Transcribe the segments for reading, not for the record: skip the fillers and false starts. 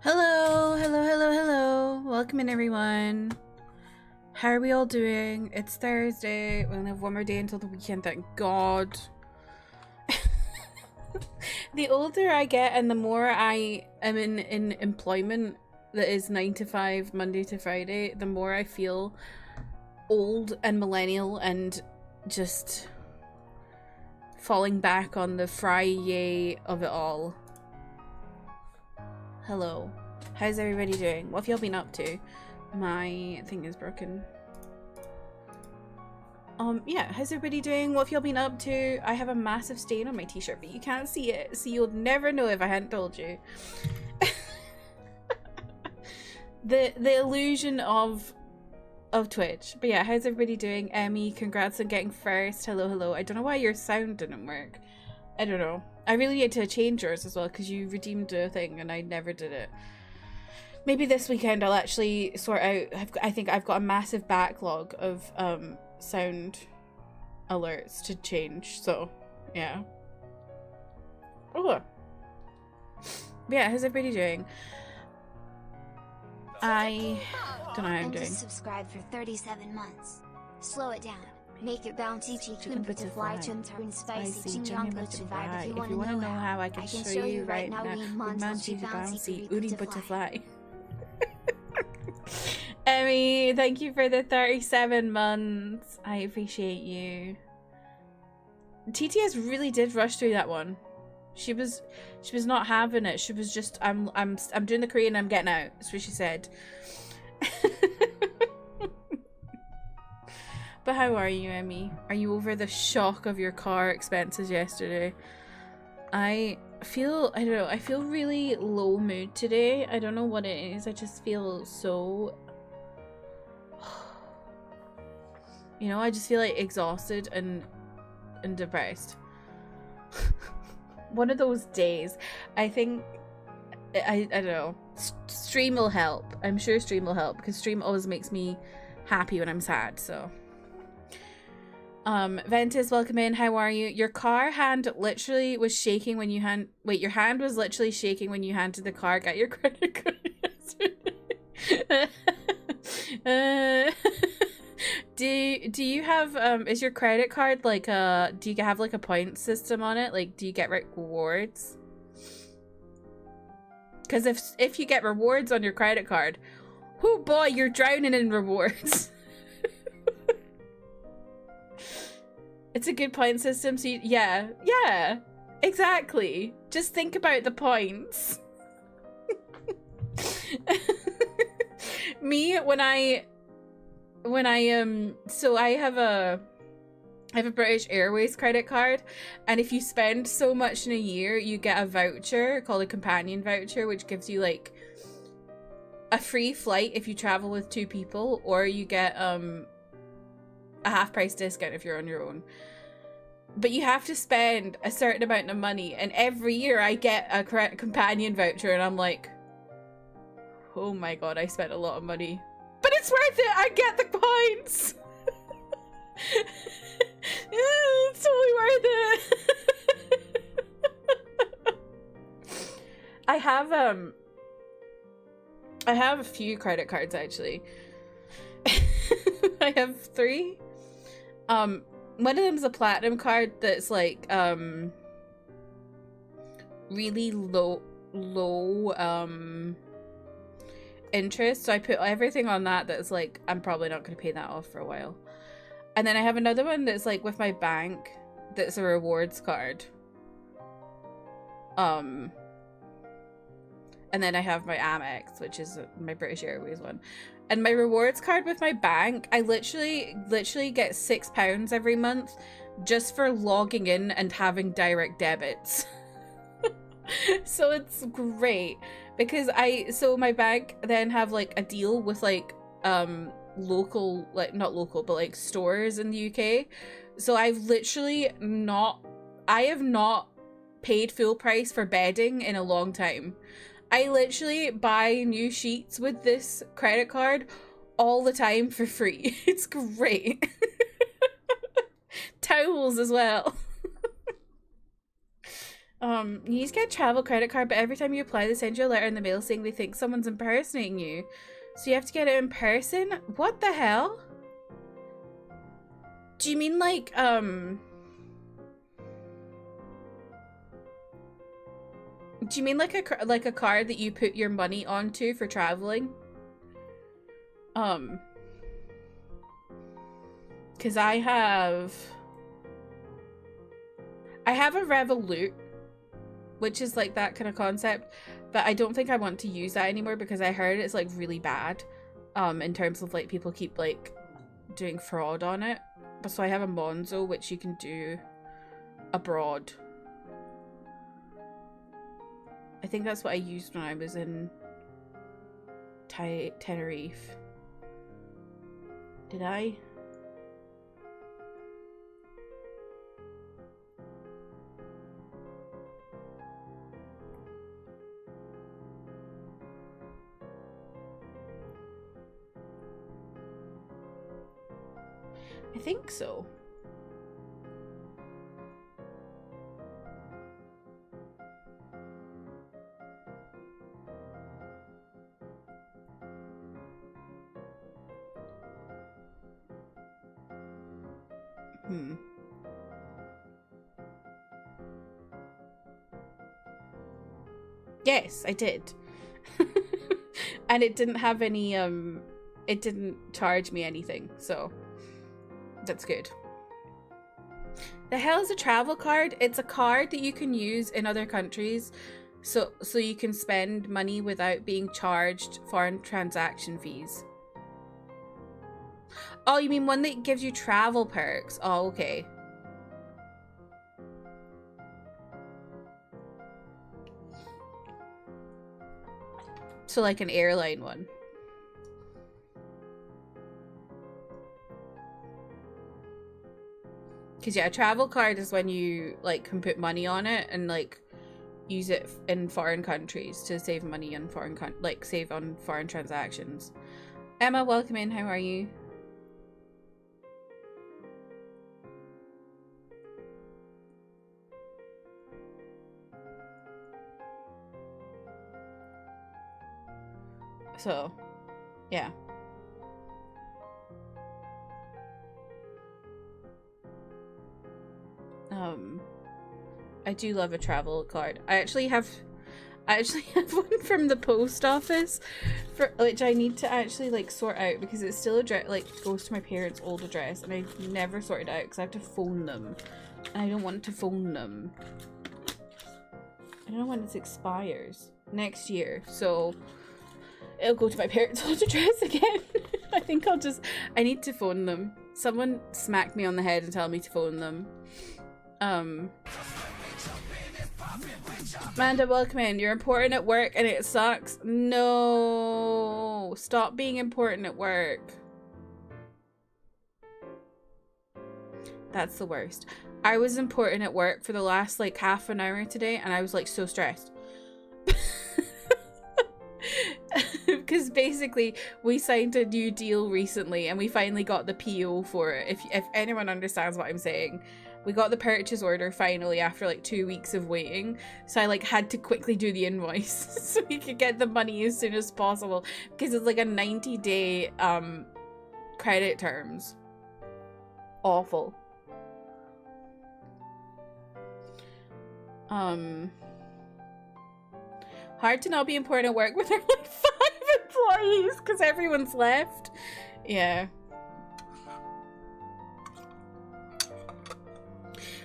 Hello, hello, hello, hello. Welcome in, everyone. How are we all doing? It's Thursday. We only have one more day until the weekend, thank God. The older I get and the more I am in employment that is 9 to 5, Monday to Friday, the more I feel old and millennial and just falling back on the Friday of it all. Hello. How's everybody doing? What have y'all been up to? My thing is broken. Yeah, how's everybody doing? What have y'all been up to? I have a massive stain on my t-shirt, but you can't see it, so you'll never know if I hadn't told you. the illusion of Twitch. But yeah, how's everybody doing? Emmy, congrats on getting first. Hello, hello. I don't know why your sound didn't work. I don't know. I really need to change yours as well because you redeemed a thing and I never did it. Maybe this weekend I'll actually sort out. I think I've got a massive backlog of sound alerts to change. So yeah. Oh. Yeah, how's everybody doing? I don't know how I'm doing. Just subscribe for 37 months. Slow it down. Make it bouncy chicken butterfly turn spicy chicken butterfly. If you want to know how, I can show you right now. Bouncy udi butterfly. Emmy, thank you for the 37 months. I appreciate you. TTS really did rush through that one. She was not having it. She was just I'm doing the Korean, I'm getting out. That's what she said. But how are you, Emmy? Are you over the shock of your car expenses yesterday? I don't know, I feel really low mood today. I don't know what it is. I just feel so, you know, I just feel like exhausted and depressed. One of those days. I think I don't know. Stream will help. I'm sure stream will help because stream always makes me happy when I'm sad, so. Ventus, welcome in. How are you? Your car hand literally was shaking when you your hand was literally shaking when you handed the car. Got your credit card yesterday. Do you have is your credit card like do you have like a point system on it? Like, do you get rewards? Because if you get rewards on your credit card, oh boy, you're drowning in rewards. It's a good point system, so yeah, exactly. Just think about the points. Me, so I have a British Airways credit card, and if you spend so much in a year, you get a voucher called a companion voucher, which gives you like a free flight if you travel with 2 people, or you get a half-price discount if you're on your own. But you have to spend a certain amount of money, and every year I get a companion voucher, and I'm like, oh my god, I spent a lot of money. But it's worth it! I get the points! It's totally worth it! I have a few credit cards, actually. I have 3. One of them's a platinum card that's like really low interest, so I put everything on that's like I'm probably not going to pay that off for a while. And then I have another one that's like with my bank that's a rewards card. And then I have my Amex, which is my British Airways one. And my rewards card with my bank, I literally get £6 every month just for logging in and having direct debits. So it's great because so my bank then have like a deal with like local, like not local, but like stores in the UK. So I have not paid full price for bedding in a long time. I literally buy new sheets with this credit card all the time for free. It's great. Towels as well. You need to get a travel credit card, but every time you apply, they send you a letter in the mail saying they think someone's impersonating you. So you have to get it in person? What the hell? Do you mean like, do you mean like a card that you put your money onto for traveling? Because I have a Revolut, which is like that kind of concept, but I don't think I want to use that anymore because I heard it's like really bad, in terms of like people keep like doing fraud on it. But so I have a Monzo, which you can do abroad. I think that's what I used when I was in Tenerife. Did I? I think so. Yes, I did. And it didn't have any, it didn't charge me anything, so that's good. The hell is a travel card? It's a card that you can use in other countries so you can spend money without being charged foreign transaction fees. Oh, you mean one that gives you travel perks? Oh, okay. So like an airline one. Because yeah, a travel card is when you like can put money on it and like use it in foreign countries to save money on save on foreign transactions. Emma, welcome in. How are you? So, yeah. I do love a travel card. I actually have one from the post office for which I need to actually like sort out because it's still goes to my parents' old address and I've never sorted out because I have to phone them and I don't want to phone them. I don't know when it expires. Next year, so it'll go to my parents' old address again. I think I need to phone them. Someone smack me on the head and tell me to phone them. Amanda, welcome in. You're important at work and it sucks. No, stop being important at work. That's the worst. I was important at work for the last like half an hour today and I was like so stressed. Because basically we signed a new deal recently and we finally got the PO for it. If anyone understands what I'm saying, we got the purchase order finally after like 2 weeks of waiting. So I like had to quickly do the invoice so we could get the money as soon as possible because it's like a 90-day credit terms. Awful. Hard to not be important at work when there are like 5 employees because everyone's left. Yeah.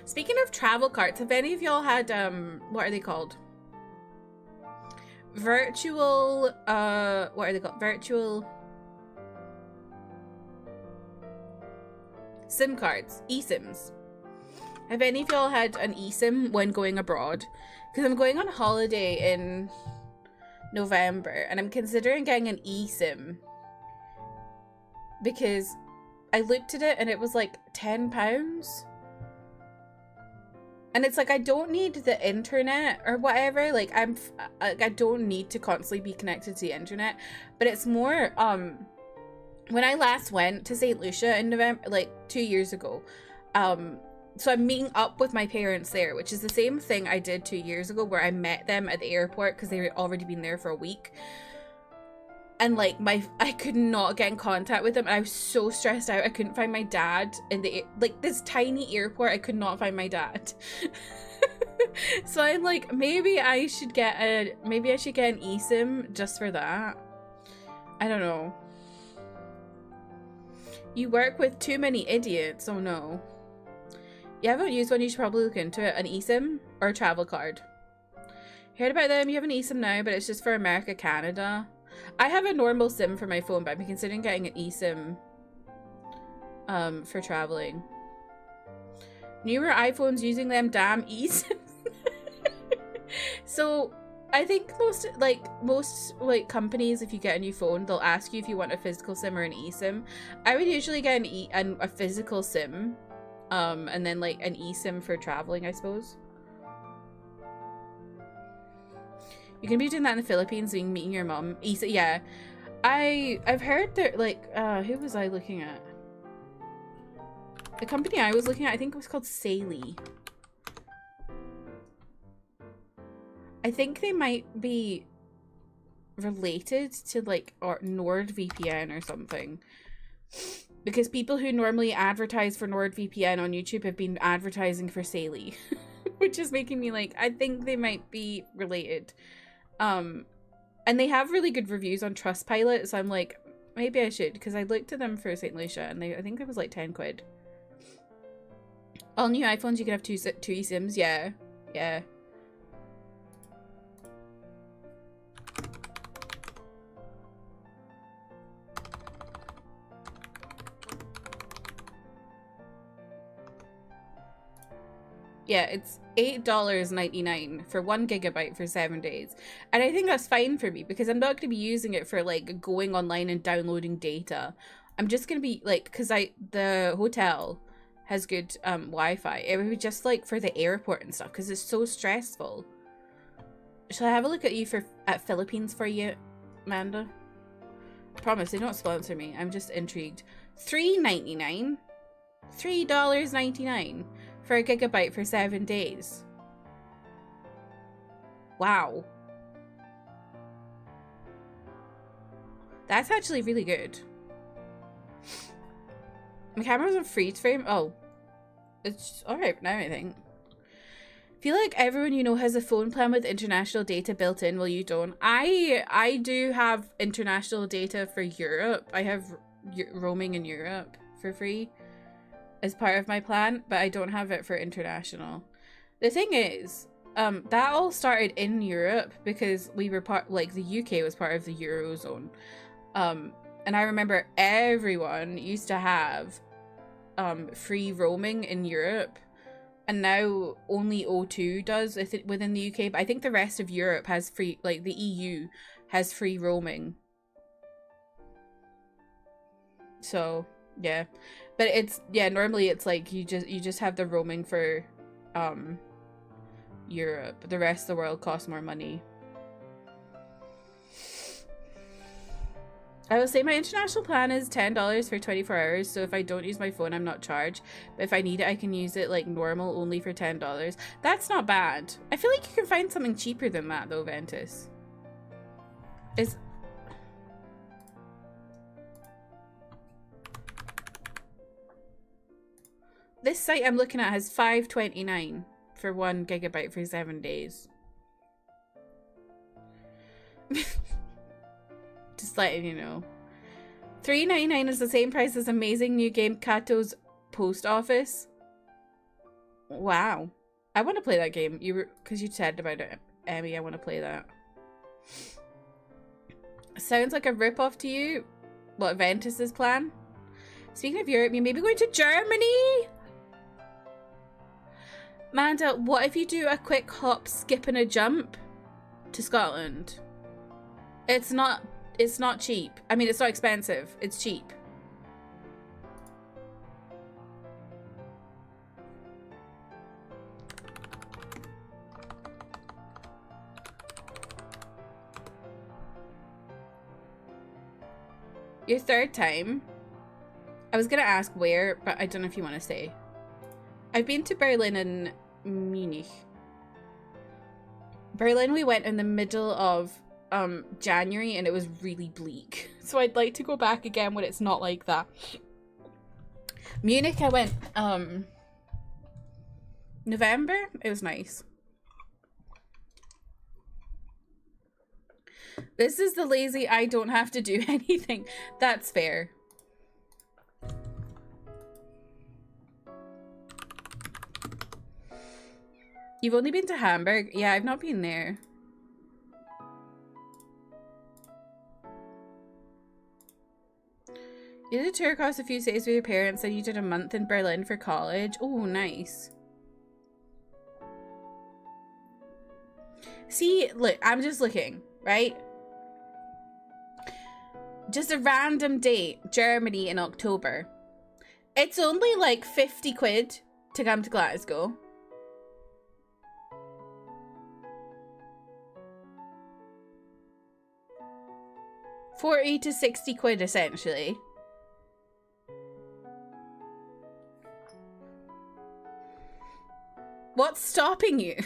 Speaking of travel cards, have any of y'all had what are they called? Virtual what are they called? Virtual SIM cards, eSIMs. Have any of y'all had an eSIM when going abroad? Because I'm going on holiday in November and I'm considering getting an eSIM because I looked at it and it was like £10. And it's like I don't need the internet or whatever. Like I don't need to constantly be connected to the internet. But it's more when I last went to St. Lucia in November, like 2 years ago, so I'm meeting up with my parents there, which is the same thing I did 2 years ago, where I met them at the airport because they had already been there for a week. And like I could not get in contact with them. And I was so stressed out. I couldn't find my dad in the like this tiny airport. I could not find my dad. So I'm like, maybe I should get an eSIM just for that. I don't know. You work with too many idiots. Oh no. You haven't used one, you should probably look into it. An eSIM or a travel card. Heard about them, you have an eSIM now, but it's just for America, Canada. I have a normal SIM for my phone, but I'm considering getting an eSIM for traveling. Newer iPhones using them damn eSIMs. So I think most companies, if you get a new phone, they'll ask you if you want a physical SIM or an eSIM. I would usually get a physical SIM, and then like an eSIM for traveling, I suppose. You can be doing that in the Philippines, being meeting your mom. Yeah, I've heard that like who was I looking at? The company I was looking at, I think it was called Saley. I think they might be related to like NordVPN or something, because people who normally advertise for NordVPN on YouTube have been advertising for Saley, which is making me like, I think they might be related. And they have really good reviews on Trustpilot, so I'm like, maybe I should, because I looked at them for St. Lucia and I think it was like 10 quid. All new iPhones, you can have two eSIMs. Yeah, yeah. Yeah, it's $8.99 for 1 gigabyte for 7 days. And I think that's fine for me, because I'm not going to be using it for like going online and downloading data. I'm just going to be like, because the hotel has good Wi-Fi. It would be just like for the airport and stuff, because it's so stressful. Shall I have a look at Philippines for you, Amanda? I promise, they don't sponsor me. I'm just intrigued. $3.99? $3.99 for a gigabyte for 7 days. Wow. That's actually really good. My camera's on freeze frame. Oh. It's alright now, I think. Feel like everyone you know has a phone plan with international data built in, while you don't. I do have international data for Europe. I have roaming in Europe for free as part of my plan, but I don't have it for international. The thing is, that all started in Europe because we were the UK was part of the Eurozone. And I remember everyone used to have free roaming in Europe, and now only O2 does within the UK, but I think the rest of Europe has free, like the EU has free roaming. So yeah, but it's, yeah, normally it's like you just have the roaming for Europe. The rest of the world costs more money. I will say my international plan is $10 for 24 hours, so if I don't use my phone, I'm not charged. But if I need it, I can use it like normal only for $10. That's not bad. I feel like you can find something cheaper than that though, Ventus. This site I'm looking at has $5.29 for 1 gigabyte for 7 days. Just letting you know. $3.99 is the same price as amazing new game Kato's Post Office. Wow. I want to play that game. Because you said about it, Emmy. I want to play that. Sounds like a rip-off to you? What, Ventus's plan? Speaking of Europe, you may be going to Germany? Amanda, what if you do a quick hop, skip and a jump to Scotland? It's not cheap. I mean, it's not expensive. It's cheap. Your third time? I was gonna ask where, but I don't know if you want to say. I've been to Berlin and Munich. Berlin we went in the middle of January and it was really bleak. So I'd like to go back again when it's not like that. Munich I went November. It was nice. This is the lazy I don't have to do anything. That's fair. You've only been to Hamburg? Yeah, I've not been there. You did a tour across a few cities with your parents, and you did a month in Berlin for college. Oh, nice. See, look, I'm just looking, right? Just a random date, Germany in October. It's only like 50 quid to come to Glasgow. £40 to 60 quid essentially. What's stopping you?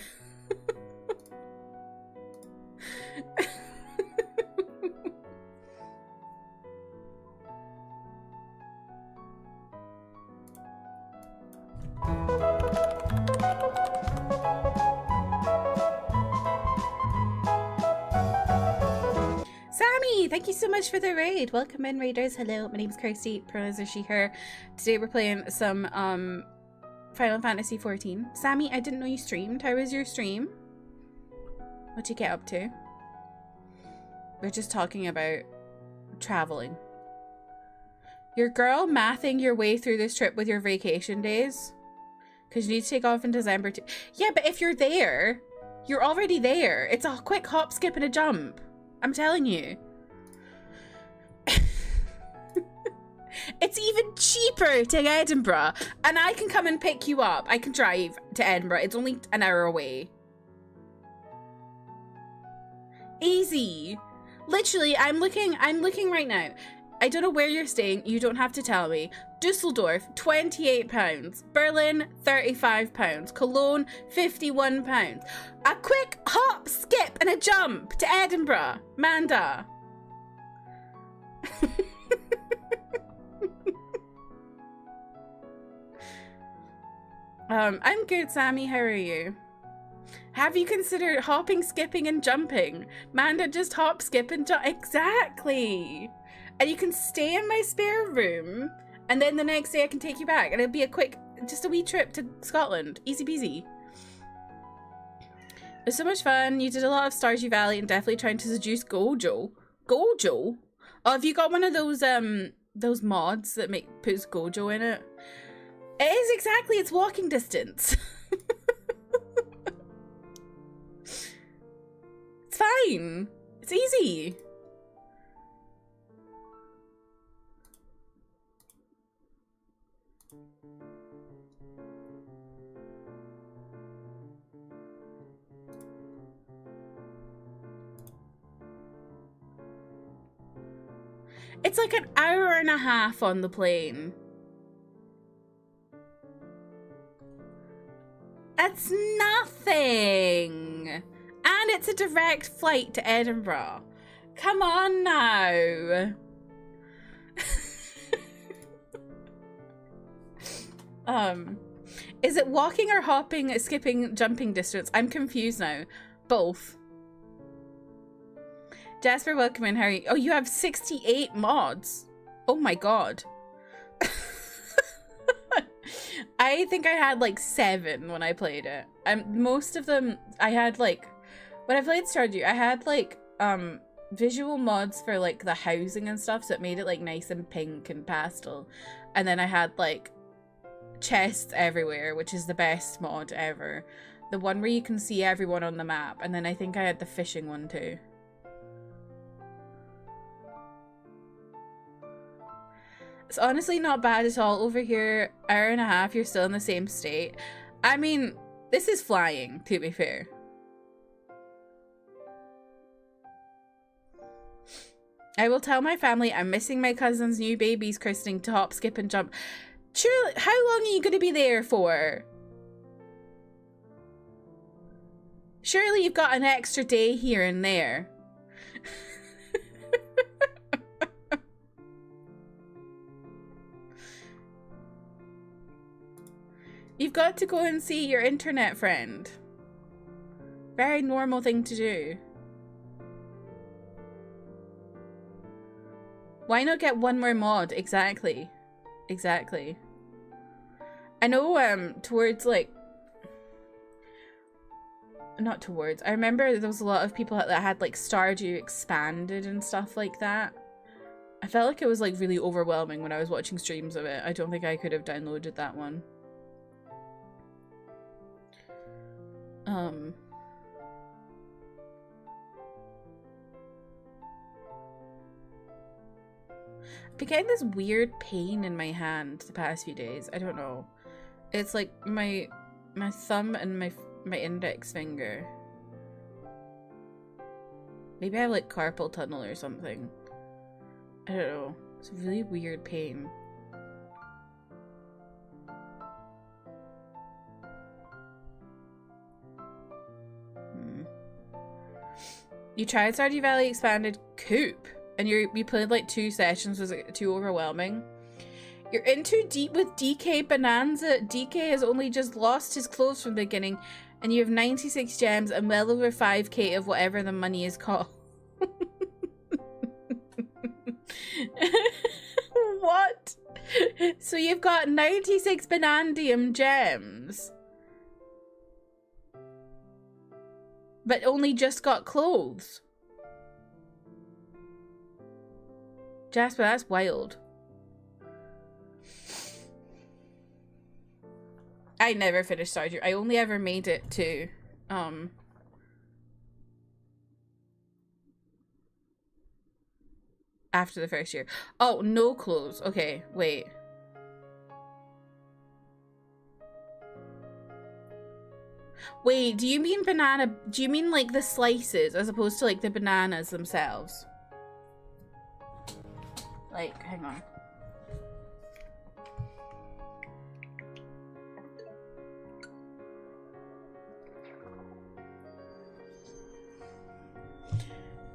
Sammy, thank you so much for the raid. Welcome in, raiders. Hello, my name's Kirsty. Pronouns are she, her. Today we're playing some Final Fantasy XIV. Sammy, I didn't know you streamed. How was your stream? What'd you get up to? We're just talking about traveling. Your girl mathing your way through this trip with your vacation days? Because you need to take off in December too. Yeah, but if you're there, you're already there. It's a quick hop, skip, and a jump. I'm telling you. It's even cheaper to Edinburgh. And I can come and pick you up. I can drive to Edinburgh. It's only an hour away. Easy. Literally, I'm looking right now. I don't know where you're staying. You don't have to tell me. Dusseldorf, £28. Berlin, £35. Cologne, £51. A quick hop, skip, and a jump to Edinburgh. Manda. I'm good, Sammy. How are you? Have you considered hopping, skipping, and jumping? Manda, just hop, skip, and jump. Exactly. And you can stay in my spare room, and then the next day I can take you back, and it'll be a quick, just a wee trip to Scotland. Easy peasy. It was so much fun. You did a lot of Stardew Valley and definitely trying to seduce Gojo. Gojo? Oh, have you got one of those mods that puts Gojo in it? It is exactly, it's walking distance. It's fine. It's easy. It's like an hour and a half on the plane. That's nothing. And it's a direct flight to Edinburgh. Come on now. Is it walking or hopping, skipping, jumping distance? I'm confused now. Both. Jasper, welcome in. How are you? Oh, you have 68 mods. Oh my god. I think I had like 7 when I played it. Most of them I had like, when I played Stardew, I had like visual mods for like the housing and stuff, so it made it like nice and pink and pastel. And then I had like chests everywhere, which is the best mod ever. The one where you can see everyone on the map. And then I think I had the fishing one too. It's honestly not bad at all. Over here, hour and a half, you're still in the same state. I mean, this is flying, to be fair. I will tell my family I'm missing my cousin's new baby's christening to hop, skip, and jump. Sure, how long are you going to be there for? Surely you've got an extra day here and there. You've got to go and see your internet friend. Very normal thing to do. Why not get one more mod? Exactly. Exactly. I know, towards, like... Not towards. I remember there was a lot of people that had, like, Stardew Expanded and stuff like that. I felt like it was, like, really overwhelming when I was watching streams of it. I don't think I could have downloaded that one. I've been getting this weird pain in my hand the past few days. I don't know. It's like my thumb and my index finger. Maybe I have like carpal tunnel or something. I don't know. It's a really weird pain. You tried Stardew Valley Expanded Coop, and you played like 2 sessions. Was it too overwhelming? You're in too deep with DK Bonanza. DK has only just lost his clothes from the beginning, and you have 96 gems and well over 5k of whatever the money is called. What? So you've got 96 Bonandium gems, but only just got clothes. Jasper, that's wild. I never finished Stardew. I only ever made it to, after the first year. Oh, no clothes. Okay, wait. Wait, do you mean banana? Do you mean like the slices as opposed to like the bananas themselves? Like, hang on.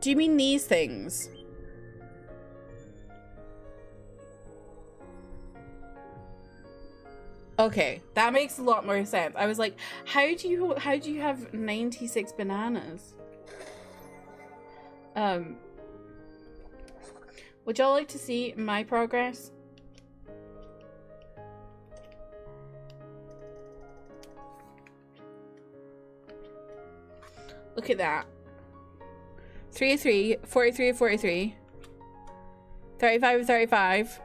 Do you mean these things? Okay, that makes a lot more sense. I was like, how do you have 96 bananas? Would y'all like to see my progress? Look at that. 3 of 3, 43 of 43, 35 of 35,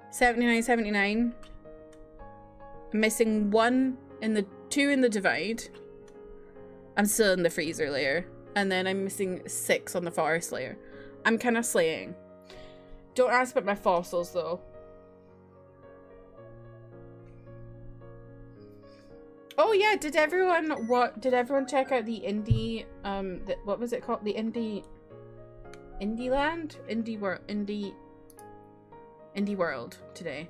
79 of 79. I'm missing 1 in the 2 in the divide. I'm still in the freezer layer. And then I'm missing 6 on the forest layer. I'm kind of slaying. Don't ask about my fossils though. Oh yeah, did everyone check out the indie what was it called? The Indie World today.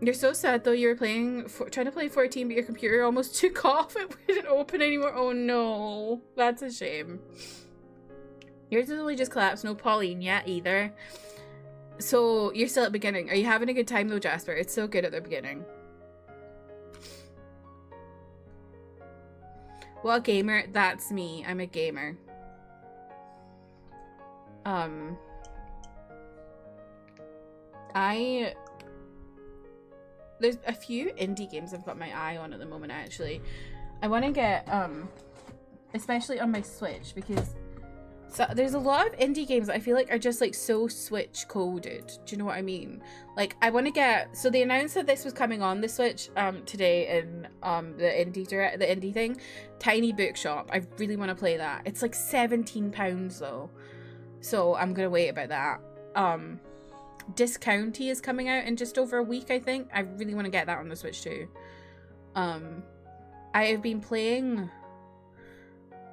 You're so sad though. You were trying to play 14, but your computer almost took off. It wouldn't open anymore. Oh no, that's a shame. Yours has only just collapsed. No Pauline yet either. So you're still at the beginning. Are you having a good time though, Jasper? It's so good at the beginning. Well, gamer, that's me. I'm a gamer. There's a few indie games I've got my eye on at the moment, actually. I want to get, especially on my Switch, because there's a lot of indie games that I feel like are just like so Switch coded. Do you know what I mean? Like, I want to get, so they announced that this was coming on the Switch today in the indie thing, Tiny Bookshop. I really want to play that. It's like £17 though, so I'm gonna wait about that. Discounty is coming out in just over a week, I think. I really want to get that on the Switch too. I have been playing,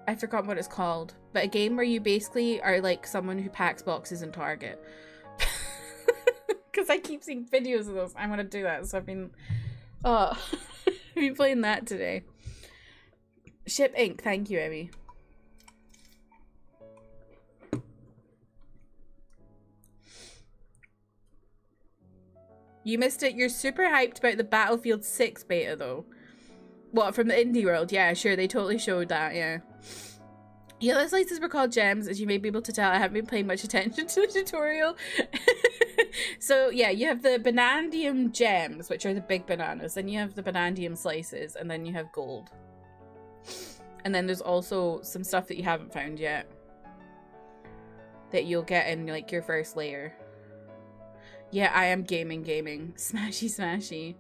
I forgot what it's called, but a game where you basically are like someone who packs boxes in Target. Because I keep seeing videos of those. I want to do that, so I've been I've been playing that today. Ship Inc. Thank you, Emmy. You missed it. You're super hyped about the Battlefield 6 beta, though. What, from the indie world? Yeah, sure. They totally showed that, yeah. Yeah, those slices were called gems, as you may be able to tell. I haven't been paying much attention to the tutorial. So, yeah, you have the Banandium gems, which are the big bananas. Then you have the Banandium slices, and then you have gold. And then there's also some stuff that you haven't found yet that you'll get in, like, your first layer. Yeah, I am gaming. Smashy, smashy.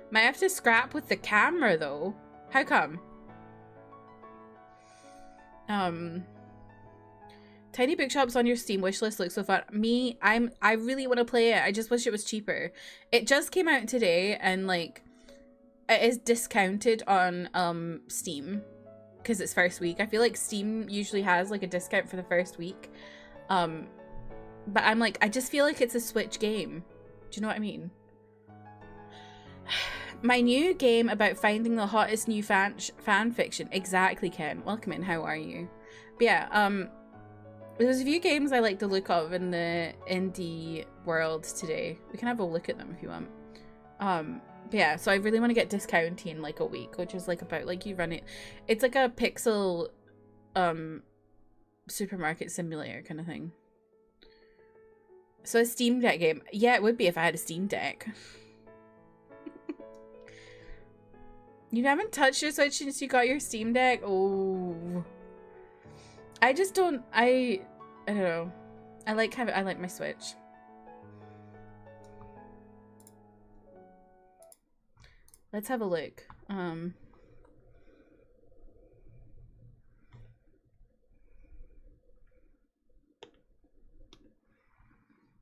Might have to scrap with the camera, though. How come? Tiny bookshops on your Steam wishlist look so fun. I really want to play it. I just wish it was cheaper. It just came out today, and, like, it is discounted on, Steam. Because it's first week. I feel like Steam usually has, like, a discount for the first week. But I'm like, I just feel like it's a Switch game. Do you know what I mean? My new game about finding the hottest new fan fiction. Exactly, Ken. Welcome in. How are you? But yeah, there's a few games I like the look of in the indie world today. We can have a look at them if you want. But yeah, so I really want to get discounting in like a week, which is like about like you run it. It's like a pixel supermarket simulator kind of thing. So a Steam Deck game. Yeah, it would be if I had a Steam Deck. You haven't touched your Switch since you got your Steam Deck? Oh. I just don't, I don't know. I like my Switch. Let's have a look.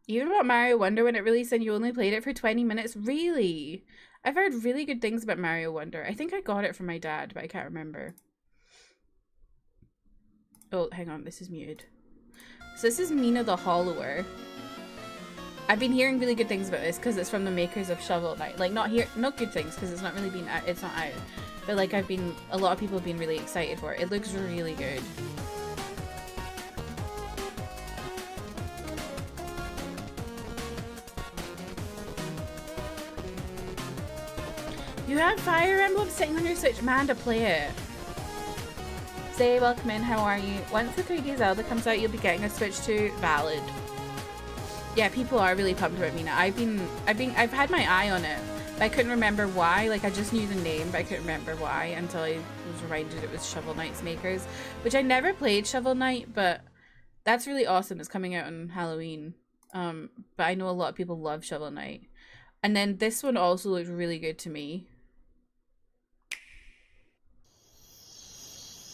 Even about Mario Wonder when it released and you only played it for 20 minutes? Really? I've heard really good things about Mario Wonder. I think I got it from my dad, but I can't remember. Oh, hang on. This is muted. So this is Mina the Hollower. I've been hearing really good things about this because it's from the makers of Shovel Knight. Like, not good things because it's not really been out. It's not out. But, like, a lot of people have been really excited for it. It looks really good. You have Fire Emblem sitting on your Switch. Man, to play it. Say, welcome in. How are you? Once the 3D Zelda comes out, you'll be getting a Switch 2. Valid. Yeah, people are really pumped about Mina. I've had my eye on it, but I couldn't remember why. Like, I just knew the name, but I couldn't remember why until I was reminded it was Shovel Knight's makers, which I never played Shovel Knight, but that's really awesome. It's coming out on Halloween. But I know a lot of people love Shovel Knight. And then this one also looked really good to me.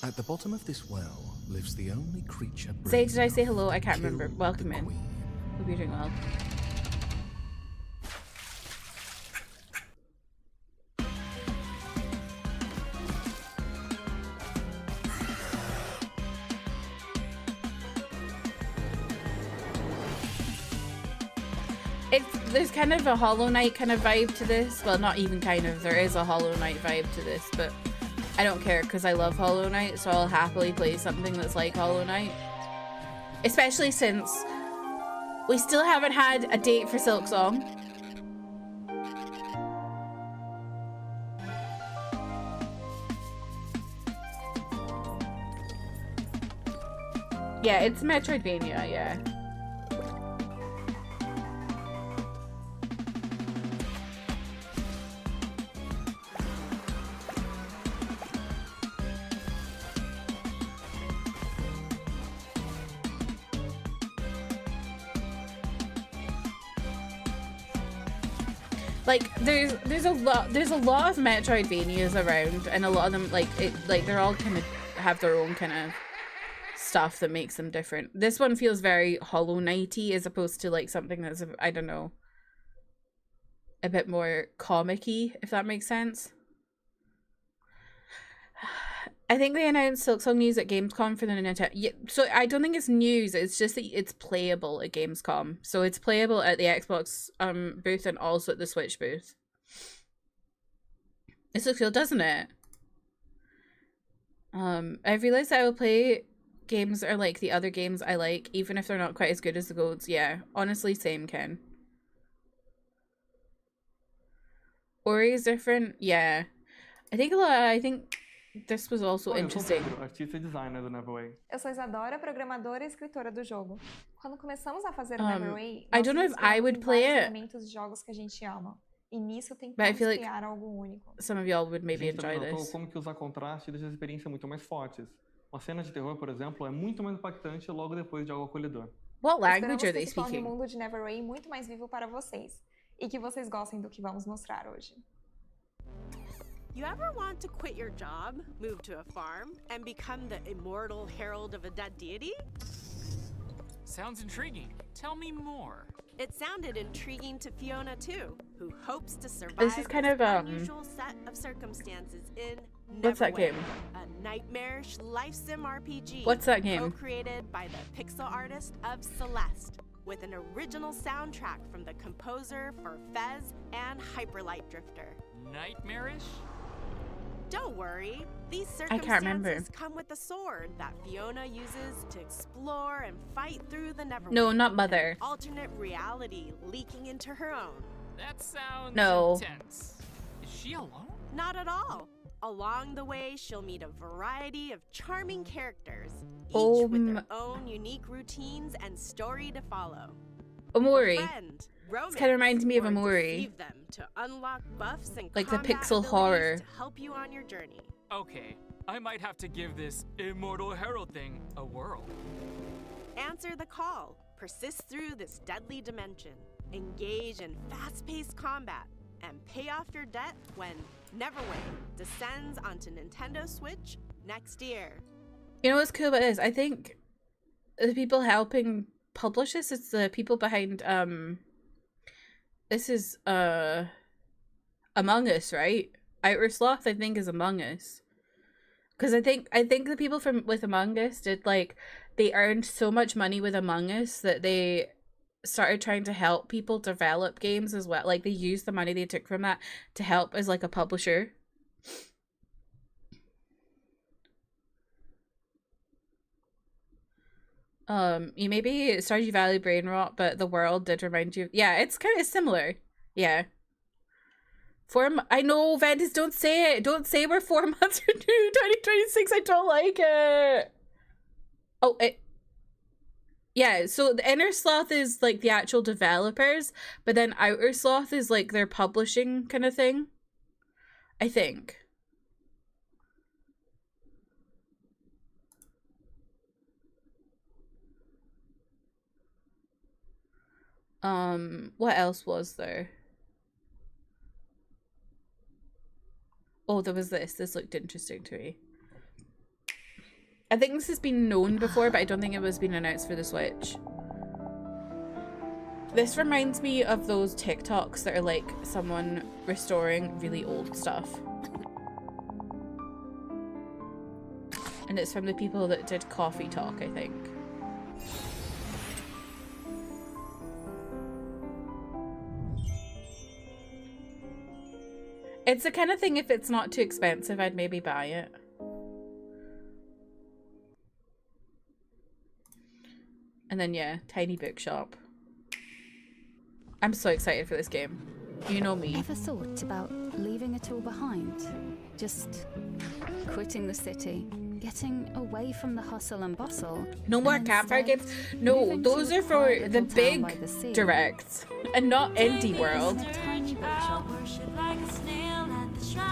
At the bottom of this well lives the only creature. Say, did I say hello? I can't remember. Welcome in. Hope you're doing well. There's kind of a Hollow Knight kind of vibe to this. Well, not even kind of. There is a Hollow Knight vibe to this, but I don't care because I love Hollow Knight, so I'll happily play something that's like Hollow Knight. Especially since we still haven't had a date for Silksong. Yeah, it's Metroidvania, yeah. Like there's a lot of Metroidvanias around, and a lot of them like they're all kind of have their own kind of stuff that makes them different. This one feels very Hollow Knight-y as opposed to like something that's I don't know, a bit more comic-y, if that makes sense. I think they announced Silksong news at Gamescom for the Nintendo. Yeah, so I don't think it's news. It's just that it's playable at Gamescom. So it's playable at the Xbox booth and also at the Switch booth. It looks cool, doesn't it? I've realized that I will play games are like the other games I like, even if they're not quite as good as the golds. Yeah, honestly, same, Ken. Ori is different. Yeah, I think this was also interesting. Artista e designer do Neverway. Eu sou Isadora, programadora e escritora do jogo. Quando começamos a fazer o Neverway, I don't know if I would play it, elementos de jogos que a gente ama. E nisso but I tentamos feel like criar algo único. some of y'all would maybe A gente enjoy também notou this. como que usar contraste deixa a experiência muito mais fortes. Uma cena de terror, por exemplo, é muito mais impactante logo depois de algo acolhedor. What language are they Esperamos que isso torne o speaking? mundo de Neverway muito mais vivo para vocês. E que vocês gostem do que vamos mostrar hoje. You ever want to quit your job, move to a farm, and become the immortal herald of a dead deity? Sounds intriguing. Tell me more. It sounded intriguing to Fiona too, who hopes to survive This is kind of, unusual set of circumstances in What's that Neverway, game? a nightmarish life sim RPG. What's that game? Co-created by the pixel artist of Celeste, with an original soundtrack from the composer for Fez and Hyperlight Drifter. Nightmarish? Don't worry, these I can't remember. circumstances come with a sword that Fiona uses to explore and fight through the Neverway. No, not Mother. An alternate reality leaking into her own. That sounds No. intense. Is she alone? Not at all. Along the way, she'll meet a variety of charming characters, each with their own unique routines and story to follow. Omori. Friend, romance, kinda reminds me of or Omori. deceive them to unlock buffs and Like the combat pixel abilities horror. to help you on your journey. Okay, I might have to give this immortal herald thing a whirl. Answer the call, persist through this deadly dimension, engage in fast-paced combat, and pay off your debt when Neverway descends onto Nintendo Switch next year. You know what's cool about this? I think the people helping publish this, it's the people behind this is Among Us, right? Outer Sloth, I think, is Among Us. Because I think the people with Among Us did, like, they earned so much money with Among Us that they started trying to help people develop games as well. Like, they used the money they took from that to help as, like, a publisher. You maybe Stardew Valley brain rot, but the world did remind you. Yeah, it's kind of similar. Yeah. I know, Ventus, don't say it. Don't say we're 4 months from 2026. I don't like it. Oh, yeah, so the Inner Sloth is like the actual developers, but then Outer Sloth is like their publishing kind of thing, I think. What else was there? Oh, there was this. This looked interesting to me. I think this has been known before, but I don't think it was been announced for the Switch. This reminds me of those TikToks that are like someone restoring really old stuff. And it's from the people that did Coffee Talk, I think. It's the kind of thing, if it's not too expensive, I'd maybe buy it. And then, yeah, tiny bookshop. I'm so excited for this game. You know me. Ever thought about leaving it all behind? Just quitting the city, getting away from the hustle and bustle. No more and campfire instead games. No, moving to those a are for quiet the little town big by the sea. directs and not indie world. A tiny bookshop.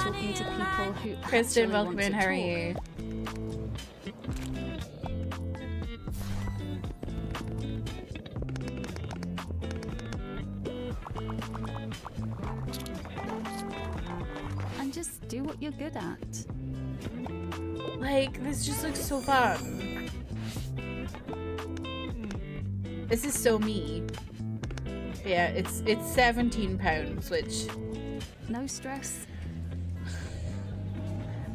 Talking to people who Kristen, actually welcome want in. to How are talk. you? And just do what you're good at. Like, this just looks so fun. This is so me. Yeah, it's £17, which No stress.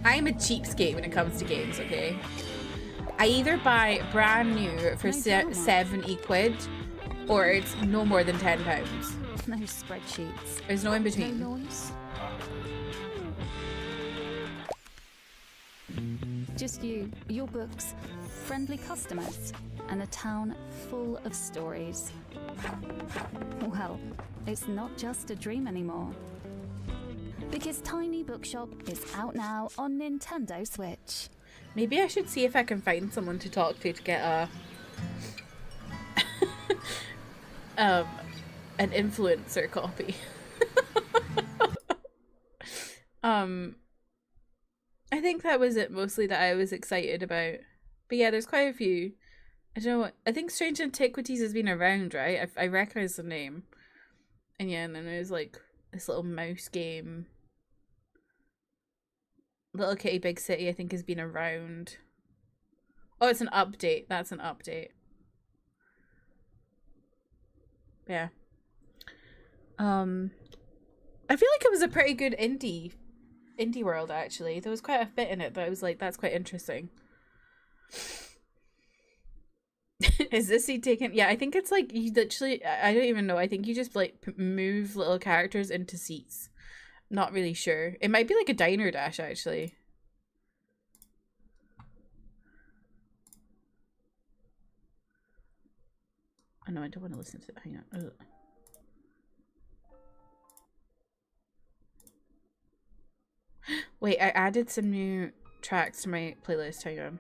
I'm a cheapskate when it comes to games, okay? I either buy brand new for 70 quid or it's no more than £10. No spreadsheets. There's no in between. No noise. Just you, your books, friendly customers, and a town full of stories. Well, it's not just a dream anymore. Because Tiny Bookshop is out now on Nintendo Switch. Maybe I should see if I can find someone to talk to get a an influencer copy. I think that was it mostly that I was excited about. But yeah, there's quite a few. I don't know what, I think Strange Antiquities has been around, right? I recognize the name. And yeah, and then there's like this little mouse game. Little Kitty Big City I think has been around. Oh, it's an update. That's an update. Yeah. I feel like it was a pretty good indie world actually. There was quite a bit in it that I was like, that's quite interesting. Is this seat taken? Yeah, I think it's like you literally, I don't even know. I think you just like move little characters into seats. Not really sure. It might be like a diner dash actually. Oh no, I don't want to listen to it. Hang on. Ugh. Wait, I added some new tracks to my playlist. Hang on.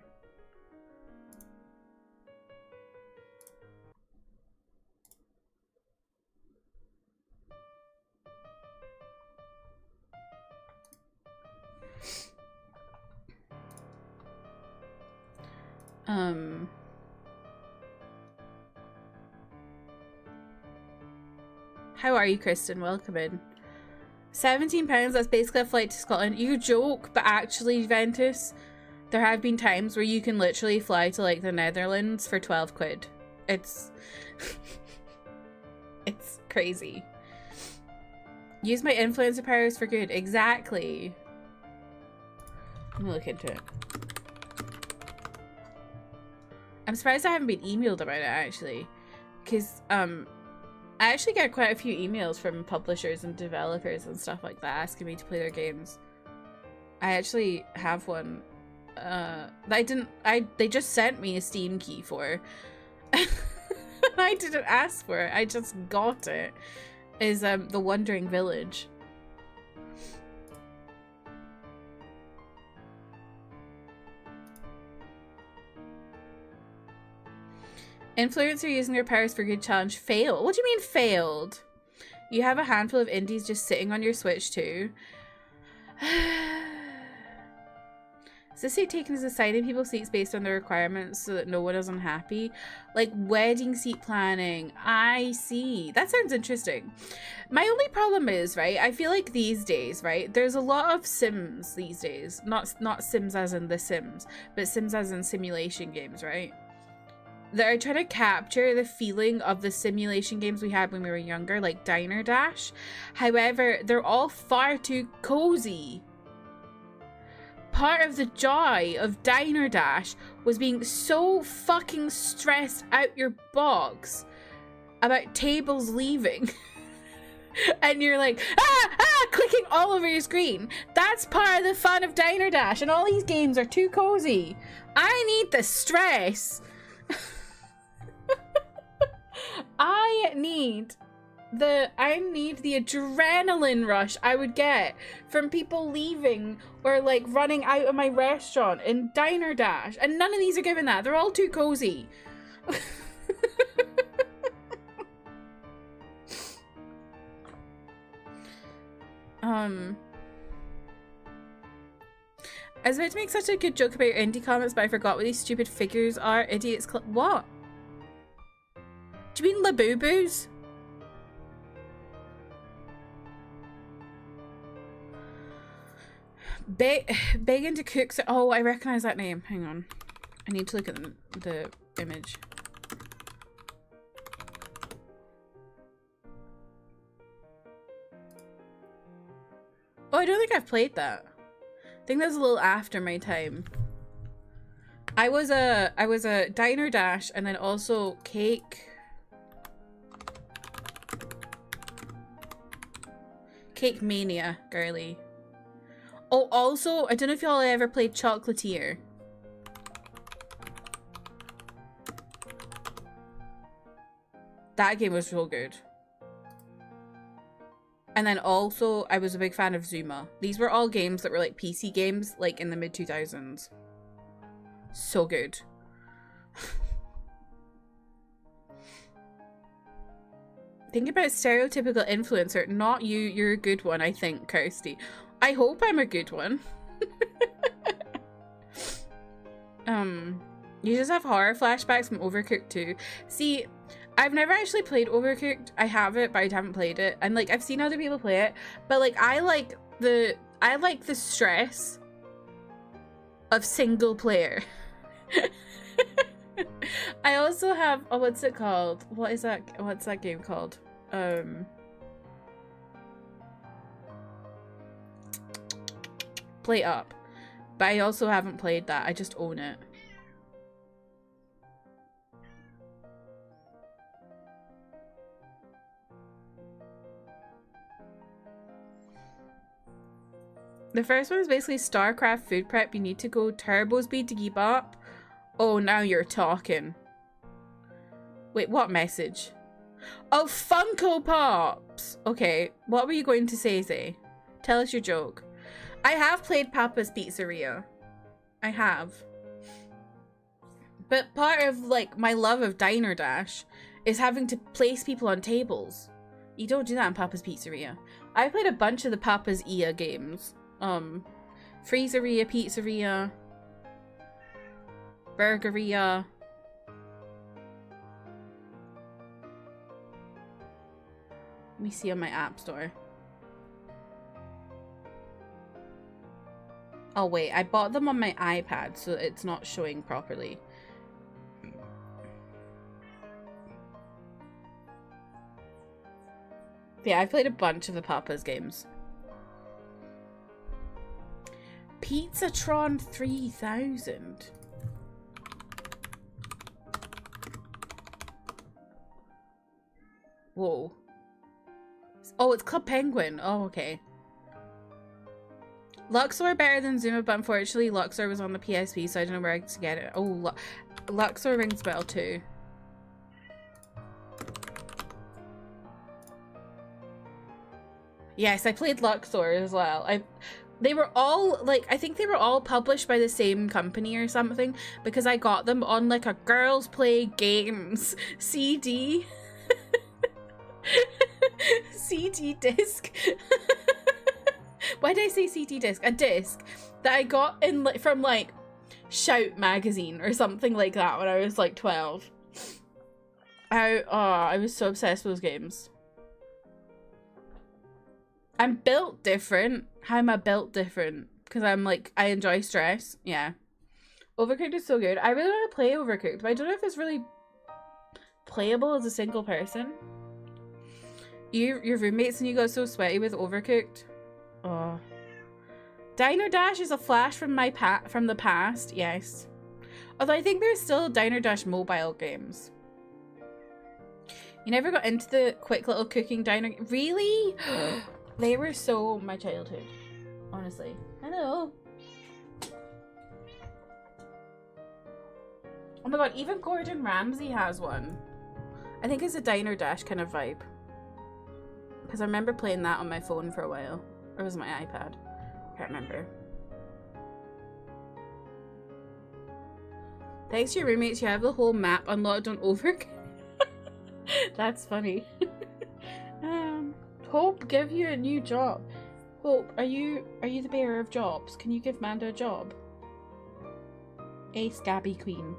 How are you, Kristen? Welcome in. £17, that's basically a flight to Scotland. You joke, but actually, Ventus, there have been times where you can literally fly to like the Netherlands for 12 quid. It's it's crazy. Use my influencer powers for good. Exactly. I'm gonna look into it. I'm surprised I haven't been emailed about it actually, because I actually get quite a few emails from publishers and developers and stuff like that asking me to play their games. I actually have one that they just sent me a Steam key for. I didn't ask for it, I just got it. Is The Wandering Village. Influencer using their powers for good challenge failed. What do you mean failed? You have a handful of indies just sitting on your Switch too. Is this seat taken as assigning people seats based on their requirements so that no one is unhappy? Like wedding seat planning. I see. That sounds interesting. My only problem is, right, I feel like these days, right, there's a lot of Sims these days. Not Sims as in The Sims, but Sims as in simulation games, right? That are trying to capture the feeling of the simulation games we had when we were younger, like Diner Dash. However, they're all far too cozy. Part of the joy of Diner Dash was being so fucking stressed out your box about tables leaving. And you're like, clicking all over your screen. That's part of the fun of Diner Dash, and all these games are too cozy. I need the stress. I need the adrenaline rush I would get from people leaving or like running out of my restaurant in Diner Dash, and none of these are given that. They're all too cozy. I was about to make such a good joke about your indie comments, but I forgot what these stupid figures are. Idiots. What? Do you mean Labubu's? Begging to cook. Oh, I recognize that name. Hang on. I need to look at the image. Oh, I don't think I've played that. I think that was a little after my time. I was a Diner Dash and then also Cake Mania girly. Oh, also, I don't know if y'all ever played Chocolatier. That game was real good. And then also, I was a big fan of Zuma. These were all games that were like PC games, like in the mid-2000s. So good. Think about stereotypical influencer. Not you. You're a good one, I think, Kirsty. I hope I'm a good one. You just have horror flashbacks from Overcooked 2. See, I've never actually played Overcooked. I have it, but I haven't played it. And like, I've seen other people play it, but like, I like the stress of single player. I also have, oh, what's it called? What is that? What's that game called? Play Up. But I also haven't played that. I just own it. The first one is basically StarCraft food prep. You need to go turbo speed to keep up. Oh, now you're talking. Wait, what message? Oh, Funko Pops! Okay, what were you going to say, Zay? Tell us your joke. I have played Papa's Pizzeria. I have. But part of, like, my love of Diner Dash is having to place people on tables. You don't do that in Papa's Pizzeria. I played a bunch of the Papa's EA games. Freezeria, Pizzeria, Burgeria. Let me see on my app store. Oh wait, I bought them on my iPad, so it's not showing properly. Yeah, I've played a bunch of the Papa's games. Pizzatron 3000. Whoa. Oh, it's Club Penguin. Oh, okay. Luxor better than Zuma, but unfortunately Luxor was on the PSP, so I don't know where to get it. Oh, Luxor rings a bell too. Yes, I played Luxor as well. They were all, like, I think they were all published by the same company or something, because I got them on, like, a Girls Play Games CD. CD disc. Why did I say CD disc? A disc that I got in, like, from, like, Shout magazine or something like that when I was, like, 12. I was so obsessed with those games. I'm built different. How am I built different? Because I'm like, I enjoy stress. Yeah. Overcooked is so good. I really want to play Overcooked, but I don't know if it's really playable as a single person. Your roommates and you got so sweaty with Overcooked. Oh. Diner Dash is a flash from the past. Yes. Although I think there's still Diner Dash mobile games. You never got into the quick little cooking diner? Really? They were so my childhood, honestly. Hello. Oh my god, even Gordon Ramsay has one. I think it's a Diner Dash kind of vibe. Because I remember playing that on my phone for a while. Or was it my iPad? Can't remember. Thanks to your roommates, you have the whole map unlocked on Overcooked. That's funny. Hope, give you a new job. Hope, are you the bearer of jobs? Can you give Manda a job? A scabby queen.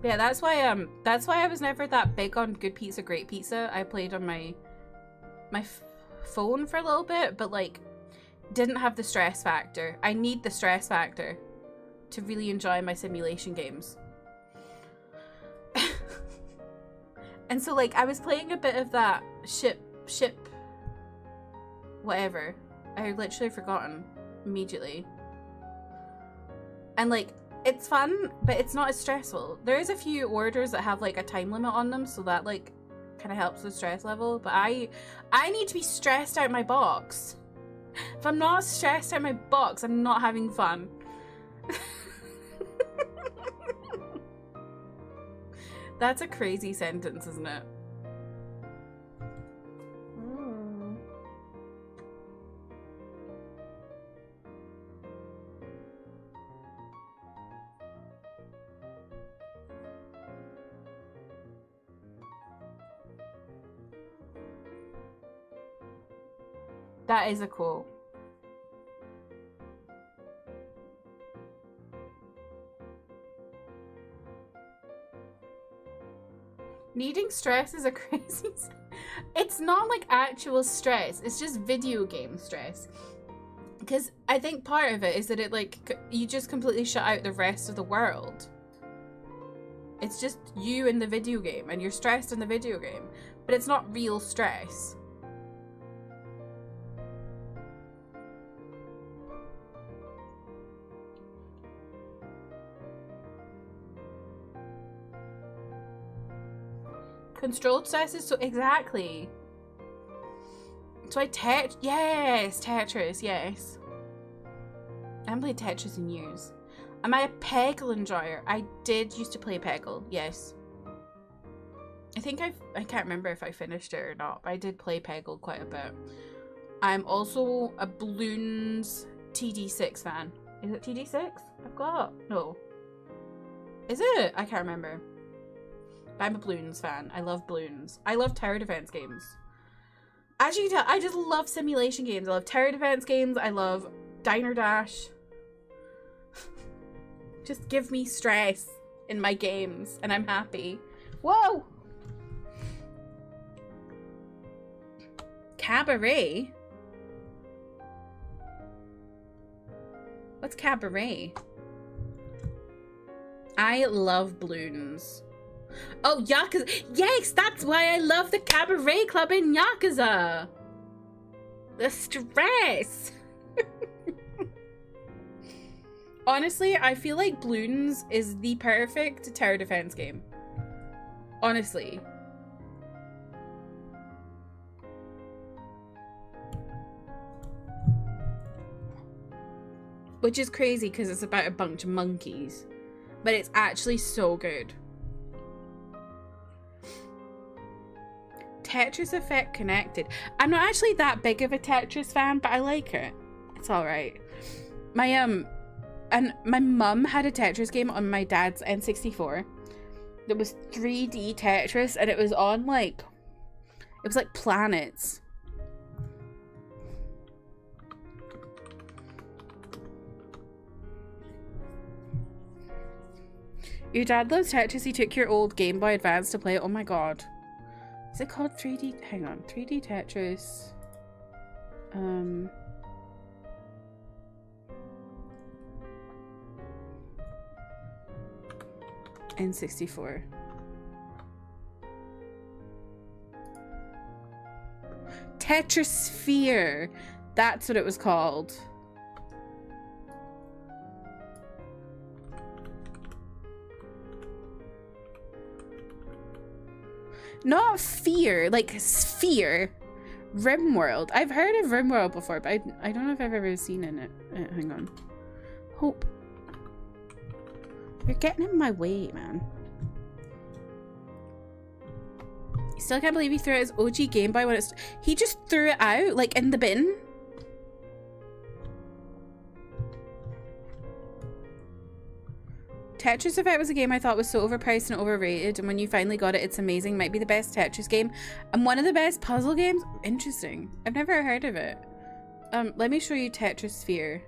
Yeah, that's why I was never that big on Good Pizza, Great Pizza. I played on my phone for a little bit, but like didn't have the stress factor. I need the stress factor to really enjoy my simulation games. And so like I was playing a bit of that ship whatever. I literally forgotten immediately. And like it's fun, but it's not as stressful. There is a few orders that have like a time limit on them, so that like kind of helps with stress level, but I need to be stressed out my box. If I'm not stressed out my box, I'm not having fun. That's a crazy sentence, isn't it? That is a quote. Needing stress is a crazy... It's not like actual stress. It's just video game stress. Because I think part of it is that it like... You just completely shut out the rest of the world. It's just you in the video game. And you're stressed in the video game. But it's not real stress. Controlled stress is so exactly. So yes, Tetris, yes. I haven't played Tetris in years. Am I a Peggle enjoyer? I did used to play Peggle, yes. I think I can't remember if I finished it or not, but I did play Peggle quite a bit. I'm also a Bloons TD6 fan. Is it TD6? I've got no. Is it? I can't remember. I'm a Bloons fan. I love Bloons. I love tower defense games. As you can tell, I just love simulation games. I love tower defense games. I love Diner Dash. Just give me stress in my games and I'm happy. Whoa! Cabaret? What's Cabaret? I love Bloons. Oh, Yakuza. Yes, that's why I love the Cabaret Club in Yakuza. The stress. Honestly, I feel like Bloons is the perfect tower defense game. Honestly. Which is crazy because it's about a bunch of monkeys. But it's actually so good. Tetris Effect connected. I'm not actually that big of a Tetris fan, but I like it. It's alright. My mum had a Tetris game on my dad's N64. It was 3D Tetris and it was on like... It was like planets. Your dad loves Tetris. He took your old Game Boy Advance to play it. Oh my god. Is it called 3D? Hang on. 3D Tetris. N64. Tetrisphere. That's what it was called. Not fear, like sphere. Rimworld. I've heard of Rimworld before, but I don't know if I've ever seen in it. Hang on. Hope. You're getting in my way, man. Still can't believe he threw out his OG Game Boy when it's... He just threw it out, like, in the bin. Tetris Effect was a game I thought was so overpriced and overrated, and when you finally got it, it's amazing. Might be the best Tetris game and one of the best puzzle games. Interesting. I've never heard of it. Let me show you Tetrisphere.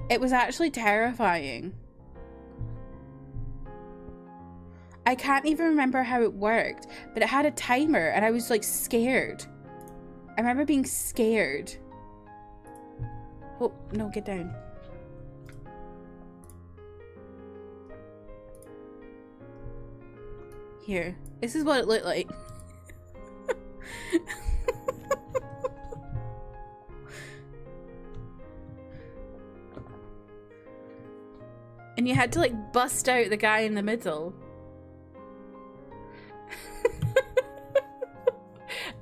It was actually terrifying. I can't even remember how it worked, but it had a timer and I was like scared. I remember being scared. Oh, no, get down. Here. This is what it looked like. And you had to like bust out the guy in the middle.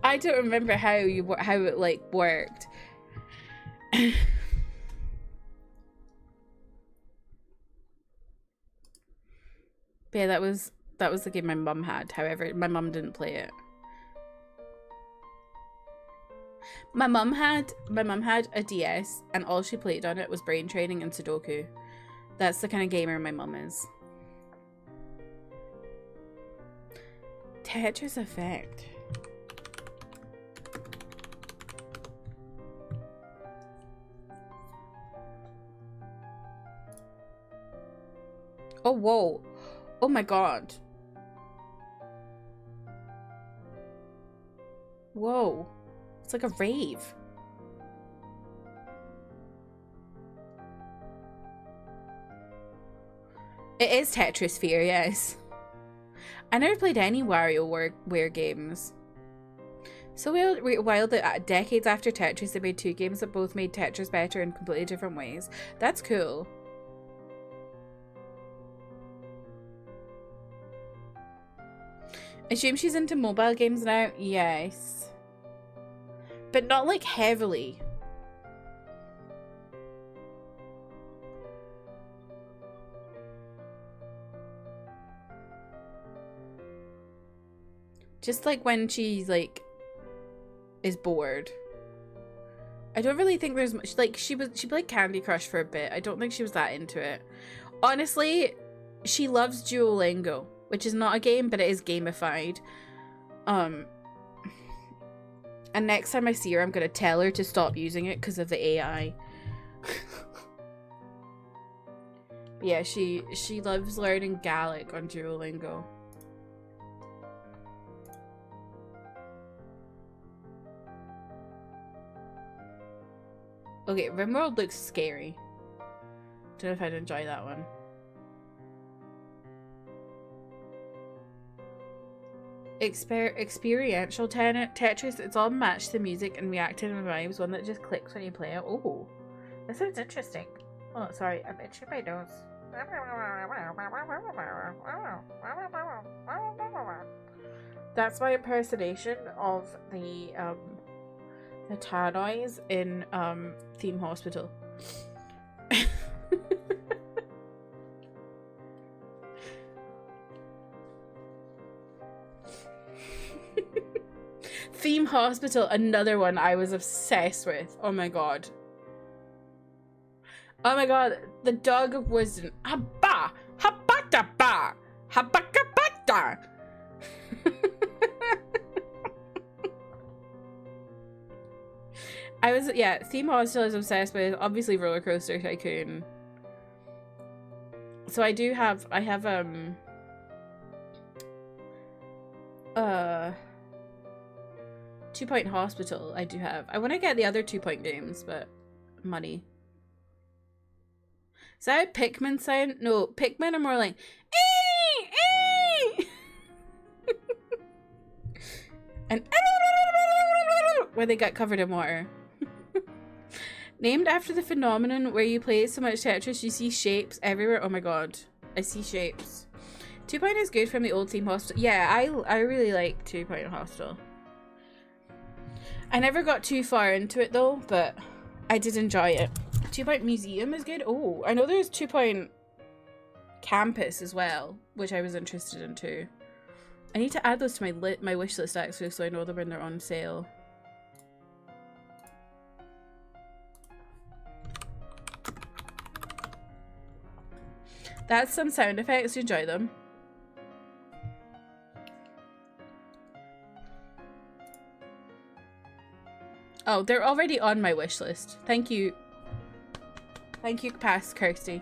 I don't remember how it like worked. But yeah, that was the game my mum had. However, my mum didn't play it. My mum had a DS and all she played on it was brain training and Sudoku. That's the kind of gamer my mum is. Tetris Effect. Oh, whoa. Oh my god. Whoa. It's like a rave. It is Tetrisphere, yes. I never played any WarioWare games. So wild that decades after Tetris they made two games that both made Tetris better in completely different ways. That's cool. Assume she's into mobile games now? Yes. But not like heavily. Just like when she's like is bored. I don't really think there's much like she played Candy Crush for a bit. I don't think she was that into it. Honestly, she loves Duolingo, which is not a game, but it is gamified. And next time I see her, I'm gonna tell her to stop using it because of the AI. But yeah, she loves learning Gaelic on Duolingo. Okay, RimWorld looks scary. Don't know if I'd enjoy that one. Experiential Tetris. It's all matched to music and reactive and vibes. One that just clicks when you play it. Oh, that sounds interesting. Oh, sorry, I'm itching my nose. That's my impersonation of the tannoys in Theme Hospital. Theme Hospital, another one I was obsessed with. Oh my god. Oh my god, the dog of wisdom. Habba! Habata ba! Habakabata! I was, yeah, Theme Hospital I was obsessed with. Obviously Roller Coaster Tycoon. So I have 2 Point Hospital I do have. I want to get the other 2 Point games, but money. Is that a Pikmin sound? No, Pikmin are more like ee, ee! And where they got covered in water. Named after the phenomenon where you play so much Tetris you see shapes everywhere. Oh my god, I see shapes. 2 Point is good from the old Theme Hospital. Yeah, I really like 2 Point Hospital. I never got too far into it though, but I did enjoy it. 2 Point Museum is good. Oh, I know there's 2 Point Campus as well, which I was interested in too. I need to add those to my wish list actually, so I know them when they're on sale. That's some sound effects. You enjoy them. Oh, they're already on my wish list. Thank you. Thank you, past Kirsty.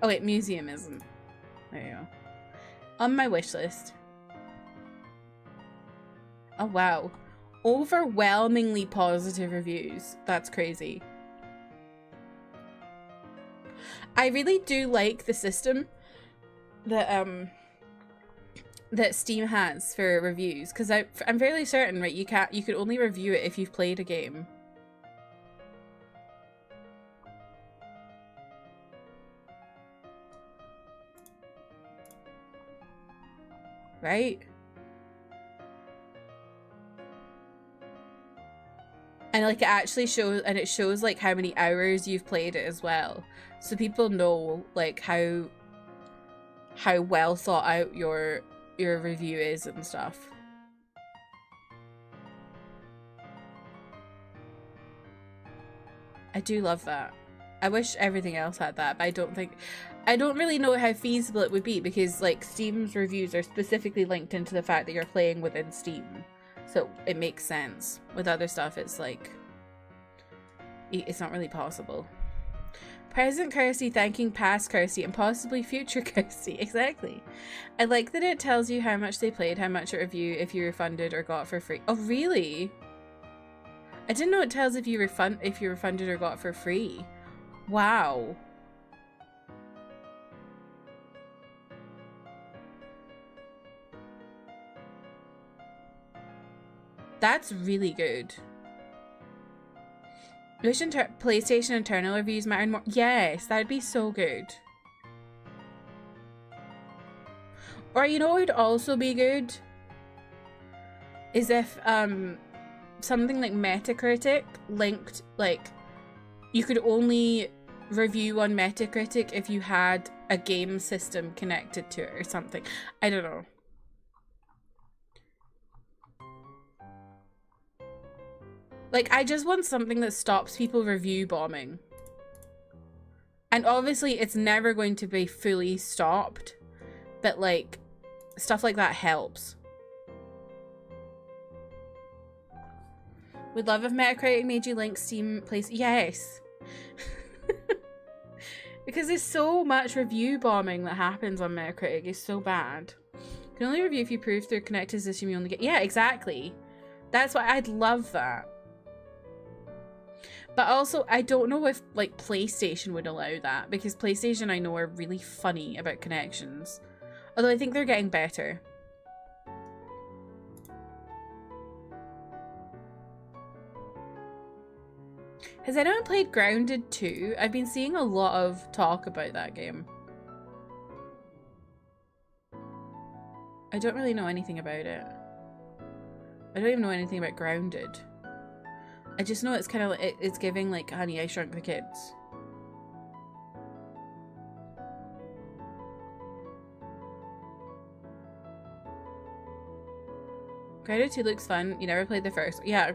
Oh wait, museum isn't. There you go. On my wish list. Oh wow. Overwhelmingly positive reviews. That's crazy. I really do like the system that that Steam has for reviews, because I'm fairly certain, right, you could only review it if you've played a game. Right? And like it actually shows, and it shows like how many hours you've played it as well, so people know like how well thought out your review is and stuff. I do love that. I wish everything else had that, but I don't really know how feasible it would be, because like Steam's reviews are specifically linked into the fact that you're playing within Steam, so it makes sense. With other stuff, it's like it's not really possible. Present Kirsty thanking past Kirsty and possibly future Kirsty. Exactly. I like that it tells you how much they played, how much it reviewed, if you refunded or got for free. Oh really? I didn't know it tells if you refunded or got for free. Wow. That's really good. Wish PlayStation internal reviews matter more. Yes, that'd be so good. Or you know what would also be good? Is if something like Metacritic linked, like you could only review on Metacritic if you had a game system connected to it or something. I don't know. Like, I just want something that stops people review bombing. And obviously, it's never going to be fully stopped. But, like, stuff like that helps. Would love if Metacritic made you link Steam place. Yes. Because there's so much review bombing that happens on Metacritic. It's so bad. You can only review if you prove through connected system you only get. Yeah, exactly. That's why I'd love that. But also, I don't know if, like, PlayStation would allow that, because PlayStation, I know, are really funny about connections. Although I think they're getting better. Has anyone played Grounded 2? I've been seeing a lot of talk about that game. I don't really know anything about it. I don't even know anything about Grounded. I just know it's kind of like, it's giving like Honey, I Shrunk the Kids. Grounded 2 looks fun. You never played the first. Yeah.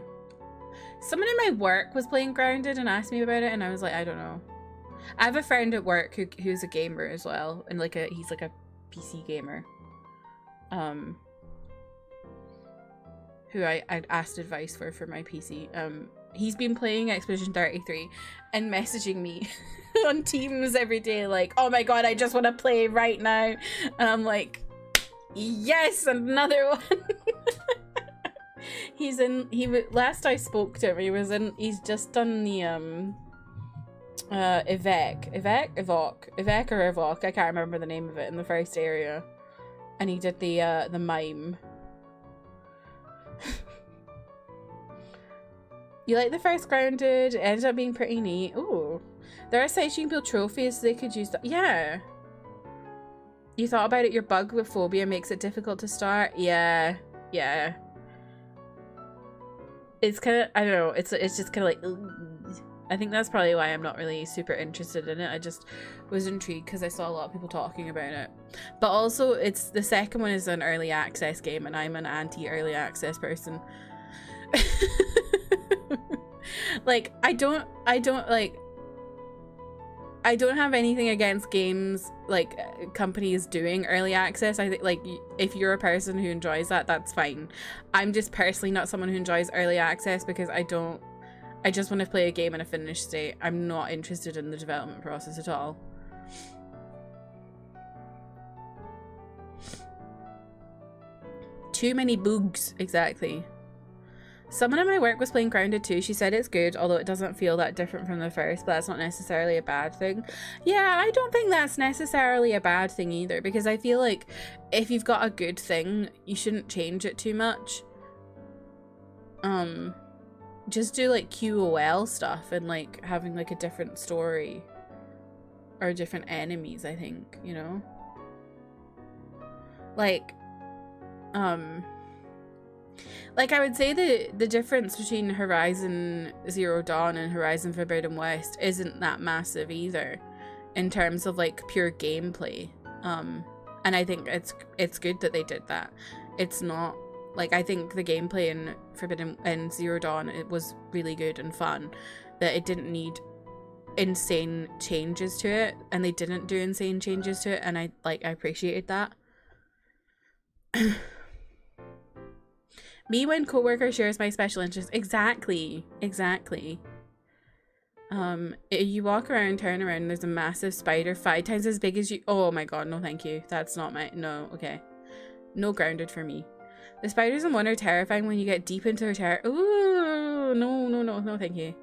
Someone in my work was playing Grounded and asked me about it, and I was like, I don't know. I have a friend at work who's a gamer as well, and like he's like a PC gamer. Who I asked advice for my PC. He's been playing Expedition 33 and messaging me on Teams every day like, oh my god, I just want to play right now. And I'm like, yes, another one. Last I spoke to him, he's just done the Evoc or Evoc, I can't remember the name of it, in the first area. And he did the mime. You like the first Grounded? It ended up being pretty neat. Ooh. There are sites you can build trophies so they could use that. Yeah. You thought about it, your bug with phobia makes it difficult to start? Yeah. Yeah. It's kind of, I don't know, it's just kind of like, ugh. I think that's probably why I'm not really super interested in it. I just was intrigued because I saw a lot of people talking about it. But also, it's the second one is an early access game, and I'm an anti-early access person. Like, I don't have anything against games, like, companies doing early access. I think, like, if you're a person who enjoys that, that's fine. I'm just personally not someone who enjoys early access because I just want to play a game in a finished state. I'm not interested in the development process at all. too many bugs. Exactly. Someone at my work was playing Grounded 2. She said it's good, although it doesn't feel that different from the first, but that's not necessarily a bad thing. Yeah, I don't think that's necessarily a bad thing either, because I feel like if you've got a good thing, you shouldn't change it too much. Just do like QOL stuff and like having like a different story or different enemies, I think, you know? Like I would say the difference between Horizon Zero Dawn and Horizon Forbidden West isn't that massive either in terms of like pure gameplay. And I think it's good that they did that. It's not like, I think the gameplay in Forbidden and Zero Dawn, it was really good and fun, that it didn't need insane changes to it, and they didn't do insane changes to it, and I appreciated that. Me when coworker shares my special interest. Exactly. You walk around, turn around, and there's a massive spider 5 times as big as you. Oh my god, no thank you. That's not my, no, okay. No Grounded for me. The spiders in one are terrifying when you get deep into their terror. Ooh, no thank you.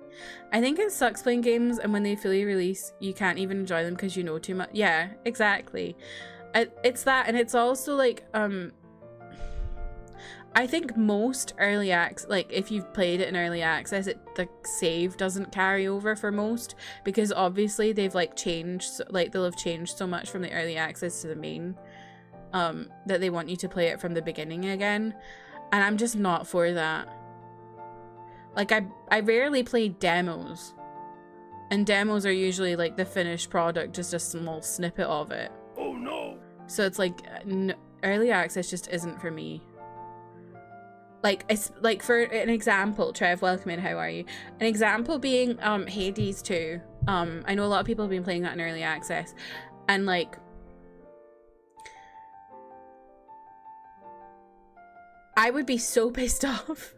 I think it sucks playing games and when they fully release, you can't even enjoy them because you know too much. Yeah, exactly. It's that, and it's also like, I think most early access, like if you've played it in early access, the save doesn't carry over for most, because obviously they've like changed, like they'll have changed so much from the early access to the main, that they want you to play it from the beginning again, and I'm just not for that. Like I rarely play demos, and demos are usually like the finished product, just a small snippet of it. Oh no! So it's like early access just isn't for me. Like, it's like, for an example, Trev, welcome in, how are you? An example being Hades 2. I know a lot of people have been playing that in early access, and like, I would be so pissed off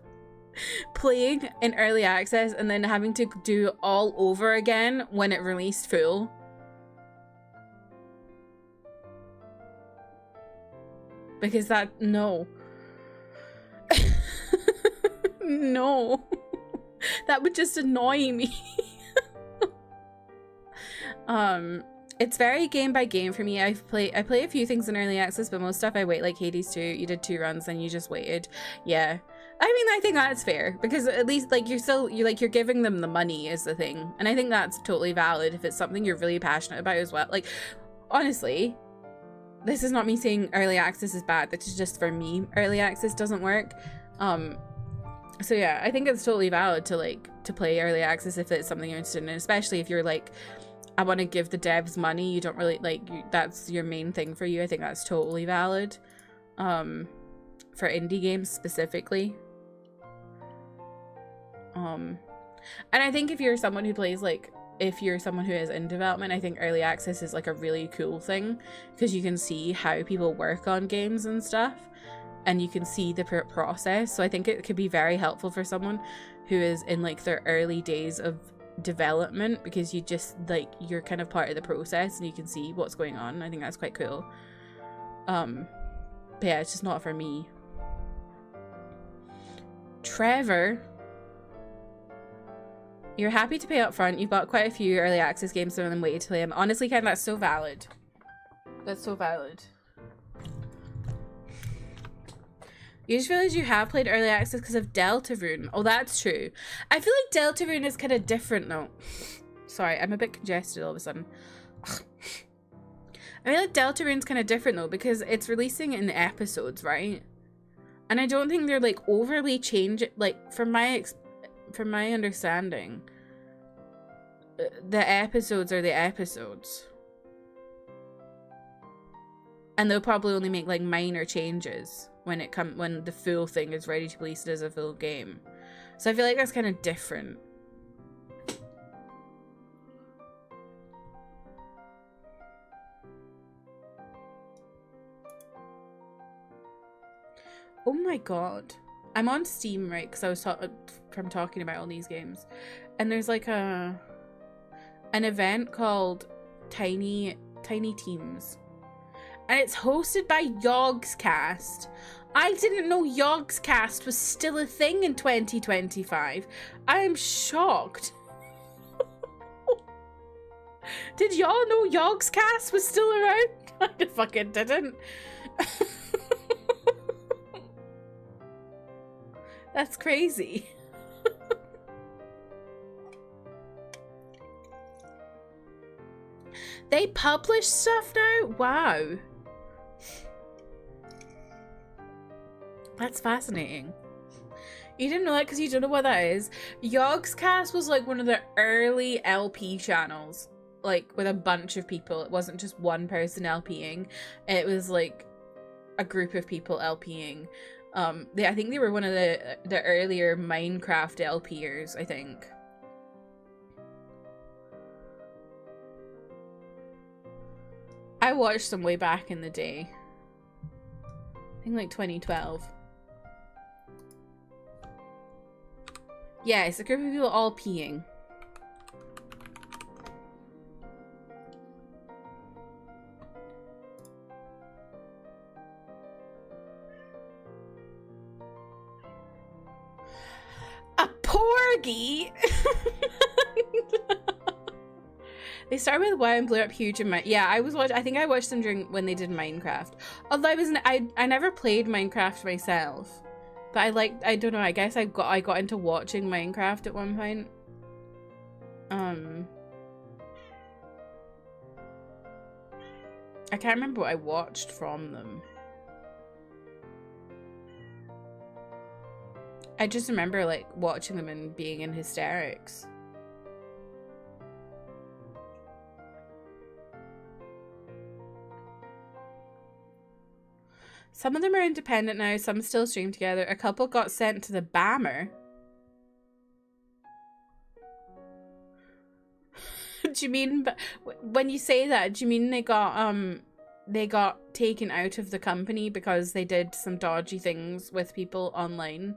playing in early access and then having to do all over again when it released full. Because that, no. No. That would just annoy me. It's very game by game for me. I play a few things in early access, but most stuff I wait, like Hades 2. You did 2 runs and you just waited. Yeah. I mean, I think that's fair, because at least like you're giving them the money is the thing. And I think that's totally valid if it's something you're really passionate about as well. Like, honestly, this is not me saying early access is bad. That's just, for me, early access doesn't work. So yeah, I think it's totally valid to play early access if it's something you're interested in, especially if you're like, I want to give the devs money, you don't really like, that's your main thing for you. I think that's totally valid. For indie games specifically. And I think if you're someone who plays if you're someone who is in development, I think early access is like a really cool thing, because you can see how people work on games and stuff, and you can see the process. So I think it could be very helpful for someone who is in like their early days of development, because you just like, you're kind of part of the process and you can see what's going on. I think that's quite cool. But yeah, it's just not for me. Trevor, you're happy to pay up front. You've bought quite a few early access games, some of them waited to play them. Honestly, Ken, that's so valid. That's so valid. You just realized you have played early access because of Deltarune. Oh, that's true. I feel like Deltarune is kind of different though. Sorry, I'm a bit congested all of a sudden. I feel like Deltarune's kind of different though, because it's releasing in episodes, right? And I don't think they're like overly changing. Like, from my understanding, the episodes are the episodes, and they'll probably only make like minor changes when the full thing is ready to be released as a full game. So I feel like that's kind of different. Oh my god. I'm on Steam, right? Because I was talking about all these games. And there's like an event called Tiny Teams. And it's hosted by Yogscast. I didn't know Yogscast was still a thing in 2025. I am shocked. Did y'all know Yogscast was still around? I fucking didn't. That's crazy. They publish stuff now? Wow. That's fascinating. You didn't know that because you don't know what that is. Yogscast was like one of the early LP channels, like with a bunch of people. It wasn't just one person LPing. It was like a group of people LPing. I think they were one of the earlier Minecraft LPers, I think. I watched them way back in the day. I think like 2012. Yeah, it's a group of people all peeing. A porgy? They started with WoW and blew up huge in my— yeah, I think I watched them during when they did Minecraft. Although I never played Minecraft myself. But I don't know, I guess I got into watching Minecraft at one point. I can't remember what I watched from them. I just remember like watching them and being in hysterics. Some of them are independent now, some still stream together. A couple got sent to the Bammer. Do you mean, when you say that, do you mean they got taken out of the company because they did some dodgy things with people online?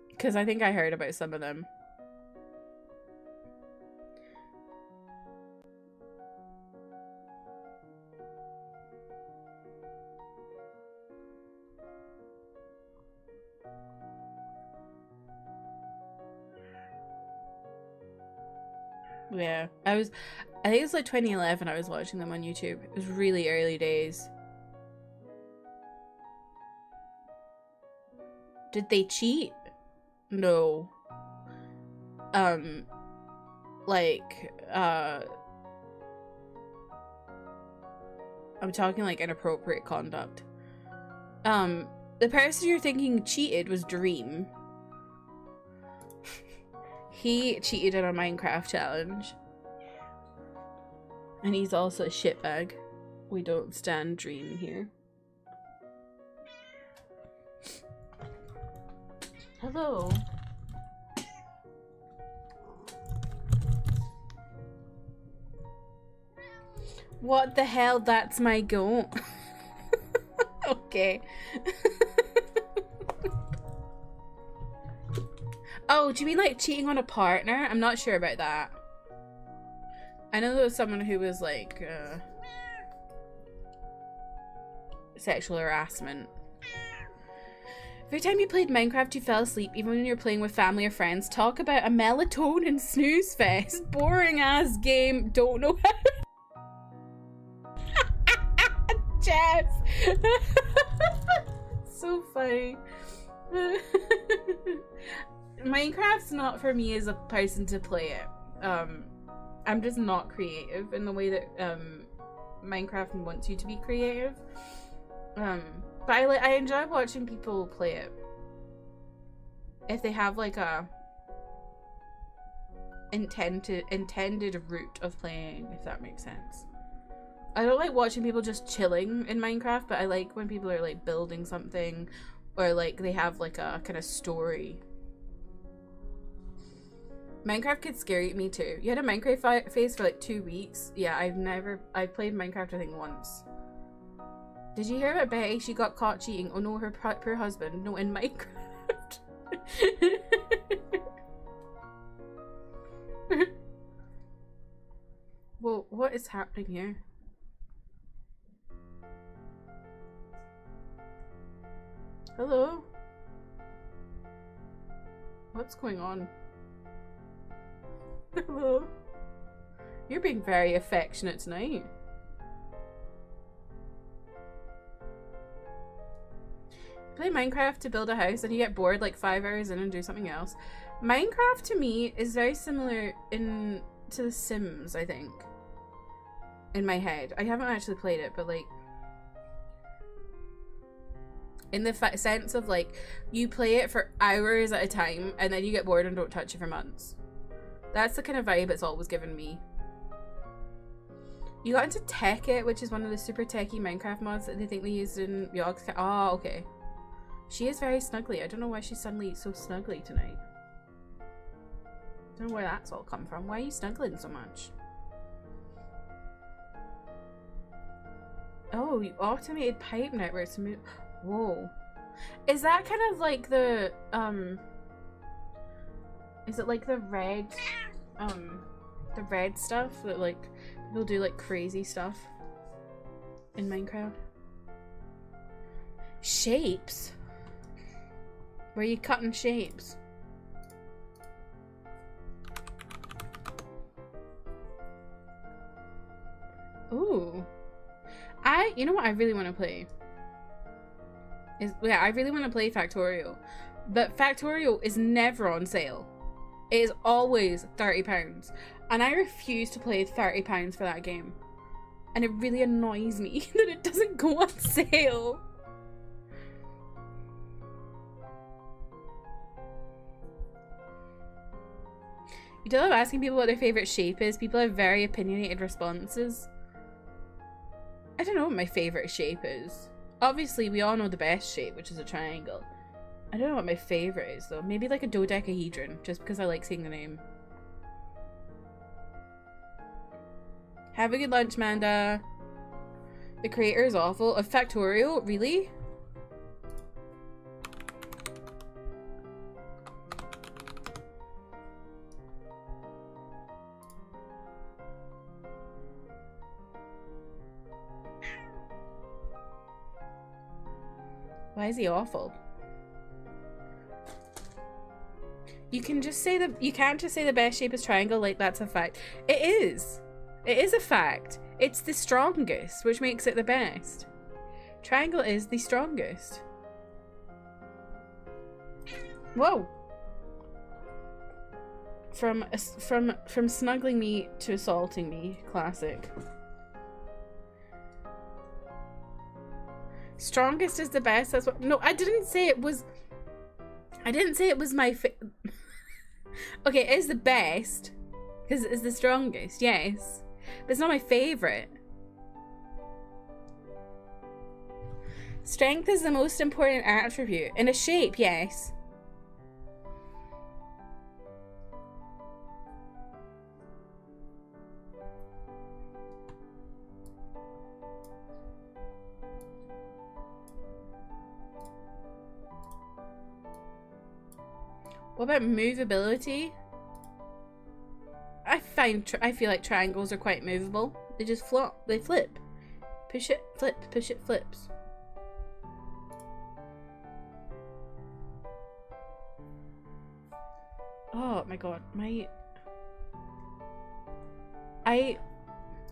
Because I think I heard about some of them. Yeah, I think it was like 2011 I was watching them on YouTube. It was really early days. Did they cheat? No. I'm talking like inappropriate conduct. The person you're thinking cheated was Dream. He cheated in a Minecraft challenge. And he's also a shitbag. We don't stand Dream here. Hello. What the hell? That's my goat. Okay. Oh, do you mean like cheating on a partner? I'm not sure about that. I know there was someone who was like sexual harassment. Every time you played Minecraft you fell asleep, even when you're playing with family or friends. Talk about a melatonin snooze fest. Boring ass game. Don't know how. Jess. So funny. Minecraft's not for me as a person to play it. I'm just not creative in the way that Minecraft wants you to be creative. But I enjoy watching people play it. If they have like a intended route of playing, if that makes sense. I don't like watching people just chilling in Minecraft, but I like when people are like building something or like they have like a kind of story. Minecraft gets scary at me too. You had a Minecraft phase for like 2 weeks. Yeah, I've played Minecraft I think once. Did you hear about Betty? She got caught cheating. Oh no, her poor husband. No, in Minecraft. Whoa, what is happening here? Hello? What's going on? Hello? You're being very affectionate tonight. Play Minecraft to build a house and you get bored like 5 hours in and do something else. Minecraft to me is very similar to The Sims, I think. In my head. I haven't actually played it, but like in the sense of like you play it for hours at a time and then you get bored and don't touch it for months. That's the kind of vibe it's always given me. You got into Tech It, which is one of the super techie Minecraft mods that they think they used in Yogg's. Oh, okay. She is very snuggly. I don't know why she's suddenly so snuggly tonight. I don't know where that's all come from. Why are you snuggling so much? Oh, you automated pipe networks to move. Whoa. Is that kind of like the is it like the red stuff that like people do like crazy stuff in Minecraft? Shapes? Where are you cutting shapes? Ooh. You know what I really want to play? I really want to play Factorio. But Factorio is never on sale. It is always £30. And I refuse to pay £30 for that game. And it really annoys me that it doesn't go on sale. You don't love asking people what their favourite shape is. People have very opinionated responses. I don't know what my favourite shape is. Obviously, we all know the best shape, which is a triangle. I don't know what my favourite is, though. Maybe like a dodecahedron, just because I like seeing the name. Have a good lunch, Manda. The creator is awful. Of Factorio? Really? Why is he awful? You can just say you can't just say the best shape is triangle like that's a fact. It is. It is a fact. It's the strongest, which makes it the best. Triangle is the strongest. Whoa. From snuggling me to assaulting me. Classic. Strongest is the best. That's what. No, I didn't say it was. I didn't say it was my. Okay, it is the best because it is the strongest. Yes, but it's not my favorite. Strength is the most important attribute in a shape. Yes. What about movability? I feel like triangles are quite movable. They just flop. They flip. Push it, flip. Push it, flips. Oh my god, I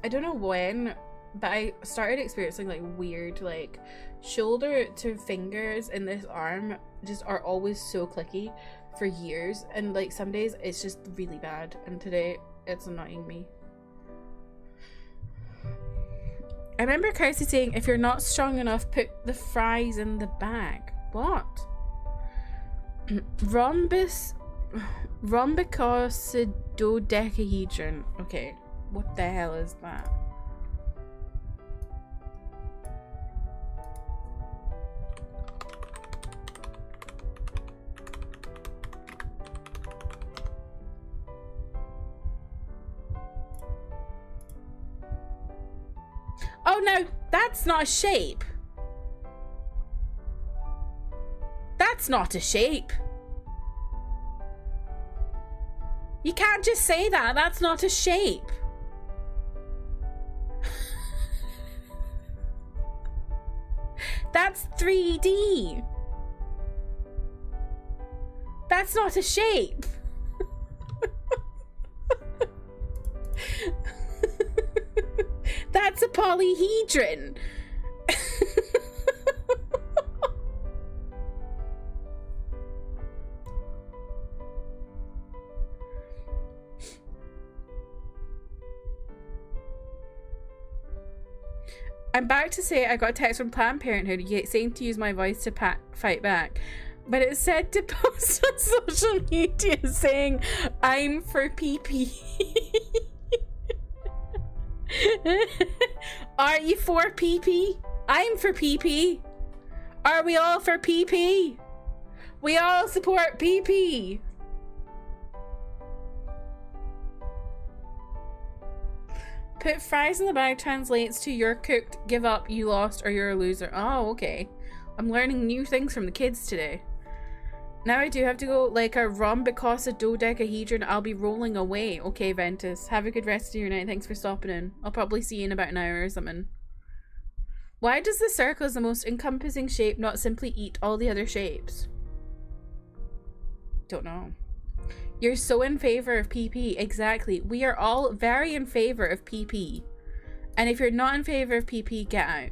don't know when, but I started experiencing like weird like shoulder to fingers in this arm just are always so clicky for years, and like some days it's just really bad, and today it's annoying me. I remember Kirsty saying, if you're not strong enough, put the fries in the bag. What? Rhombicosydodecahedron. Okay, what the hell is that? Oh no, that's not a shape. That's not a shape. You can't just say that. That's not a shape. That's 3D. That's not a shape. That's a polyhedron. I'm about to say I got a text from Planned Parenthood saying to use my voice to fight back, but it said to post on social media saying I'm for PP. Are you for PP? I'm for PP. Are we all for PP? We all support PP. Put fries in the bag translates to you're cooked, give up, you lost, or you're a loser. Oh, okay. I'm learning new things from the kids today. Now I do have to go like a rhombicosa dodecahedron. I'll be rolling away. Okay, Ventus. Have a good rest of your night. Thanks for stopping in. I'll probably see you in about an hour or something. Why does the circle as the most encompassing shape not simply eat all the other shapes? Don't know. You're so in favor of PP. Exactly. We are all very in favor of PP. And if you're not in favor of PP, get out.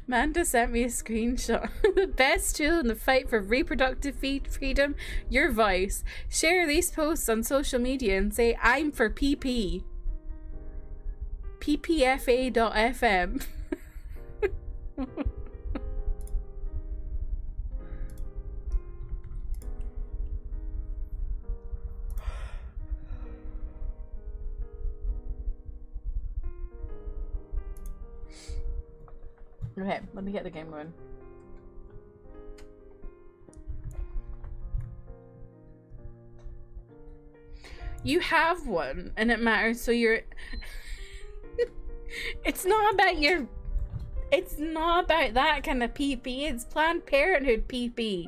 Manda sent me a screenshot. The best tool in the fight for reproductive freedom, your voice. Share these posts on social media and say, I'm for PP. ppfa.fm. Okay, let me get the game going. You have one, and it matters, so you're... It's not about your... It's not about that kind of PP, it's Planned Parenthood PP.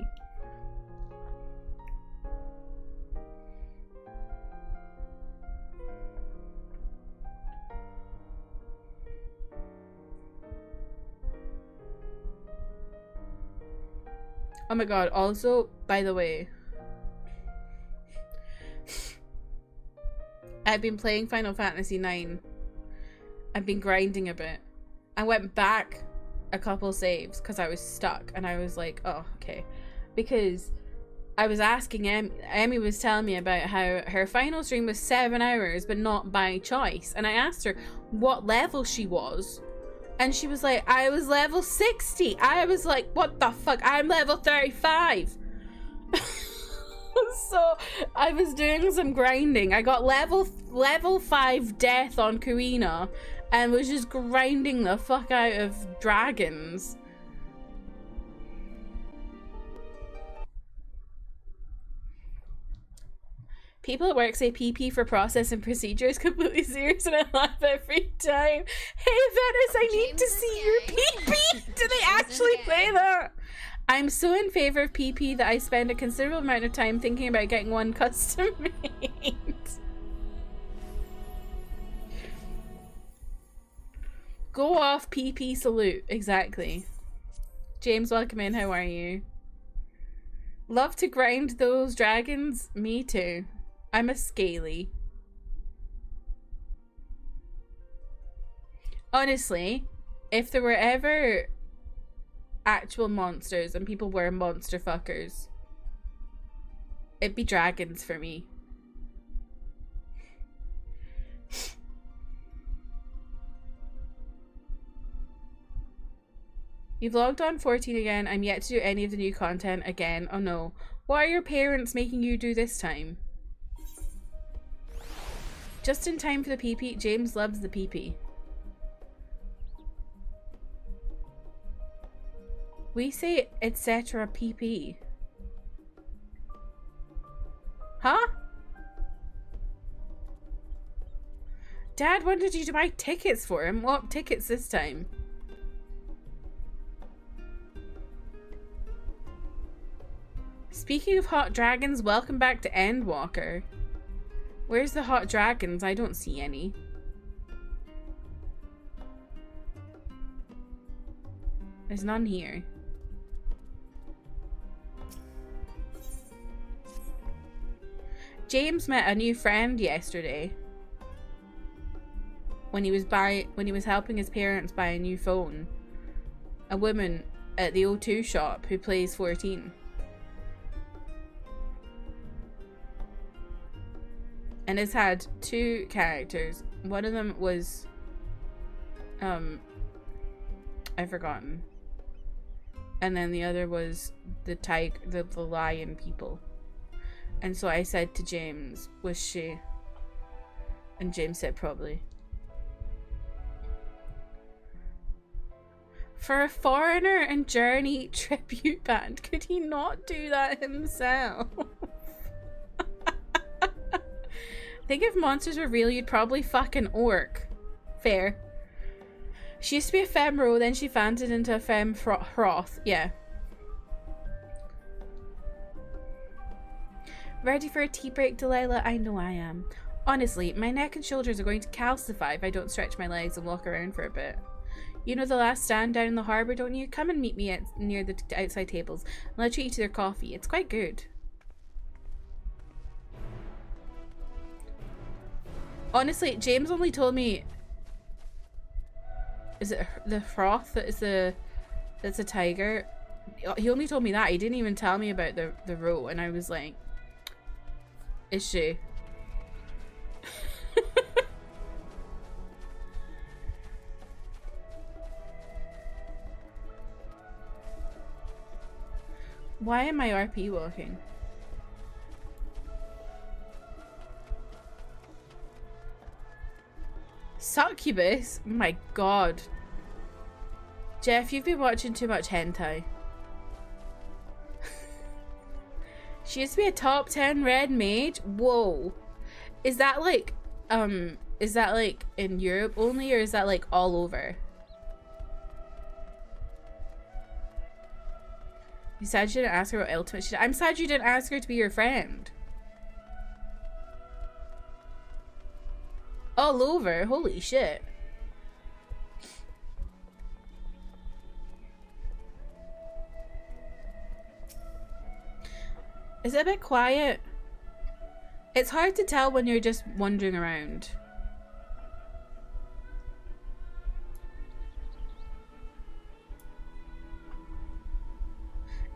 Oh my god, also, by the way, I've been playing Final Fantasy IX. I've been grinding a bit. I went back a couple saves because I was stuck and I was like, oh, okay. Because I was asking Emmy was telling me about how her final stream was 7 hours, but not by choice. And I asked her what level she was. And she was like, I was level 60. I was like, what the fuck? I'm level 35. So I was doing some grinding. I got level 5 death on Karina and was just grinding the fuck out of dragons. People at work say PP for process and procedure is completely serious and I laugh every time. Hey Venice, I need to see your PP! Do they actually play that? I'm so in favor of PP that I spend a considerable amount of time thinking about getting one custom made. Go off, PP salute. Exactly. James, welcome in. How are you? Love to grind those dragons? Me too. I'm a scaly. Honestly, if there were ever actual monsters and people were monster fuckers, it'd be dragons for me. You've logged on 14 again. I'm yet to do any of the new content again. Oh no. Why are your parents making you do this time? Just in time for the PP. James loves the PP. We say etc. PP. Huh? Dad, when did you buy tickets for him? What tickets this time? Speaking of hot dragons, welcome back to Endwalker. Where's the hot dragons? I don't see any. There's none here. James met a new friend yesterday when he was helping his parents buy a new phone. A woman at the O2 shop who plays 14. And it's had 2 characters. One of them was I've forgotten. And then the other was the lion people. And so I said to James, was she? And James said probably. For a foreigner and Journey tribute band, could he not do that himself? Think if monsters were real, you'd probably fuck an orc. Fair. She used to be a femme-ro, then she fancied into a femme-froth. Yeah. Ready for a tea break, Delilah? I know I am. Honestly, my neck and shoulders are going to calcify if I don't stretch my legs and walk around for a bit. You know the last stand down in the harbour, don't you? Come and meet me near the outside tables, and I'll treat you to their coffee. It's quite good. Honestly, James only told me... Is it the froth that's a tiger? He only told me that. He didn't even tell me about the roe, and I was like... Is she? Why am I RP walking? Succubus? My god. Jeff, you've been watching too much hentai. She used to be a top 10 red mage? Whoa. Is that like in Europe only, or is that like all over? You said you didn't ask her what ultimate she did. I'm sad you didn't ask her to be your friend. All over? Holy shit. Is it a bit quiet? It's hard to tell when you're just wandering around.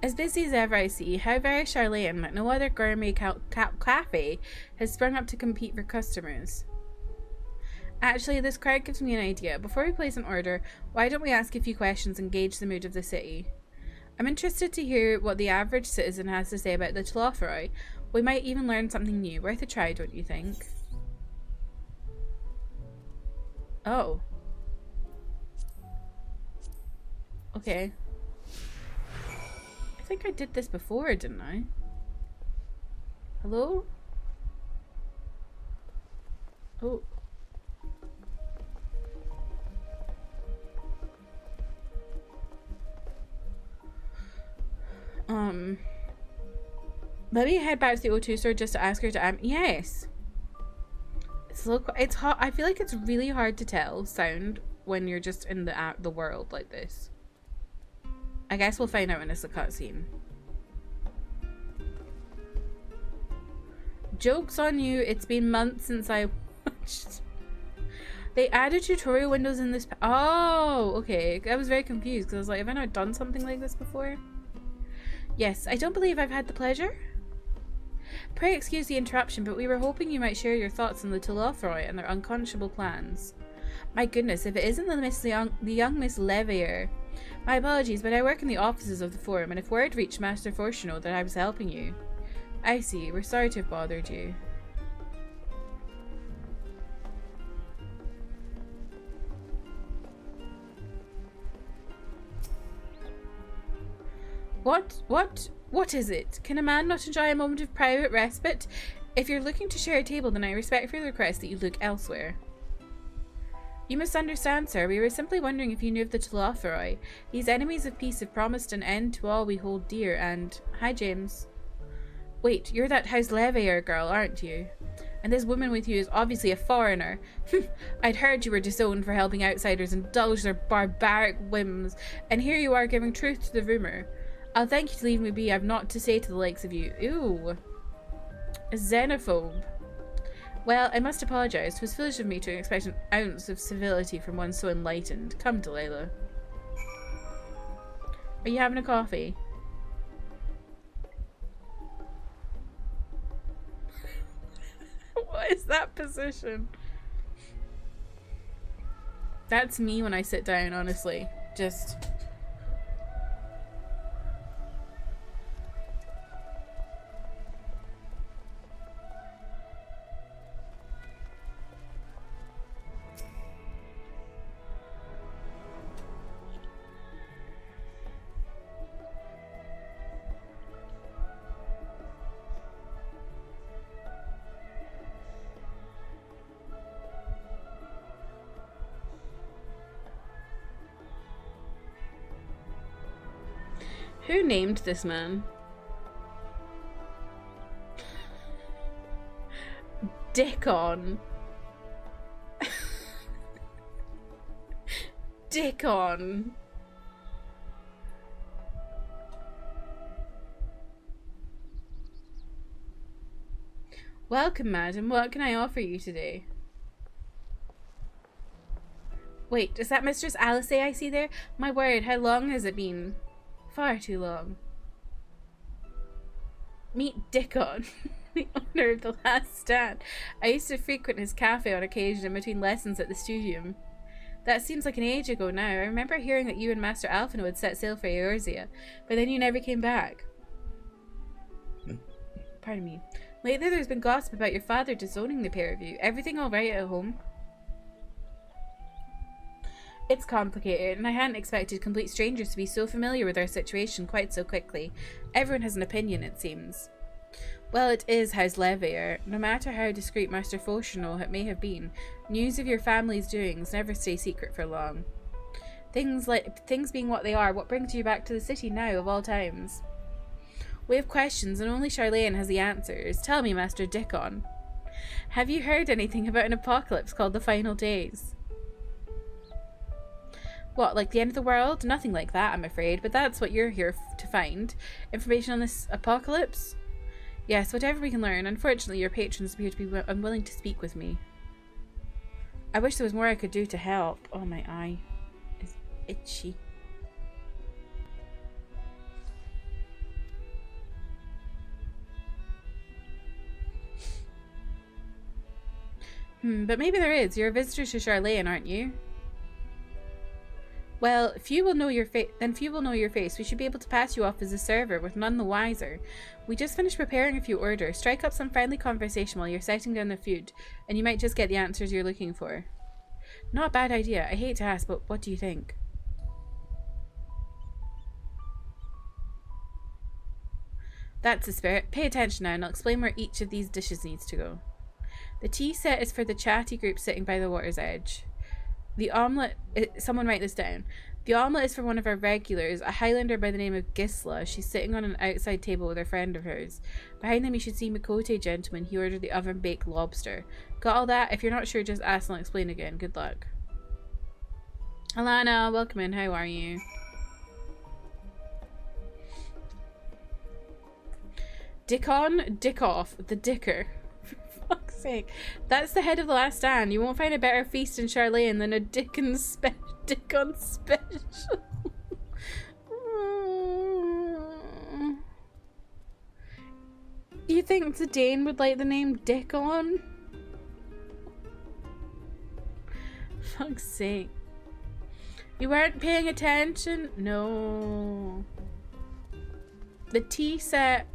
As busy as ever, I see. How very Sharlayan that no other gourmet cafe has sprung up to compete for customers. Actually, this crowd gives me an idea. Before we place an order, why don't we ask a few questions and gauge the mood of the city? I'm interested to hear what the average citizen has to say about the Tlothroi. We might even learn something new. Worth a try, don't you think? Oh. Okay. I think I did this before, didn't I? Hello? Oh. Let me head back to the O2 store just to ask her to yes. It's hot. I feel like it's really hard to tell sound when you're just in the world like this. I guess we'll find out when it's a cutscene. Joke's on you, it's been months since I watched. They added tutorial windows in this. Oh, okay. I was very confused because I was like, have I not done something like this before? Yes, I don't believe I've had the pleasure. Pray excuse the interruption, but we were hoping you might share your thoughts on the Tlothroi and their unconscionable plans. My goodness, if it isn't the young Miss Lvl. My apologies, but I work in the offices of the forum, and if word reached Master Fortuno that I was helping you. I see. We're sorry to have bothered you. What is it? Can a man not enjoy a moment of private respite? If you're looking to share a table, then I respectfully request that you look elsewhere. You must understand, sir. We were simply wondering if you knew of the Tlothroi. These enemies of peace have promised an end to all we hold dear, and... Hi, James. Wait, you're that House Lvl girl, aren't you? And this woman with you is obviously a foreigner. I'd heard you were disowned for helping outsiders indulge their barbaric whims, and here you are giving truth to the rumour. I'll thank you to leave me be. I've naught to say to the likes of you. Ew. A xenophobe. Well, I must apologise. It was foolish of me to expect an ounce of civility from one so enlightened. Come, Delilah. Are you having a coffee? What is that position? That's me when I sit down, honestly. Just... Who named this man? Dickon. Dickon. Welcome, madam. What can I offer you today? Wait, is that Mistress Alice I see there? My word, how long has it been? Far too long. Meet Dickon, the owner of The Last Stand. I used to frequent his cafe on occasion in between lessons at the studium. That seems like an age ago now. I remember hearing that you and Master Alphino had set sail for Eorzea, but then you never came back. Pardon me. Lately there's been gossip about your father disowning the pair of you. Everything alright at home? It's complicated, and I hadn't expected complete strangers to be so familiar with our situation quite so quickly. Everyone has an opinion, it seems. Well, it is House Levere. No matter how discreet Master Fauchenot may have been, news of your family's doings never stay secret for long. Things being what they are, what brings you back to the city now, of all times? We have questions, and only Sharlayan has the answers. Tell me, Master Dickon. Have you heard anything about an apocalypse called the Final Days? What, like the end of the world? Nothing like that, I'm afraid, but that's what you're here to find. Information on this apocalypse? Yes, whatever we can learn. Unfortunately, your patrons appear to be unwilling to speak with me. I wish there was more I could do to help. Oh, my eye is itchy. But maybe there is. You're a visitor to Sharlayan, aren't you? Well, few will know your face. We should be able to pass you off as a server, with none the wiser. We just finished preparing a few orders. Strike up some friendly conversation while you're setting down the food, and you might just get the answers you're looking for. Not a bad idea. I hate to ask, but what do you think? That's the spirit. Pay attention now, and I'll explain where each of these dishes needs to go. The tea set is for the chatty group sitting by the water's edge. The omelette... someone write this down. The omelette is for one of our regulars, a Highlander by the name of Gisla. She's sitting on an outside table with a friend of hers. Behind them you should see Makote gentleman. He ordered the oven-baked lobster. Got all that? If you're not sure, just ask and I'll explain again. Good luck. Alana, welcome in. How are you? Dickon, dick off, the dicker. Fuck's sake. That's the head of The Last Stand. You won't find a better feast in Sharlayan than a Dickon special. You think the Dane would like the name Dickon? Fuck's sake. You weren't paying attention? No. The tea set.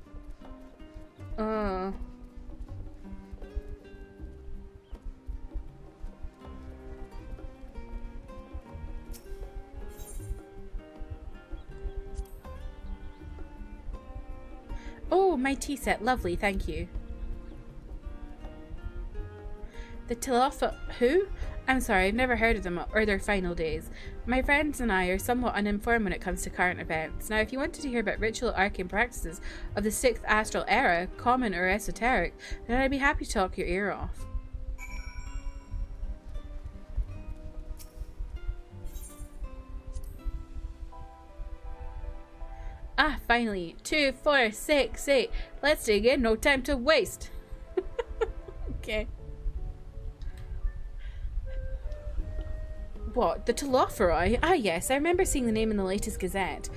Oh, my tea set. Lovely, thank you. The Tilafa... Who? I'm sorry, I've never heard of them or their final days. My friends and I are somewhat uninformed when it comes to current events. Now, if you wanted to hear about ritual arcane practices of the 6th astral era, common or esoteric, then I'd be happy to talk your ear off. Ah, finally. 2, 4, 6, 8. Let's dig in. No time to waste. Okay. What? The Telophoroi? Ah, yes. I remember seeing the name in the latest Gazette.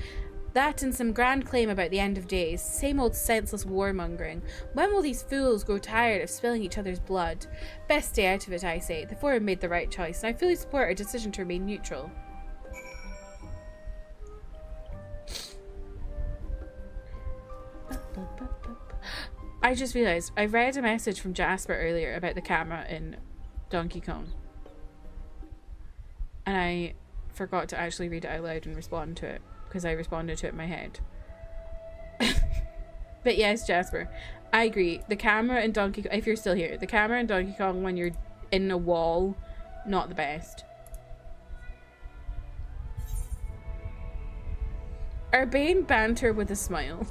That and some grand claim about the end of days. Same old senseless warmongering. When will these fools grow tired of spilling each other's blood? Best stay out of it, I say. The Forum made the right choice, and I fully support our decision to remain neutral. I just realised I read a message from Jasper earlier about the camera in Donkey Kong. And I forgot to actually read it out loud and respond to it, because I responded to it in my head. But yes, Jasper, I agree. The camera in Donkey Kong, if you're still here, the camera in Donkey Kong when you're in a wall, not the best. Urbane banter with a smile.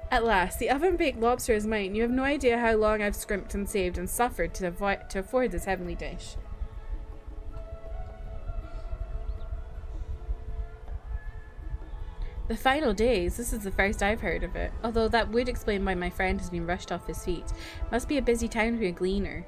At last, the oven-baked lobster is mine. You have no idea how long I've scrimped and saved and suffered to afford this heavenly dish. The final days. This is the first I've heard of it. Although that would explain why my friend has been rushed off his feet. Must be a busy town to be a gleaner.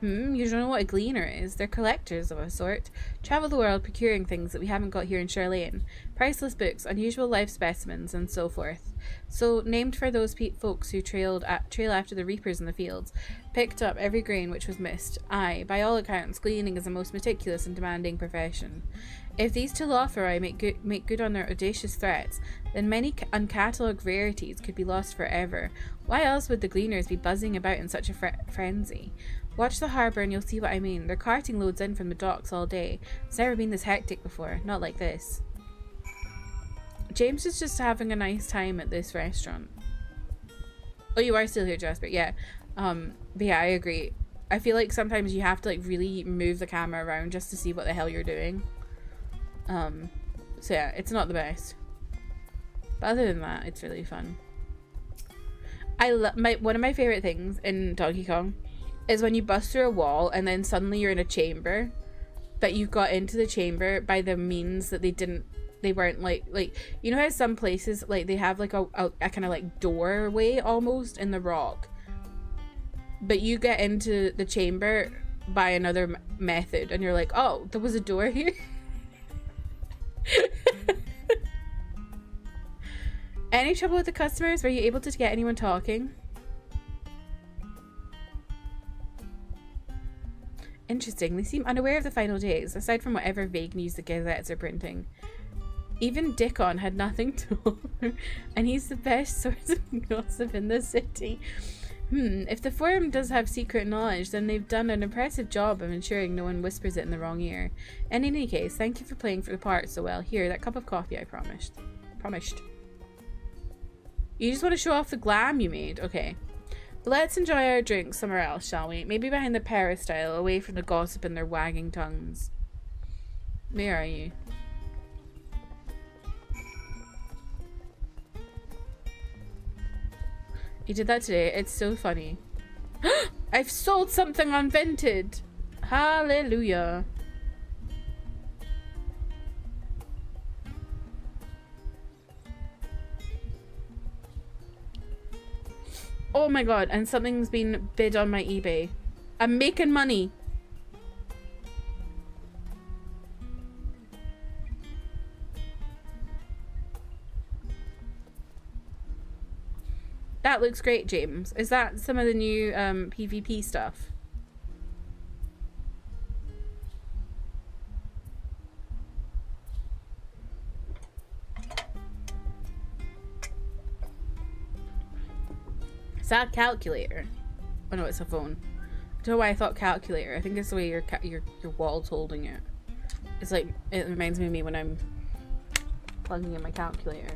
You don't know what a gleaner is. They're collectors of a sort. Travel the world procuring things that we haven't got here in Sharlayan. Priceless books, unusual life specimens, and so forth. So, named for those folks who trail after the reapers in the fields. Picked up every grain which was missed. Aye, by all accounts, gleaning is a most meticulous and demanding profession. If these Telophoroi make good on their audacious threats, then many uncatalogued rarities could be lost forever. Why else would the gleaners be buzzing about in such a frenzy? Watch the harbour and you'll see what I mean. They're carting loads in from the docks all day. It's never been this hectic before. Not like this. James is just having a nice time at this restaurant. Oh, you are still here, Jasper. Yeah. But yeah, I agree. I feel like sometimes you have to like really move the camera around just to see what the hell you're doing. So yeah, it's not the best. But other than that, it's really fun. One of my favourite things in Donkey Kong is when you bust through a wall and then suddenly you're in a chamber, but you got into the chamber by the means that they weren't like you know how some places like they have like a kind of like doorway almost in the rock, but you get into the chamber by another method and you're like, oh, there was a door here. Any trouble with the customers? Were you able to get anyone talking? Interesting. They seem unaware of the final days, aside from whatever vague news the gazettes are printing. Even Dickon had nothing to offer, and he's the best source of gossip in the city. If the Forum does have secret knowledge, then they've done an impressive job of ensuring no one whispers it in the wrong ear. And in any case, thank you for playing for the part so well. Here, that cup of coffee I promised. You just want to show off the glam you made? Okay. Let's enjoy our drinks somewhere else, shall we? Maybe behind the peristyle, away from the gossip and their wagging tongues. Where are you? You did that today. It's so funny. I've sold something on Vinted. Hallelujah. Oh my god, and something's been bid on my eBay. I'm making money. That looks great, James. Is that some of the new PvP stuff? Is that a calculator? Oh no, it's a phone. I don't know why I thought calculator. I think it's the way your wall's holding it. It's like, it reminds me of me when I'm plugging in my calculator.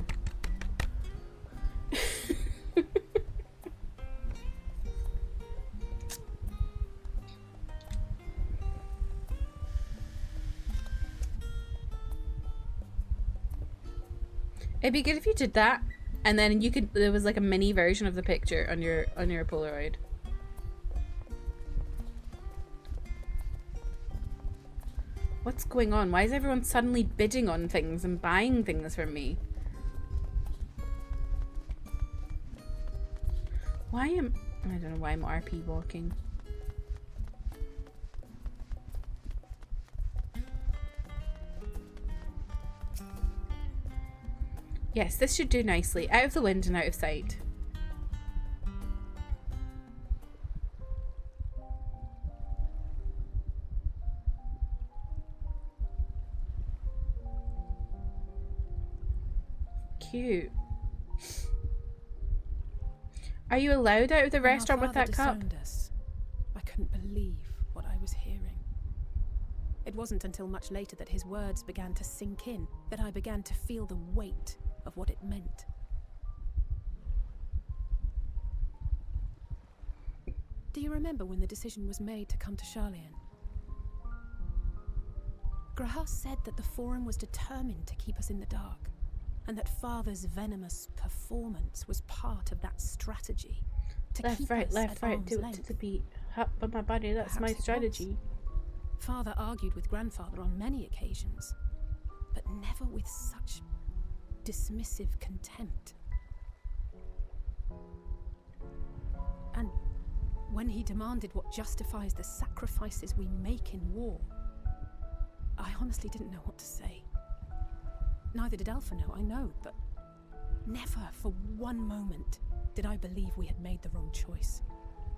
It'd be good if you did that, and then you could. There was like a mini version of the picture on your Polaroid. What's going on? Why is everyone suddenly bidding on things and buying things from me? I don't know why I'm RP walking. Yes, this should do nicely. Out of the wind and out of sight. Cute. Are you allowed out of the restaurant with that cup? I couldn't believe what I was hearing. It wasn't until much later that his words began to sink in that I began to feel the weight of what it meant. Do you remember when the decision was made to come to Sharlayan? Graham said that the Forum was determined to keep us in the dark, and that Father's venomous performance was part of that strategy. To left, keep right, us left, at right, arm's do it length. to the beat. Hop on my body, that's Perhaps my it was. strategy. Father argued with Grandfather on many occasions, but never with such dismissive contempt. And when he demanded what justifies the sacrifices we make in war, I honestly didn't know what to say. Neither did Alpha know, I know, but never for one moment did I believe we had made the wrong choice.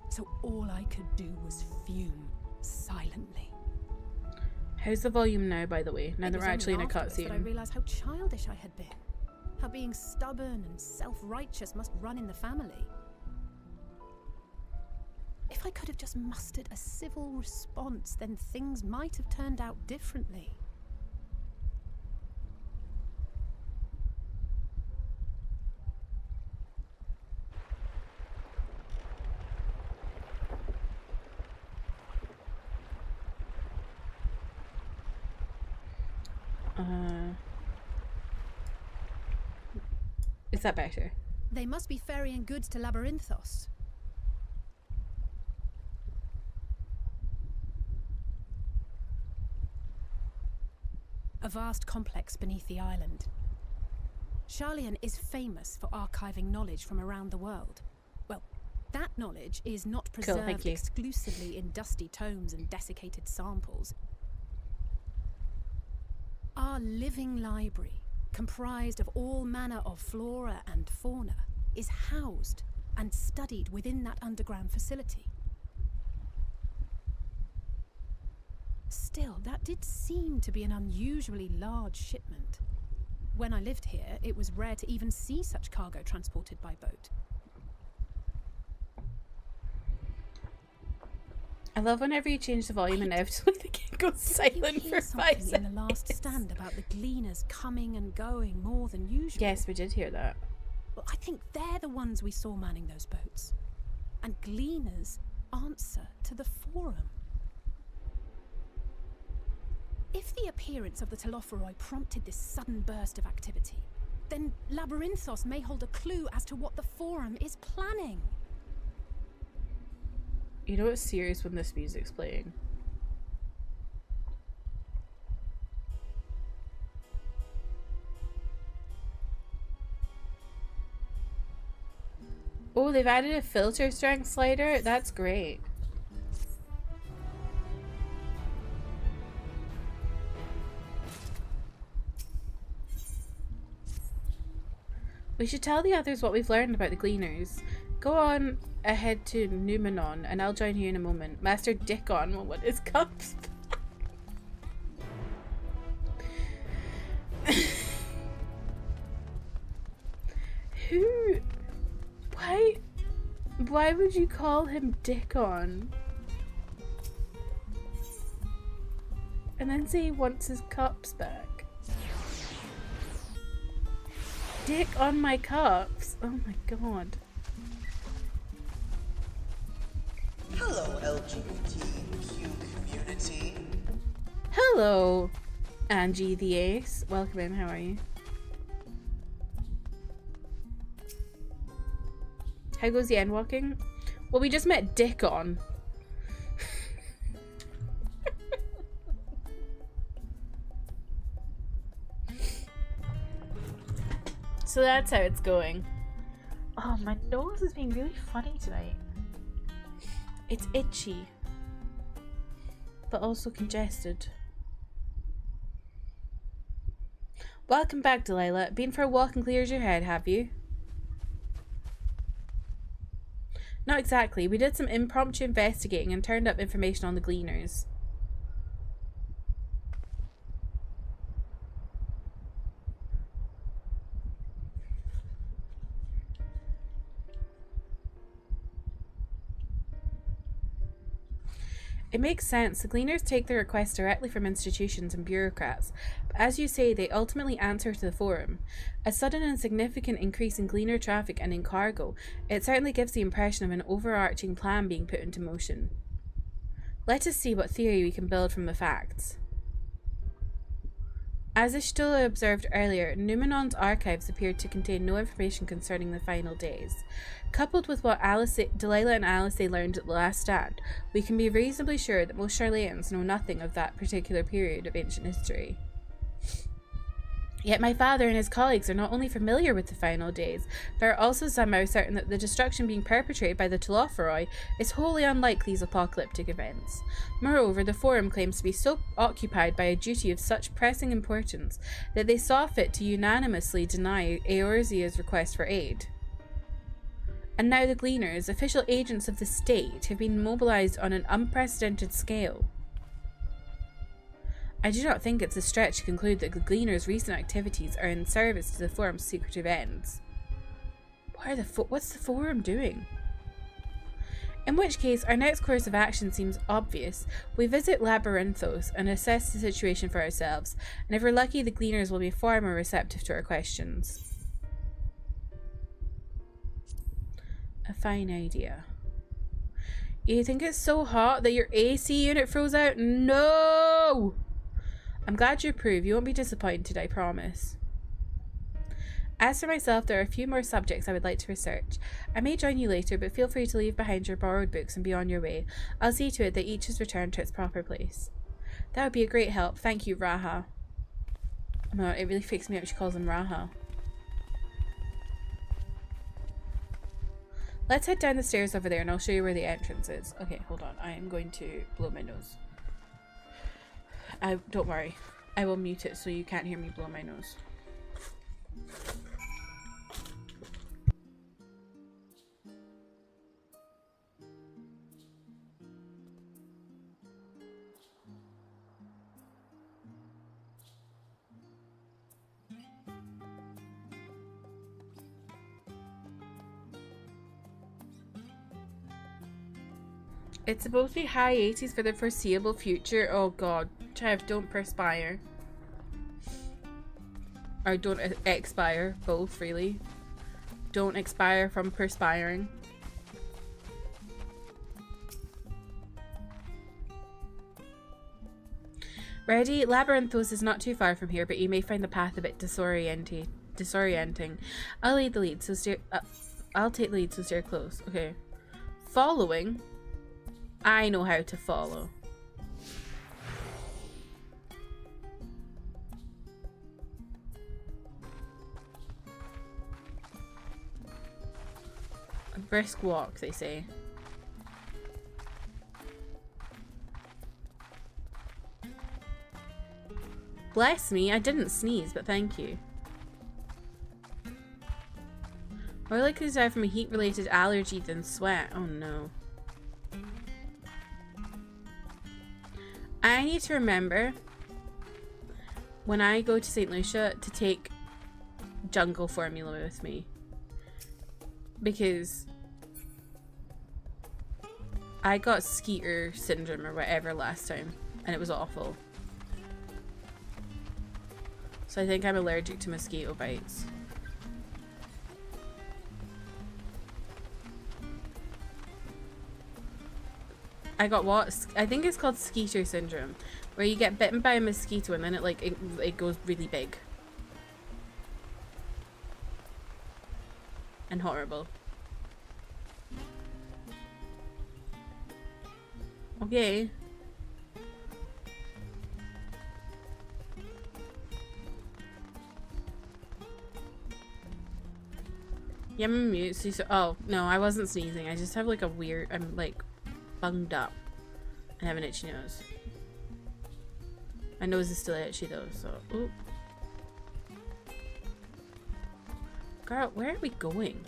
So all I could do was fume silently. How's the volume now, by the way? Now that we're actually in a cutscene. I realized how childish I had been. How being stubborn and self-righteous must run in the family. If I could have just mustered a civil response, then things might have turned out differently. Is that better? They must be ferrying goods to Labyrinthos. A vast complex beneath the island. Sharlayan is famous for archiving knowledge from around the world. Well, that knowledge is not preserved exclusively in dusty tomes and desiccated samples. Our living library, comprised of all manner of flora and fauna, is housed and studied within that underground facility. Still, that did seem to be an unusually large shipment. When I lived here, it was rare to even see such cargo transported by boat. I love whenever you change the volume, inevitably the game goes silent for 5 seconds. In the last stand about the gleaners coming and going more than usual. Yes, we did hear that. Well, I think they're the ones we saw manning those boats. And gleaners answer to the Forum. If the appearance of the Telophoroi prompted this sudden burst of activity, then Labyrinthos may hold a clue as to what the Forum is planning. You know it's serious when this music's playing. Oh, they've added a filter strength slider? That's great. We should tell the others what we've learned about the Gleaners. Go on ahead to Numenon, and I'll join you in a moment. Master Dickon will want his cups back. Who? Why would you call him Dickon? And then say he wants his cups back. Dick on my cups. Oh my god. Hello, LGBTQ community. Hello, Angie the Ace. Welcome in. How are you? How goes the end walking? Well, we just met Dickon. So that's how it's going. Oh, my nose is being really funny tonight. It's itchy, but also congested. Welcome back, Delilah. Been for a walk and cleared your head, have you? Not exactly. We did some impromptu investigating and turned up information on the Gleaners. It makes sense. The Gleaners take their requests directly from institutions and bureaucrats, but as you say, they ultimately answer to the Forum. A sudden and significant increase in Gleaner traffic and in cargo, it certainly gives the impression of an overarching plan being put into motion. Let us see what theory we can build from the facts. As Ishtula observed earlier, Numenon's archives appeared to contain no information concerning the final days. Coupled with what Delilah and Alice learned at the last stand, we can be reasonably sure that most Sharlayans know nothing of that particular period of ancient history. Yet my father and his colleagues are not only familiar with the final days, but are also somehow certain that the destruction being perpetrated by the Telophoroi is wholly unlike these apocalyptic events. Moreover, the Forum claims to be so occupied by a duty of such pressing importance that they saw fit to unanimously deny Eorzea's request for aid. And now the Gleaners, official agents of the state, have been mobilized on an unprecedented scale. I do not think it's a stretch to conclude that the Gleaners' recent activities are in service to the Forum's secretive ends. What's the Forum doing? In which case, our next course of action seems obvious. We visit Labyrinthos and assess the situation for ourselves, and if we're lucky, the Gleaners will be far more receptive to our questions. A fine idea. You think it's so hot that your AC unit froze out? No! I'm glad you approve. You won't be disappointed, I promise. As for myself, there are a few more subjects I would like to research. I may join you later, but feel free to leave behind your borrowed books and be on your way. I'll see to it that each is returned to its proper place. That would be a great help. Thank you, Raha. Oh my God, it really freaks me out she calls him Raha. Let's head down the stairs over there and I'll show you where the entrance is. Okay, hold on. I am going to blow my nose. Don't worry. I will mute it so you can't hear me blow my nose. It's supposed to be high 80s for the foreseeable future. Oh god. Trev, don't perspire. Or don't expire. Both, really. Don't expire from perspiring. Ready? Labyrinthos is not too far from here, but you may find the path a bit disorienting. I'll lead the lead, so steer. I'll take the lead, so steer close. Okay. Following. I know how to follow. A brisk walk, they say. Bless me, I didn't sneeze, but thank you. More likely to die from a heat-related allergy than sweat. Oh no. I need to remember when I go to St. Lucia to take jungle formula with me, because I got skeeter syndrome or whatever last time and it was awful. So I think I'm allergic to mosquito bites. I got what? I think it's called skeeter syndrome, where you get bitten by a mosquito and then it goes really big and horrible. Okay. Yeah, I'm mute. So, oh, no, I wasn't sneezing. I just have like a weird, I'm like bunged up. I have an itchy nose. My nose is still itchy though, so. Ooh. Girl, where are we going?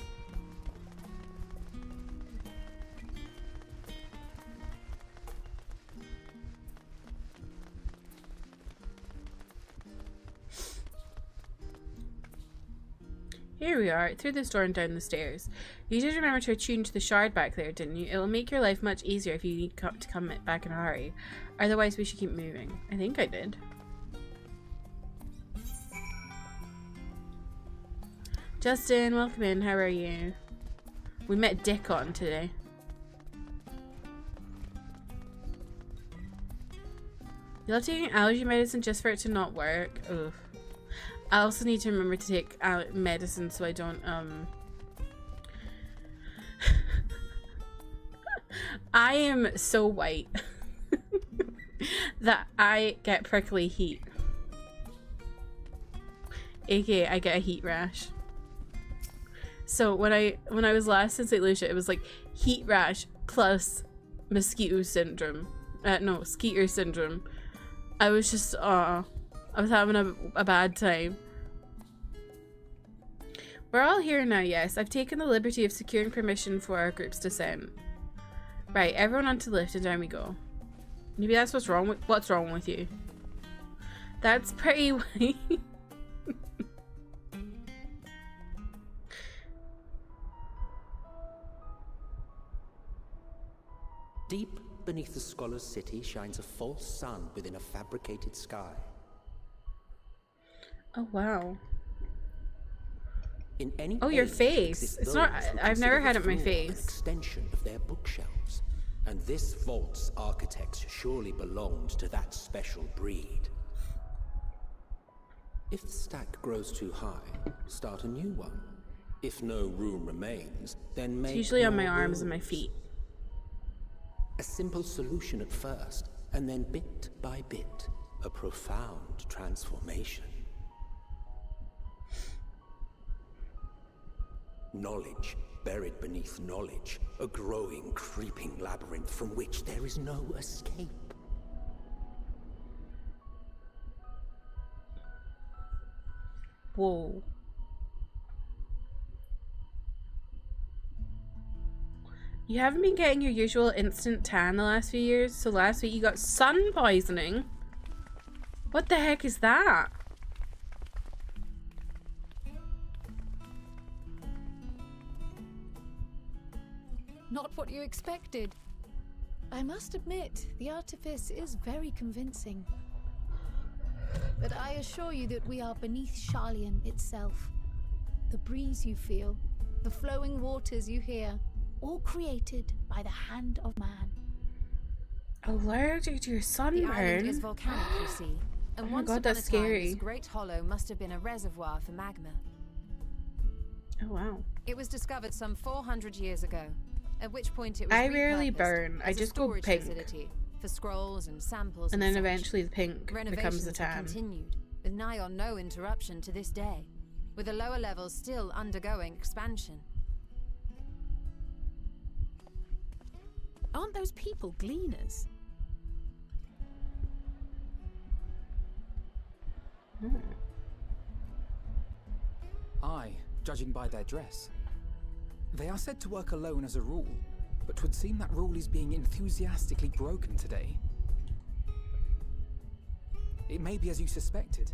Here we are, through this door and down the stairs. You did remember to attune to the shard back there, didn't you? It will make your life much easier if you need to come back in a hurry. Otherwise, we should keep moving. I think I did. Justin, welcome in. How are you? We met Dick on today. You love taking allergy medicine just for it to not work? Ugh. I also need to remember to take medicine so I don't, I am so white that I get prickly heat. AKA, I get a heat rash. So when I was last in St. Lucia, it was like heat rash plus mosquito syndrome. No, skeeter syndrome. I was just, I was having a bad time. We're all here now, yes. I've taken the liberty of securing permission for our group's descent. Right, everyone onto the lift and down we go. Maybe that's what's wrong with you. That's pretty white. Deep beneath the scholar's city shines a false sun within a fabricated sky. Oh wow. In any your face. It's not. I've never had it on my face. An extension of their bookshelves, and this vault's architects surely belonged to that special breed. If the stack grows too high, start a new one. If no room remains, then make. It's usually on my more arms and room. my feet. A simple solution at first, and then bit by bit, a profound transformation. Knowledge buried beneath knowledge, a growing, creeping labyrinth from which there is no escape. Whoa. You haven't been getting your usual instant tan the last few years, so last week you got sun poisoning. What the heck is that? Not what you expected. I must admit, the artifice is very convincing. But I assure you that we are beneath Sharlayan itself. The breeze you feel, the flowing waters you hear, all created by the hand of man. Allergic to your sunburn? The island is volcanic, you see. And oh my once god, upon that's a time, scary. this great hollow must have been a reservoir for magma. Oh wow. It was discovered some 400 years ago, at which point it was I rarely repurposed burn. I as a just go storage pink. facility for scrolls and samples And and then such. eventually the pink becomes the Renovations have tan. continued, with nigh on no interruption to this day, with the lower levels still undergoing expansion. Aren't those people gleaners? Aye, judging by their dress. They are said to work alone as a rule, but 'twould seem that rule is being enthusiastically broken today. It may be as you suspected,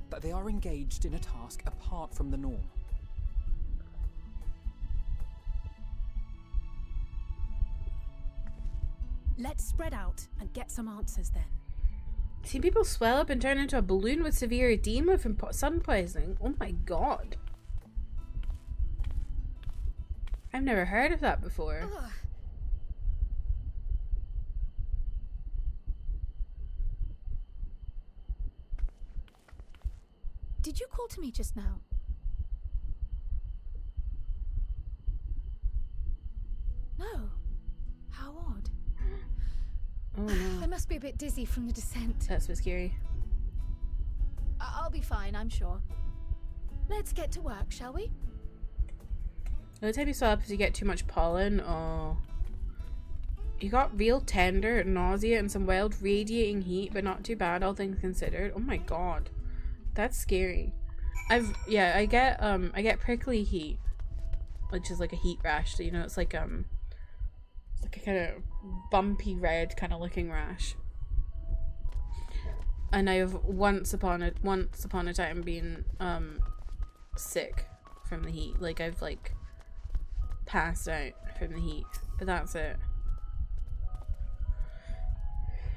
that they are engaged in a task apart from the norm. Let's spread out and get some answers then. See people swell up and turn into a balloon with severe edema from sun poisoning. Oh my god. I've never heard of that before. Ugh. Did you call to me just now? No. How odd. Oh no. I must be a bit dizzy from the descent. That's so scary. I'll be fine, I'm sure. Let's get to work, shall we? The only time you swell up is you get too much pollen. Oh. You got real tender, nausea, and some wild radiating heat, but not too bad, all things considered. Oh my god. That's scary. I get prickly heat, which is like a heat rash. So, you know, it's like a kind of bumpy red kind of looking rash. And I've once upon a time been sick from the heat. Like I've like passed out from the heat, but that's it.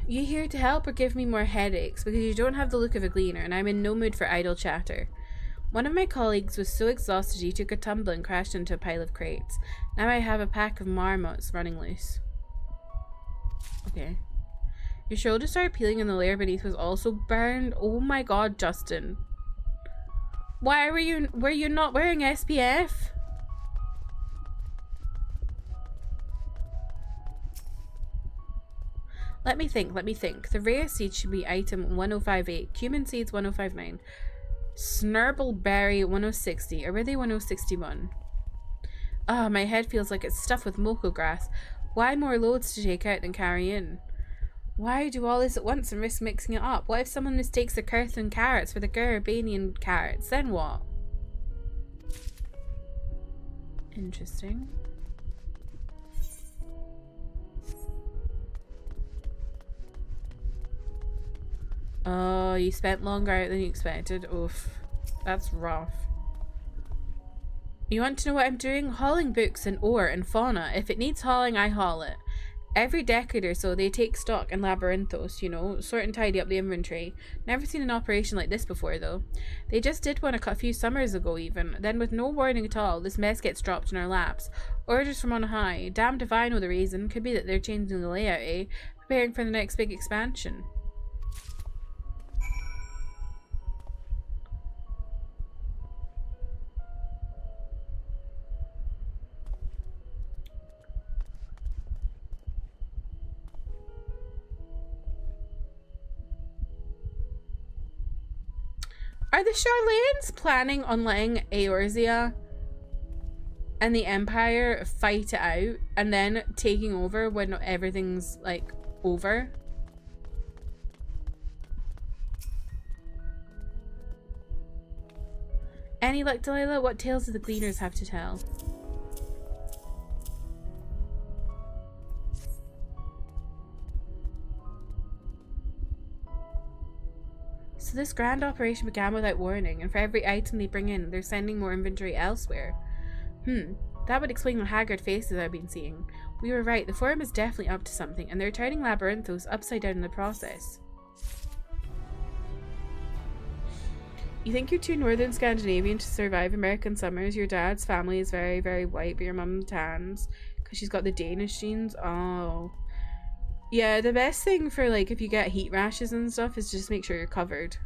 You here to help or give me more headaches? Because you don't have the look of a gleaner, and I'm in no mood for idle chatter. One of my colleagues was so exhausted he took a tumble and crashed into a pile of crates. Now I have a pack of marmots running loose. Okay. Your shoulder started peeling and the layer beneath was also burned. Oh my god, Justin. Why were you not wearing SPF? Let me think. The rare seeds should be item 1058, cumin seeds 1059, snurbbleberry 1060, or were they 1061? Ah, my head feels like it's stuffed with mocha grass. Why more loads to take out than carry in? Why do all this at once and risk mixing it up? What if someone mistakes the Kirthan carrots for the Garabanian carrots? Then what? Interesting. Oh, you spent longer out than you expected. Oof. That's rough. You want to know what I'm doing? Hauling books and ore and fauna. If it needs hauling, I haul it. Every decade or so, they take stock in Labyrinthos, you know, sort and tidy up the inventory. Never seen an operation like this before, though. They just did one a few summers ago, even. Then, with no warning at all, this mess gets dropped in our laps. Orders from on high. Damned if I know the reason. Could be that they're changing the layout, eh? Preparing for the next big expansion. Are the Sharlayans planning on letting Eorzea and the Empire fight it out and then taking over when everything's like over? Any luck, Delilah? What tales do the Gleaners have to tell? So this grand operation began without warning, and for every item they bring in, they're sending more inventory elsewhere. That would explain the haggard faces I've been seeing. We were right, the Forum is definitely up to something, and they're turning Labyrinthos upside down in the process. You think you're too northern Scandinavian to survive American summers? Your dad's family is very, very white, but your mum tans because she's got the Danish genes. Oh. Yeah, the best thing for, like, if you get heat rashes and stuff is just make sure you're covered.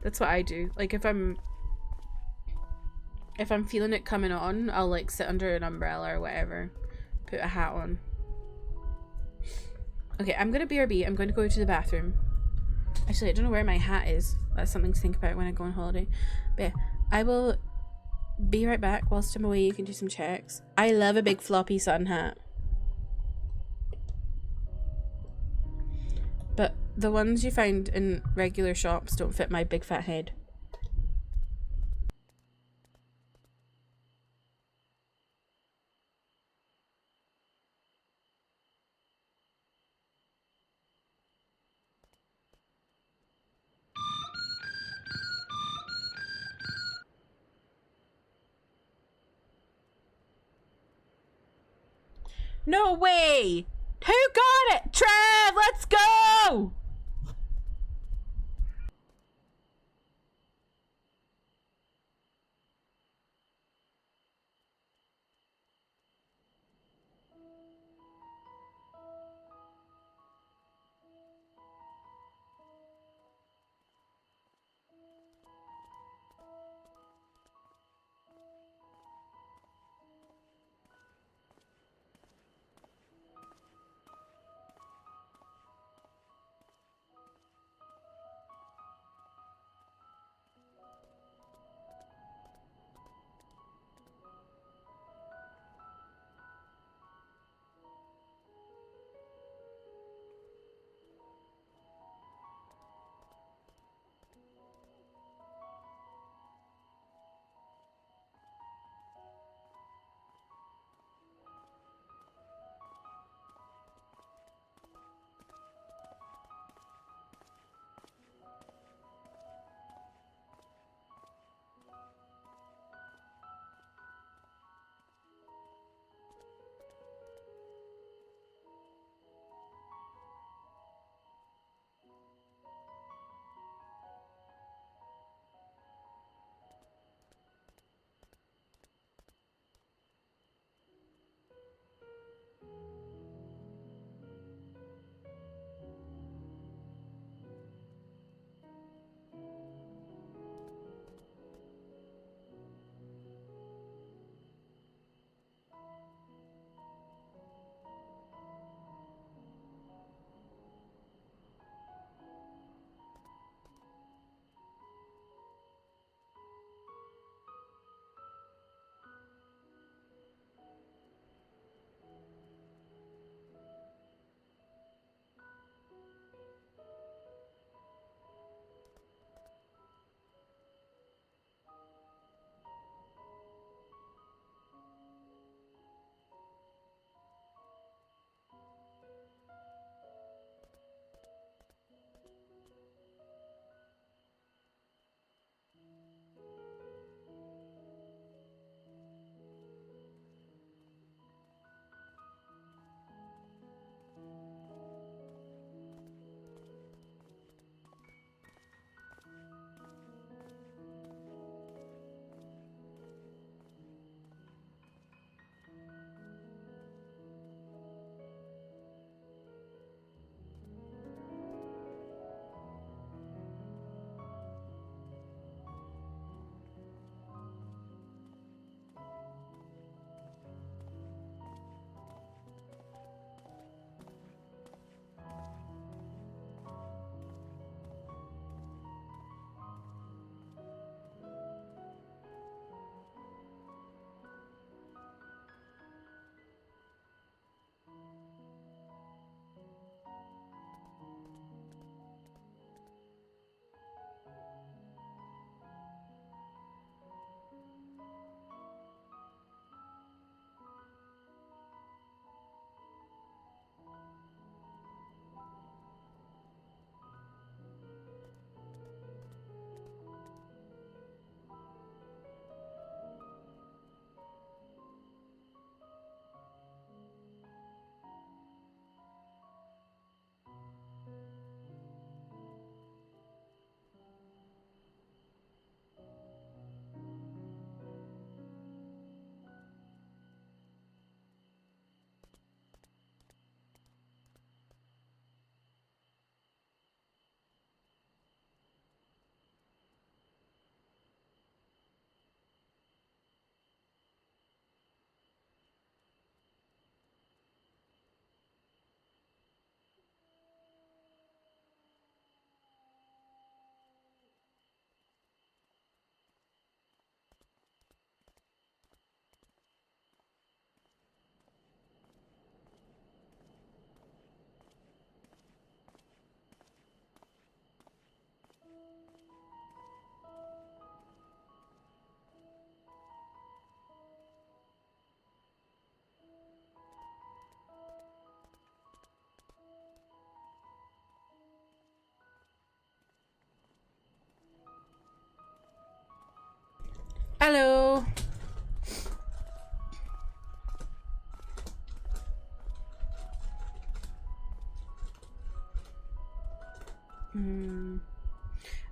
That's what I do. Like, if I'm feeling it coming on, I'll, like, sit under an umbrella or whatever. Put a hat on. Okay, I'm gonna BRB. I'm going to go to the bathroom. Actually, I don't know where my hat is. That's something to think about when I go on holiday. But yeah, I will be right back. Whilst I'm away, you can do some checks. I love a big floppy sun hat. But the ones you find in regular shops don't fit my big fat head. No way! Who got it? Trev, let's go!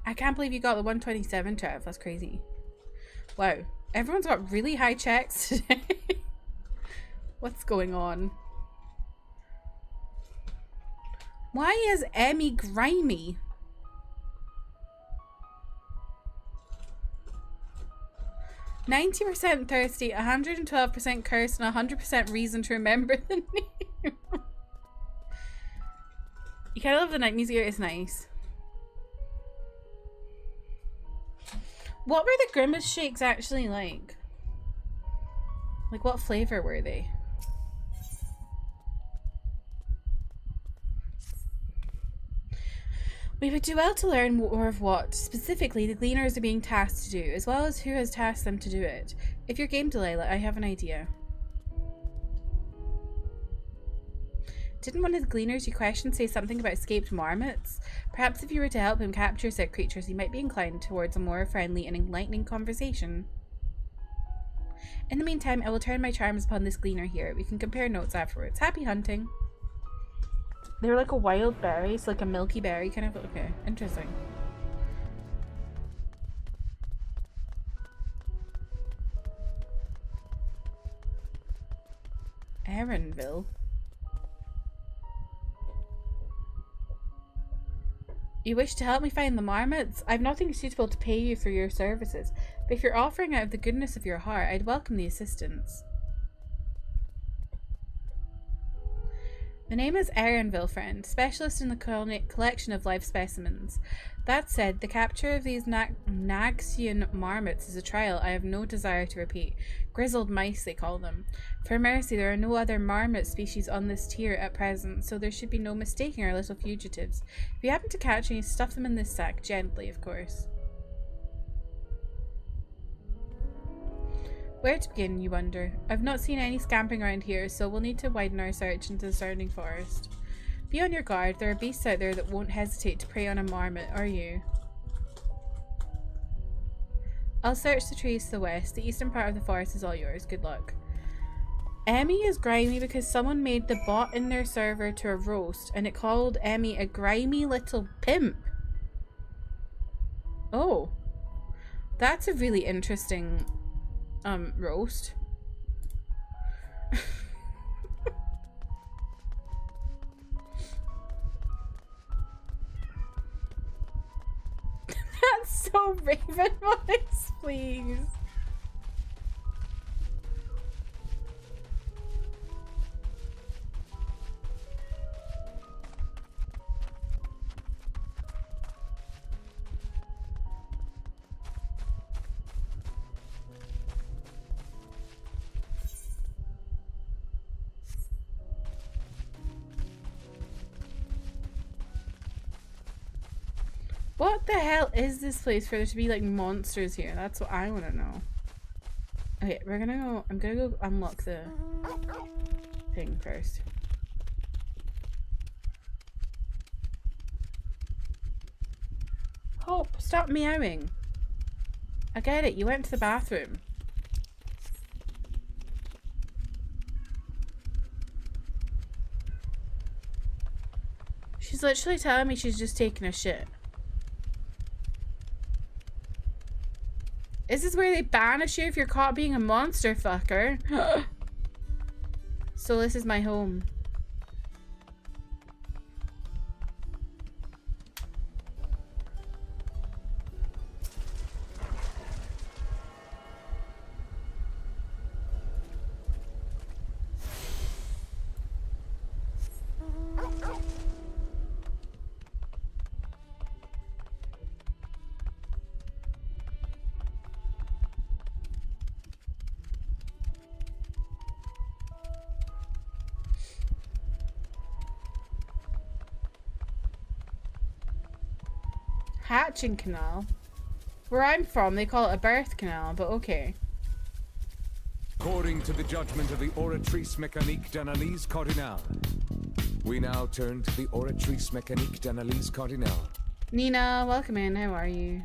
I can't believe you got the 127, Trev. That's crazy. Wow. Everyone's got really high checks today. What's going on? Why is Emmy grimy? %90 thirsty, 112% cursed, and 100% reason to remember the name. You kind of love the night music. It's nice. What were the Grimace shakes actually like? Like, what flavor were they? We would do well to learn more of what, specifically, the Gleaners are being tasked to do, as well as who has tasked them to do it. If you're game, Delilah, I have an idea. Didn't one of the Gleaners you questioned say something about escaped marmots? Perhaps if you were to help him capture said creatures, he might be inclined towards a more friendly and enlightening conversation. In the meantime, I will turn my charms upon this Gleaner here. We can compare notes afterwards. Happy hunting. They're like a wild berry, so like a milky berry kind of. Okay, interesting. Aaronville. You wish to help me find the marmots? I've nothing suitable to pay you for your services, but if you're offering out of the goodness of your heart, I'd welcome the assistance. My name is Aaronville, friend, specialist in the collection of live specimens. That said, the capture of these Naxian marmots is a trial I have no desire to repeat. Grizzled mice, they call them. For mercy, there are no other marmot species on this tier at present, so there should be no mistaking our little fugitives. If you happen to catch any, stuff them in this sack, gently, of course. Where to begin, you wonder? I've not seen any scampering around here, so we'll need to widen our search into the surrounding forest. Be on your guard, there are beasts out there that won't hesitate to prey on a marmot, are you? I'll search the trees to the west. The eastern part of the forest is all yours. Good luck. Emmy is grimy because someone made the bot in their server to a roast, and it called Emmy a grimy little pimp. Oh. That's a really interesting roast. That's so Raven voice, please. What the hell is this place for there to be like monsters here? That's what I want to know. Okay, we're gonna go. I'm gonna go unlock the thing first. Hope, stop meowing. I get it, you went to the bathroom. She's literally telling me she's just taking a shit. Is this where they banish you if you're caught being a monster fucker? So this is my home. Hatching canal? Where I'm from, they call it a birth canal, but okay. According to the judgment of the Oratrice Mécanique d'Analyse Cardinale, we now turn to the Oratrice Mécanique d'Analyse Cardinale. Nina, welcome in. How are you?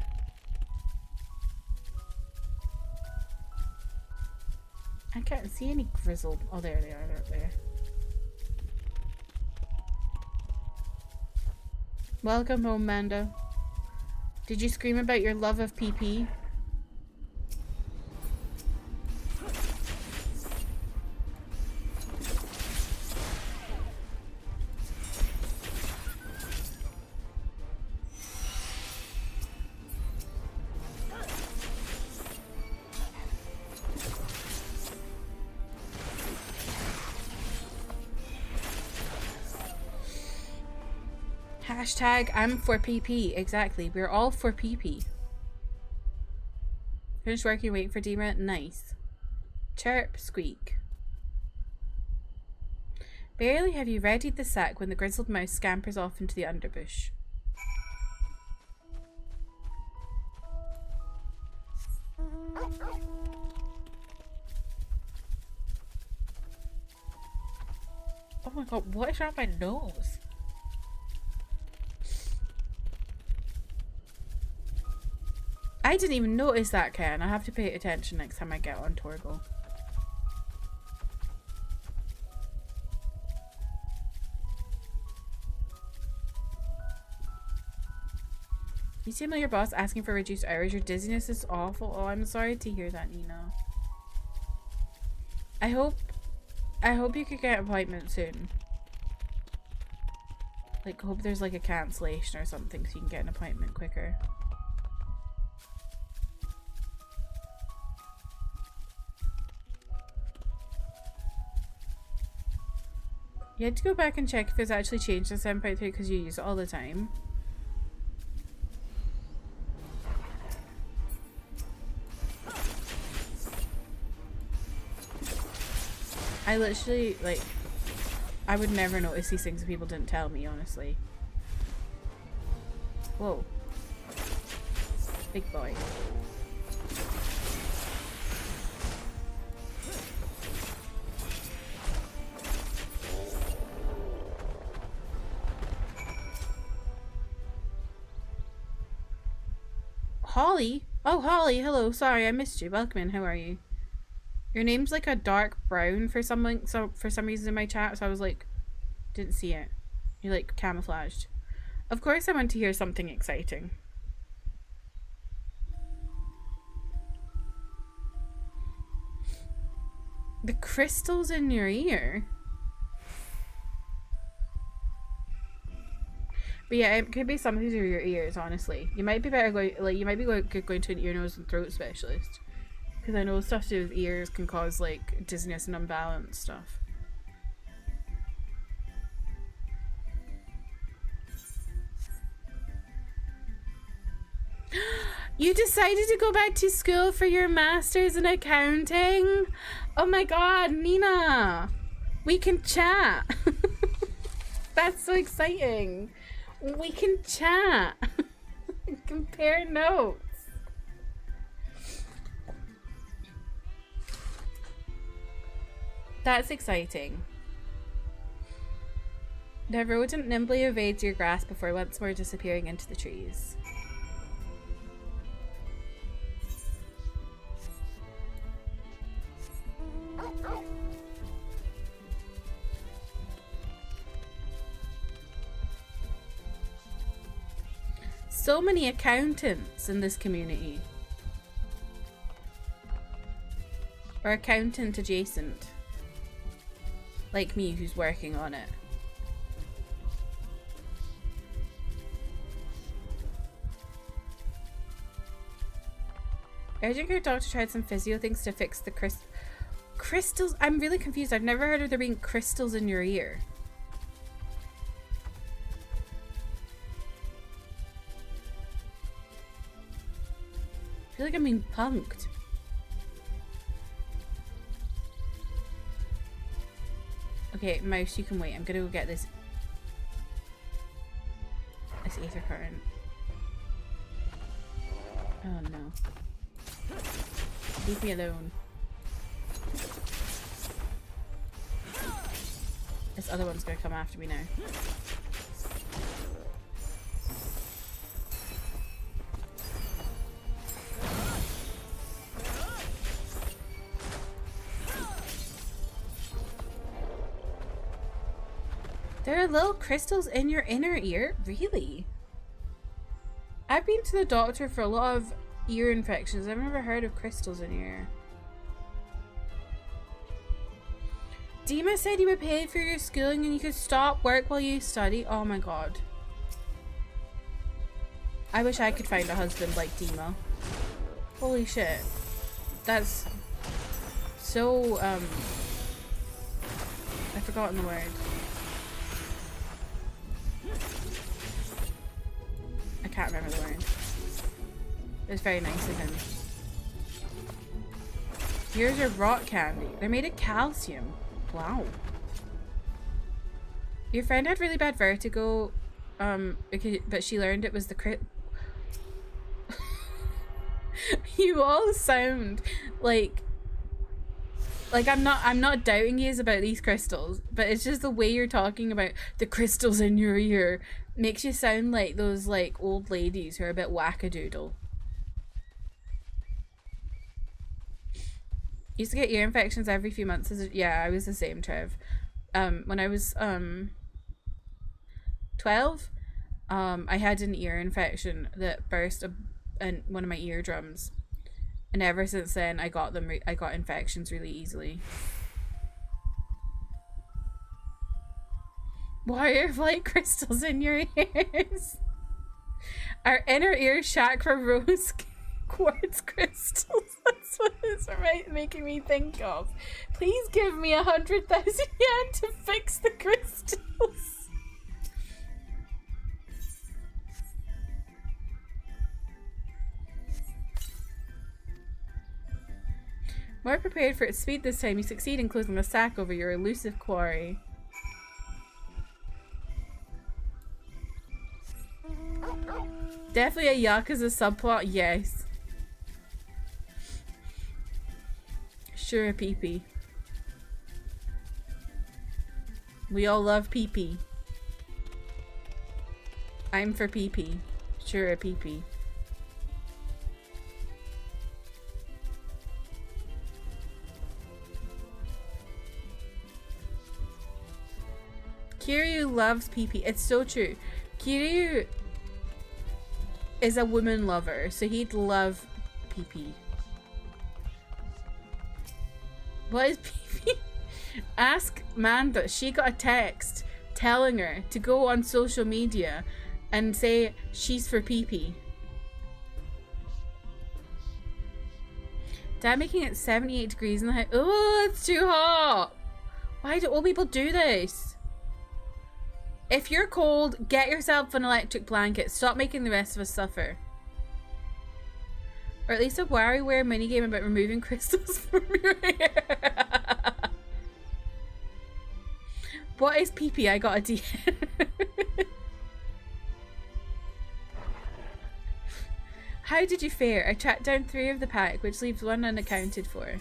I can't see any grizzled. Oh, there they are. They're up there. Welcome home, Manda. Did you scream about your love of PP? Hashtag I'm for PP. Exactly. We're all for PP. Finished working, waiting for Dima. Nice. Chirp, squeak. Barely have you readied the sack when the grizzled mouse scampers off into the underbush. Oh my god, what is wrong with my nose? I didn't even notice that, Ken. I have to pay attention next time I get on Torgal. You seem like your boss asking for reduced hours. Your dizziness is awful. Oh, I'm sorry to hear that, Nina. I hope you could get an appointment soon. Like, hope there's like a cancellation or something so you can get an appointment quicker. You had to go back and check if it's actually changed to 7.3 because you use it all the time. I literally, like, I would never notice these things if people didn't tell me, honestly. Whoa. Big boy. Holly? Oh, Holly, hello. Sorry, I missed you. Welcome in. How are you? Your name's like a dark brown for some reason in my chat, so I was like, didn't see it. You're like camouflaged. Of course I want to hear something exciting. The crystals in your ear? But yeah, it could be something to do with your ears, honestly. You might be better going, like, you might be going to an ear, nose, and throat specialist. Because I know stuff to do with ears can cause, like, dizziness and unbalanced stuff. You decided to go back to school for your master's in accounting? Oh my god, Nina! We can chat! That's so exciting! We can chat! Compare notes! That's exciting. The rodent nimbly evades your grasp before once more disappearing into the trees. So many accountants in this community. Or accountant adjacent. Like me, who's working on it. Urgent your doctor tried some physio things to fix the crystals. I'm really confused. I've never heard of there being crystals in your ear. I feel like I'm being punked. Okay, mouse, you can wait. I'm gonna go get this ether current. Oh no. Leave me alone. This other one's gonna come after me now. There are little crystals in your inner ear? Really? I've been to the doctor for a lot of ear infections. I've never heard of crystals in your ear. Dima said he would pay for your schooling and you could stop work while you study. Oh my god. I wish I could find a husband like Dima. Holy shit. That's so, I've forgotten the word. I can't remember the word. It was very nice of him. Here's your rock candy. They're made of calcium. Wow. Your friend had really bad vertigo, but she learned it was the You all sound like I'm not doubting yous about these crystals, but it's just the way you're talking about the crystals in your ear makes you sound like those like old ladies who are a bit wackadoodle. Used to get ear infections every few months. Yeah, I was the same, Trev. When I was 12, I had an ear infection that burst in one of my eardrums, and ever since then I got infections really easily. Why are light crystals in your ears? Our inner ear chakra rose quartz crystals. That's what it's making me think of. Please give me 100,000 yen to fix the crystals. More prepared for its speed this time, you succeed in closing the sack over your elusive quarry. Definitely a Yakuza subplot, yes. Sure, a pee-pee. We all love pee-pee. I'm for pee-pee. Sure, a pee-pee. Kiryu loves pee-pee. It's so true. Kiryu is a woman lover, so he'd love pee-pee. What is pee-pee? Ask Manda. She got a text telling her to go on social media and say she's for pee-pee. Dad making it 78 degrees in the house. Oh, it's too hot. Why do old people do this? If you're cold, get yourself an electric blanket. Stop making the rest of us suffer. Or at least a WarioWare minigame about removing crystals from your hair. What is pee-pee? I got a DM. How did you fare? I tracked down 3 of the pack, which leaves 1 unaccounted for.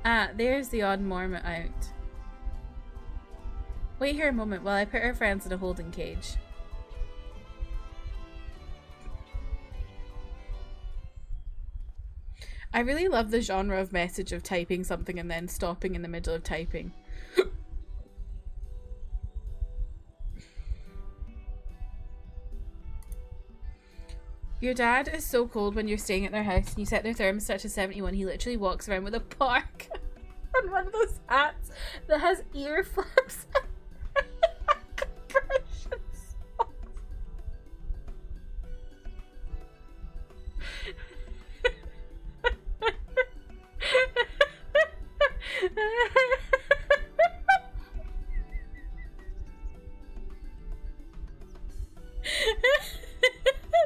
Ah, there's the odd Mormont out. Wait here a moment while I put our friends in a holding cage. I really love the genre of message of typing something and then stopping in the middle of typing. Your dad is so cold when you're staying at their house and you set their thermostat to 71. He literally walks around with a park on one of those hats that has ear flaps.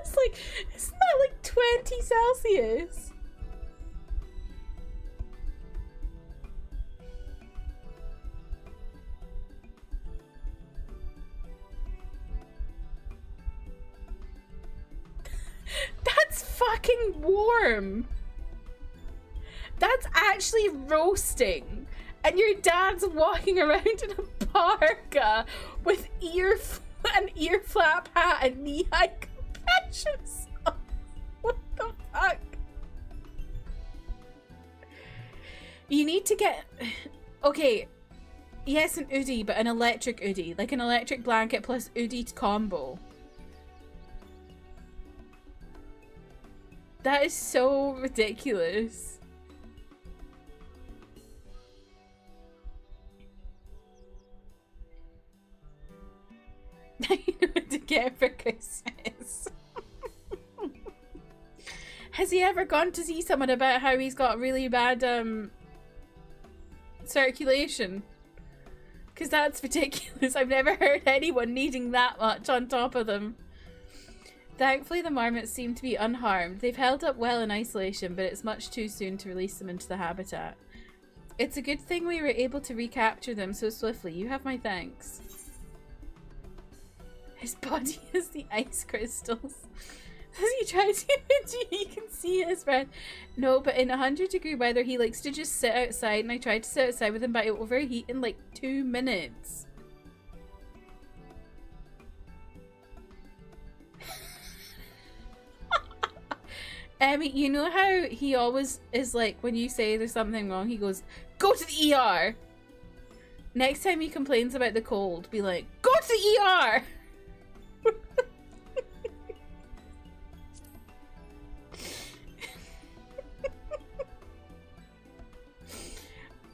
It's like, isn't that like 20 Celsius? That's fucking warm. That's actually roasting. And your dad's walking around in a parka with an ear flap hat and knee-high compressions. What the fuck? You need to get Okay, yes, an Udi, but an electric Udi. Like an electric blanket plus Udi combo. That is so ridiculous. I know what to get for Christmas. Has he ever gone to see someone about how he's got really bad circulation? Because that's ridiculous. I've never heard anyone needing that much on top of them. Thankfully, the marmots seem to be unharmed. They've held up well in isolation, but it's much too soon to release them into the habitat. It's a good thing we were able to recapture them so swiftly. You have my thanks. His body is the ice crystals. As he tries to you can see his breath. No, but in 100-degree weather, he likes to just sit outside, and I tried to sit outside with him, but it will overheat in like 2 minutes. Emmy, you know how he always is like, when you say there's something wrong, he goes, go to the ER! Next time he complains about the cold, be like, go to the ER!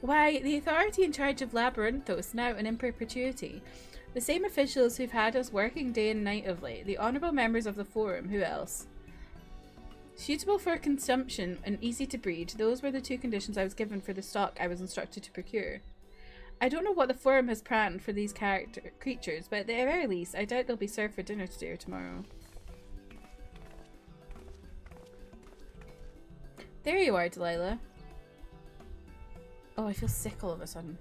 Why, the authority in charge of Labyrinthos now and in perpetuity. The same officials who've had us working day and night of late. The honourable members of the Forum. Who else? Suitable for consumption and easy to breed. Those were the 2 conditions I was given for the stock I was instructed to procure. I don't know what the Forum has planned for these creatures, but at the very least, I doubt they'll be served for dinner today or tomorrow. There you are, Delilah. Oh, I feel sick all of a sudden.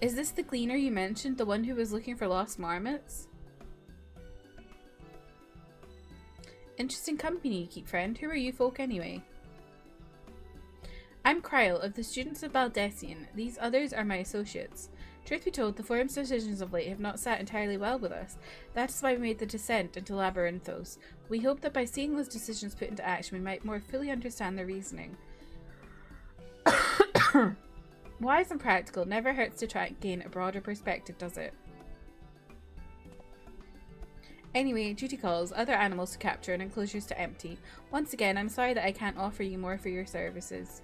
Is this the gleaner you mentioned? The one who was looking for lost marmots? Interesting company you keep, friend. Who are you folk anyway? I'm Kryle of the Students of Baldessian. These others are my associates. Truth be told, the Forum's decisions of late have not sat entirely well with us. That is why we made the descent into Labyrinthos. We hope that by seeing those decisions put into action, we might more fully understand their reasoning. Wise and practical, never hurts to try and gain a broader perspective, does it? Anyway, duty calls, other animals to capture and enclosures to empty. Once again, I'm sorry that I can't offer you more for your services.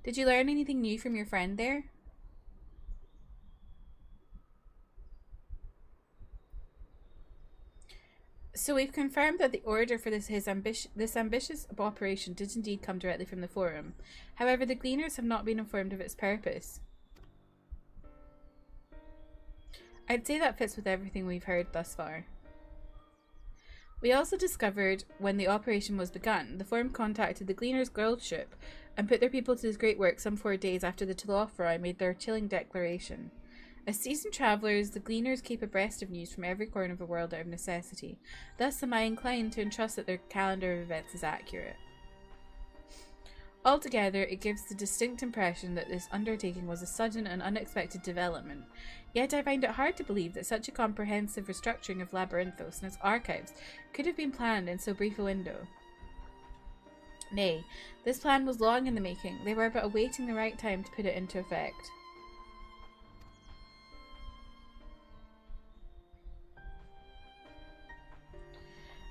Did you learn anything new from your friend there? So we've confirmed that the order for this ambitious operation did indeed come directly from the Forum. However, the Gleaners have not been informed of its purpose. I'd say that fits with everything we've heard thus far. We also discovered when the operation was begun, the Forum contacted the Gleaners' Guild ship and put their people to this great work some 4 days after the Telophroi made their chilling declaration. As seasoned travellers, the Gleaners keep abreast of news from every corner of the world out of necessity. Thus am I inclined to entrust that their calendar of events is accurate. Altogether, it gives the distinct impression that this undertaking was a sudden and unexpected development. Yet I find it hard to believe that such a comprehensive restructuring of Labyrinthos and its archives could have been planned in so brief a window. Nay, this plan was long in the making. They were but awaiting the right time to put it into effect.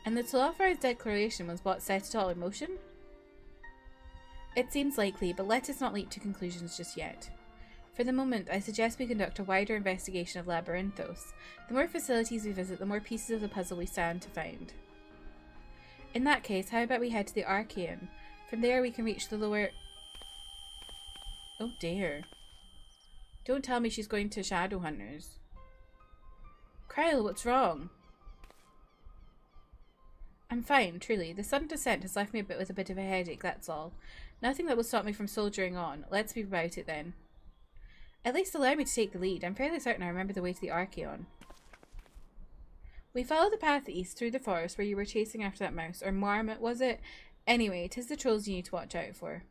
And the Telophrai's declaration was what set it all in motion? It seems likely, but let us not leap to conclusions just yet. For the moment, I suggest we conduct a wider investigation of Labyrinthos. The more facilities we visit, the more pieces of the puzzle we stand to find. In that case, how about we head to the Archaean? From there we can reach the lower... Oh dear. Don't tell me she's going to Shadowhunters. Kryle, what's wrong? I'm fine, truly. The sudden descent has left me with a bit of a headache, that's all. Nothing that will stop me from soldiering on. Let's be about it then. At least allow me to take the lead. I'm fairly certain I remember the way to the Archaeon. We followed the path east through the forest where you were chasing after that mouse, or marmot, was it? Anyway, 'tis the trolls you need to watch out for.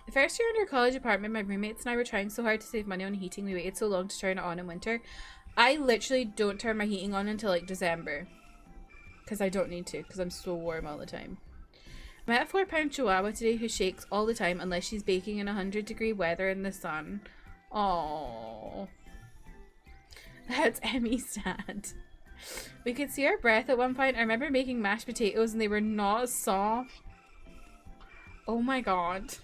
The first year in our college apartment, my roommates and I were trying so hard to save money on heating, we waited so long to turn it on in winter. I literally don't turn my heating on until like December. Because I don't need to, because I'm so warm all the time. I met a 4-pound chihuahua today who shakes all the time unless she's baking in 100-degree weather in the sun. Aww. That's Emmy's dad. We could see our breath at one point. I remember making mashed potatoes and they were not soft. Oh my god.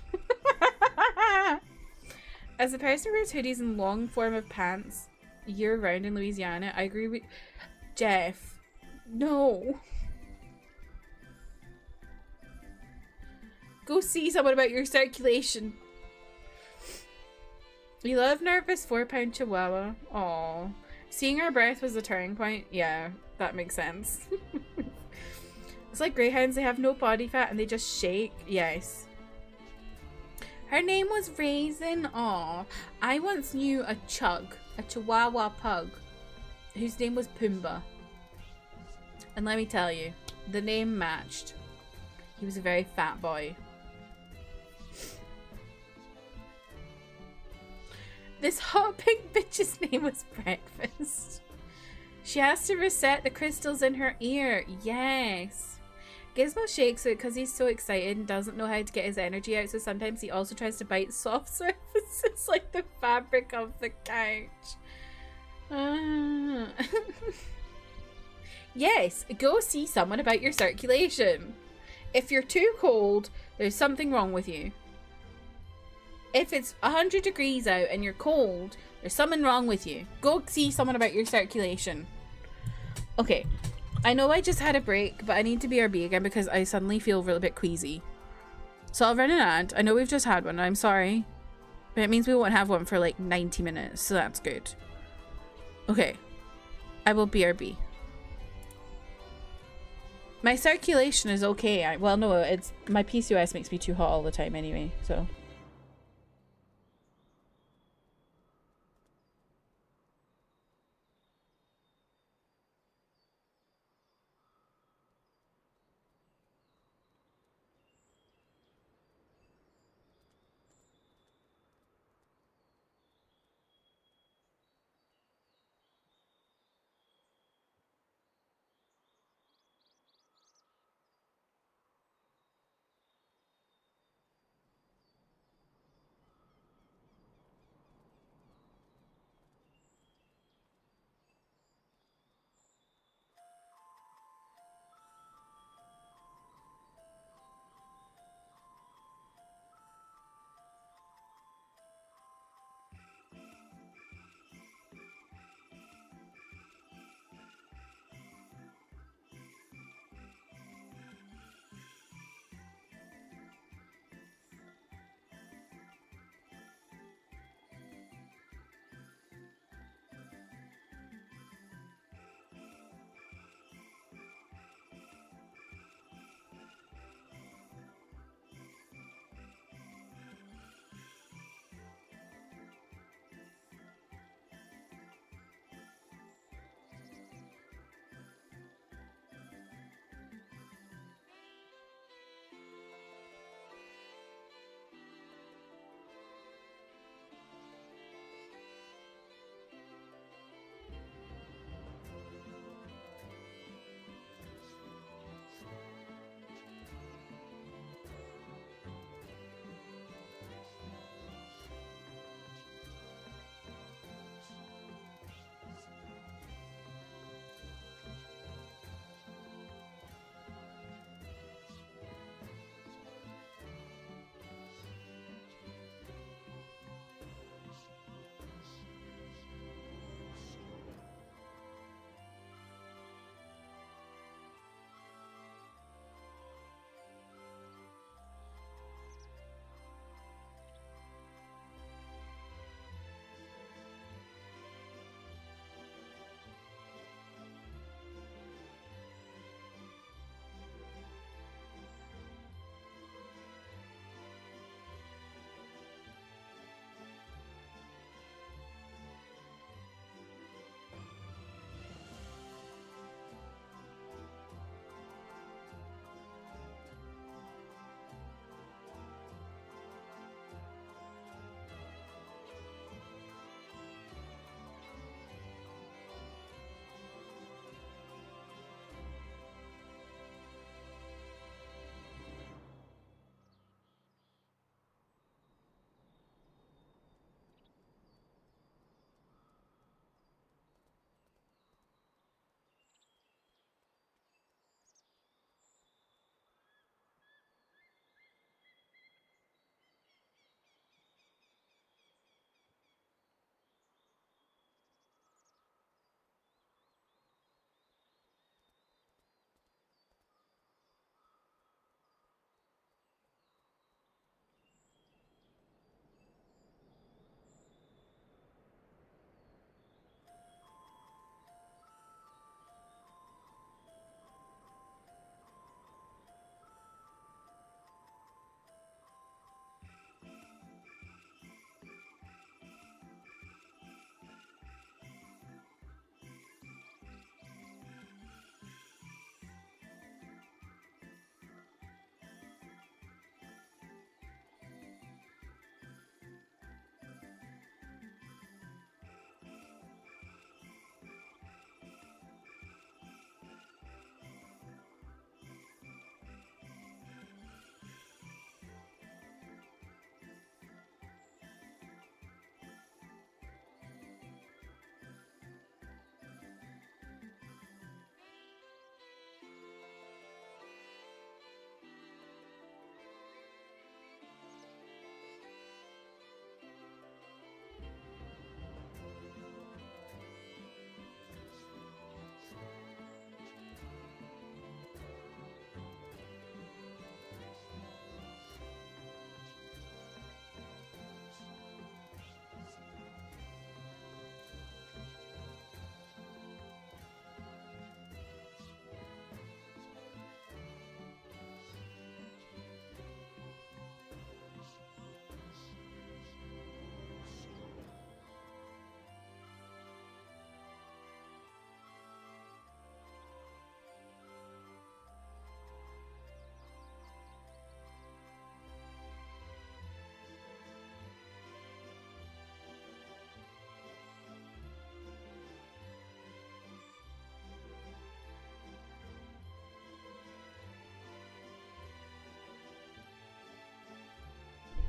As a person who wears hoodies and long form of pants year-round in Louisiana, I agree with Jeff. No. Go see someone about your circulation. You love nervous 4-pound chihuahua. Aww. Seeing her breath was the turning point. Yeah, that makes sense. It's like greyhounds, they have no body fat and they just shake. Yes. Her name was Raisin. Aw. I once knew a chihuahua pug, whose name was Pumbaa. And let me tell you, the name matched. He was a very fat boy. This hot pink bitch's name was Breakfast. She has to reset the crystals in her ear. Yes. Gizmo shakes it because he's so excited and doesn't know how to get his energy out, so sometimes he also tries to bite soft surfaces like the fabric of the couch. Yes, go see someone about your circulation. If you're too cold, there's something wrong with you. If it's 100 degrees out and you're cold, there's something wrong with you. Go see someone about your circulation. Okay, I know I just had a break, but I need to BRB again because I suddenly feel a little bit queasy. So I'll run an ad. I know we've just had one, I'm sorry. But it means we won't have one for like 90 minutes, so that's good. Okay, I will BRB. My circulation is okay. Well, no, it's my PCOS makes me too hot all the time anyway, so...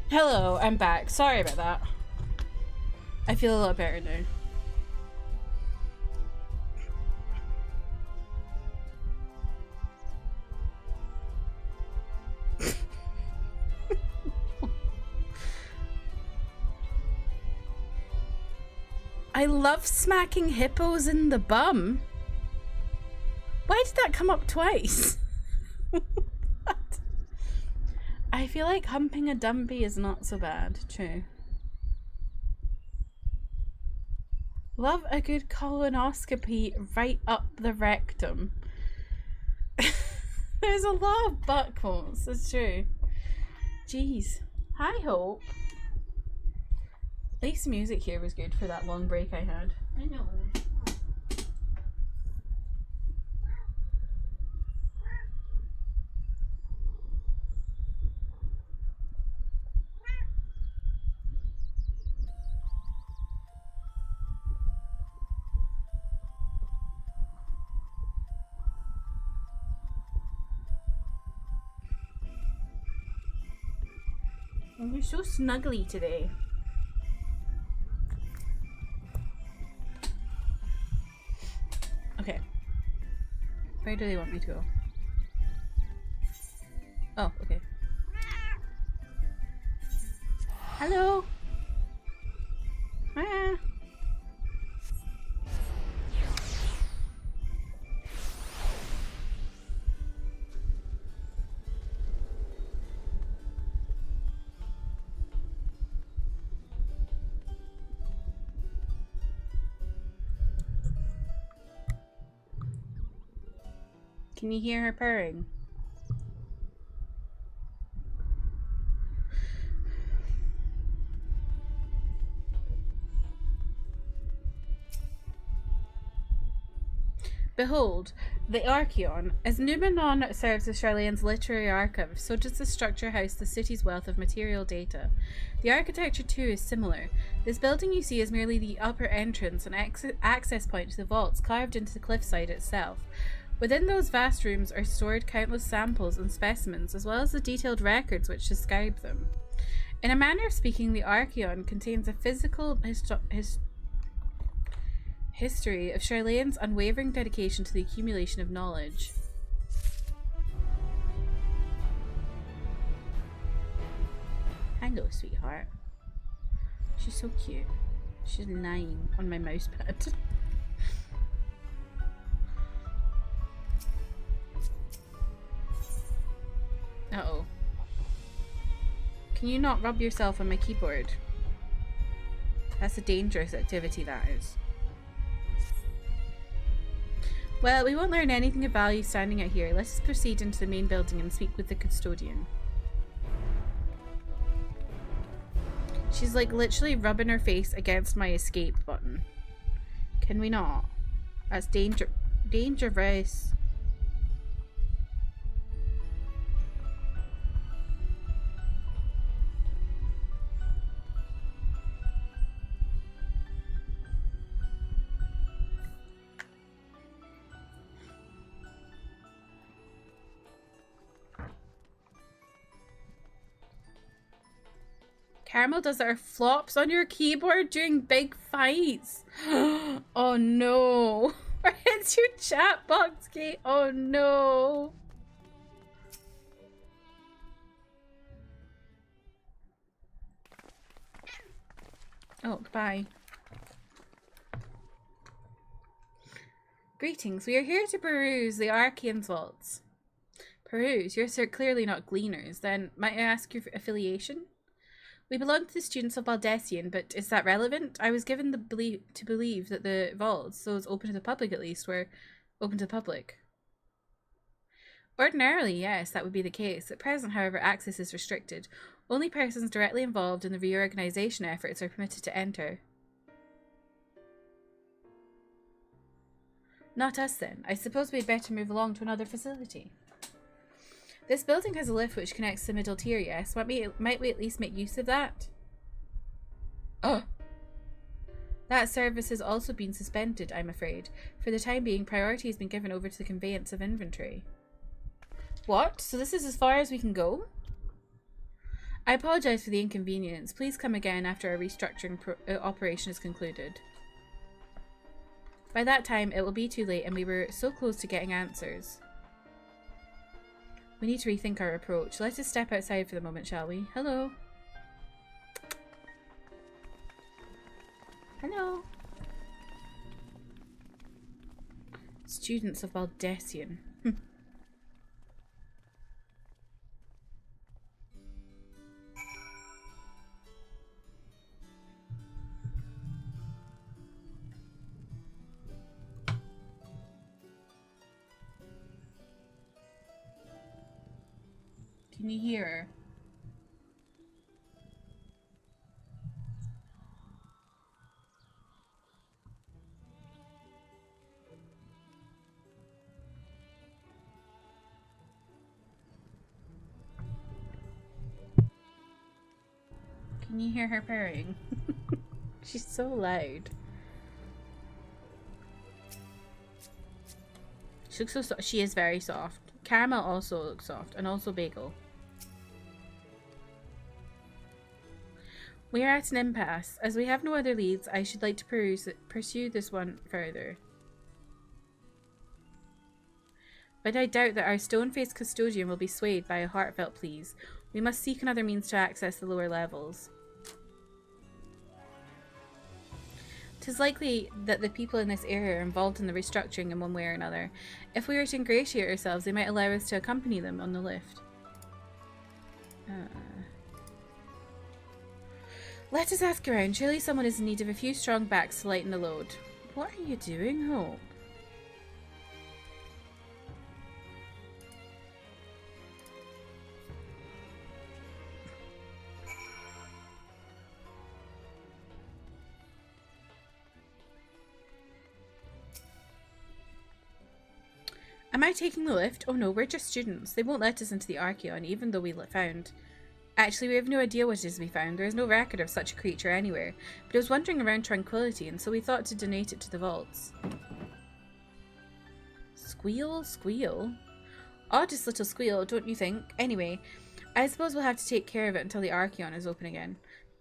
Hello, I'm back. Sorry about that. I feel a lot better now. I love smacking hippos in the bum. Why did that come up twice? What? I feel like humping a dumpy is not so bad. True. Love a good colonoscopy right up the rectum. There's a lot of butt quotes. It's true. Jeez. Hi, Hope. At least the music here was good for that long break I had. I know. Oh, you're so snuggly today. Okay. Where do they want me to go? Oh, okay. Hello. Ah. Can you hear her purring? Behold, the Archeon. As Numenon serves as Sharlayan's literary archive, so does the structure house the city's wealth of material data. The architecture too is similar. This building you see is merely the upper entrance and access point to the vaults carved into the cliffside itself. Within those vast rooms are stored countless samples and specimens, as well as the detailed records which describe them. In a manner of speaking, the Archeon contains a physical history of Sharlayan's unwavering dedication to the accumulation of knowledge. Hello, sweetheart. She's so cute. She's 9 on my mouse pad. Uh-oh. Can you not rub yourself on my keyboard? That's a dangerous activity, that is. Well, we won't learn anything of value standing out here. Let's proceed into the main building and speak with the custodian. She's like literally rubbing her face against my escape button. Can we not? That's dangerous. Caramel does her flops on your keyboard during big fights. Oh no. Where is your chat box, Kate? Oh no. Oh, goodbye. Greetings. We are here to peruse the Archeon's vaults. Peruse? You're clearly not gleaners. Then, might I ask your affiliation? We belong to the students of Baldessian, but is that relevant? I was given to believe that the vaults, those open to the public at least, were open to the public. Ordinarily, yes, that would be the case. At present, however, access is restricted. Only persons directly involved in the reorganization efforts are permitted to enter. Not us then. I suppose we'd better move along to another facility. This building has a lift which connects to the middle tier, yes? Might we at least make use of that? Oh! That service has also been suspended, I'm afraid. For the time being, priority has been given over to the conveyance of inventory. What? So this is as far as we can go? I apologize for the inconvenience. Please come again after our restructuring operation is concluded. By that time, it will be too late and we were so close to getting answers. We need to rethink our approach. Let us step outside for the moment, shall we? Hello. Hello. Students of Baldessian. Can you hear her? Can you hear her purring? She's so loud. She looks so soft. She is very soft. Caramel also looks soft, and also Bagel. We are at an impasse. As we have no other leads, I should like to pursue this one further. But I doubt that our stone-faced custodian will be swayed by a heartfelt pleas. We must seek another means to access the lower levels. 'Tis likely that the people in this area are involved in the restructuring in one way or another. If we were to ingratiate ourselves, they might allow us to accompany them on the lift. Let us ask around. Surely someone is in need of a few strong backs to lighten the load. What are you doing, Hope? Am I taking the lift? Oh no, we're just students. They won't let us into the Archeon, even though we found... Actually, we have no idea what it is we found. There is no record of such a creature anywhere. But it was wandering around Tranquility, and so we thought to donate it to the vaults. Squeal? Squeal? Oddest little squeal, don't you think? Anyway, I suppose we'll have to take care of it until the Archeon is open again.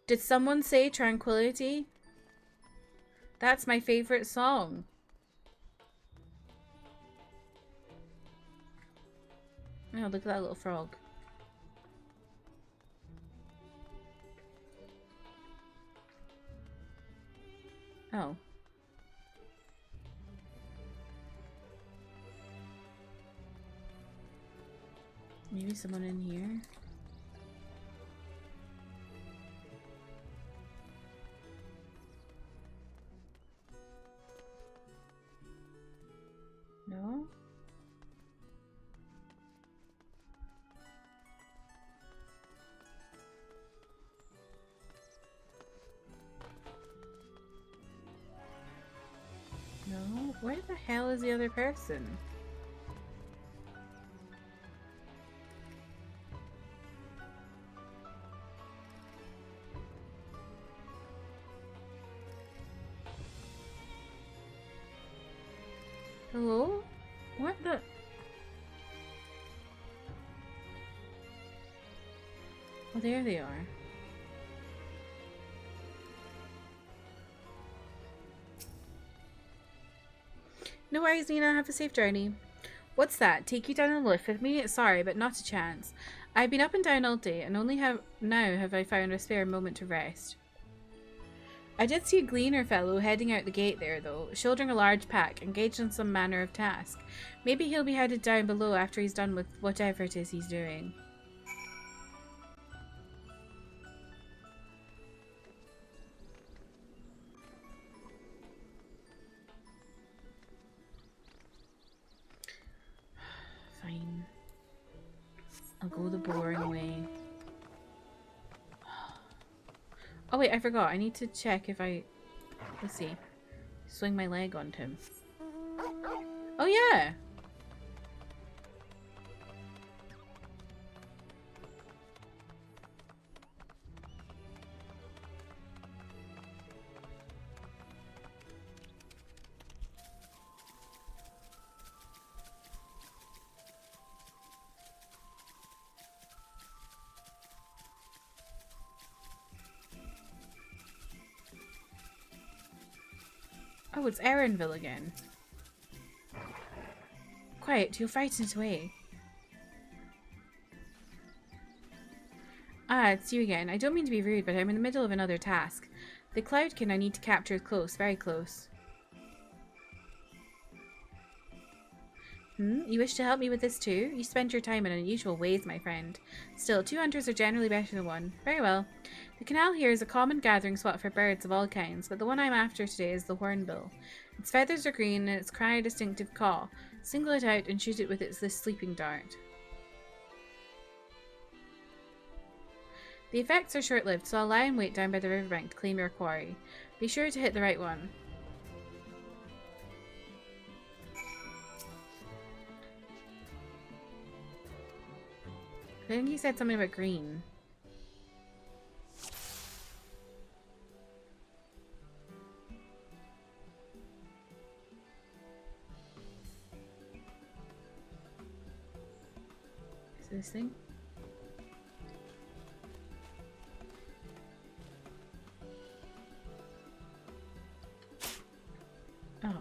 Did someone say Tranquility? That's my favourite song. Oh, look at that little frog. Oh. Maybe someone in here? No? No? Where the hell is the other person? Hello? What the? Oh, there they are. No worries, Nina. Have a safe journey. What's that? Take you down on the lift with me? Sorry, but not a chance. I've been up and down all day, and only now have I found a spare moment to rest. I did see a gleaner fellow heading out the gate there, though, shouldering a large pack, engaged in some manner of task. Maybe he'll be headed down below after he's done with whatever it is he's doing. Fine. I'll go the boring way. Oh wait, I forgot. I need to check if I... Let's see. Swing my leg onto him. Oh yeah! Oh, it's Erinville again. Quiet, you'll frighten it away. Ah, it's you again. I don't mean to be rude, but I'm in the middle of another task. The Cloudkin I need to capture is close, very close. You wish to help me with this too? You spend your time in unusual ways, my friend. Still, 2 hunters are generally better than 1. Very well. The canal here is a common gathering spot for birds of all kinds, but the one I'm after today is the hornbill. Its feathers are green and its cry a distinctive caw. Single it out and shoot it with this sleeping dart. The effects are short-lived, so I'll lie in wait down by the riverbank to claim your quarry. Be sure to hit the right one. I think he said something about green. Is this thing? Oh.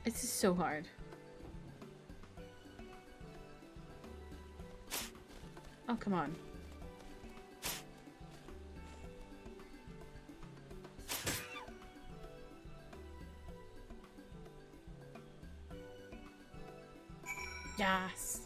This is so hard. Oh, come on. Yes.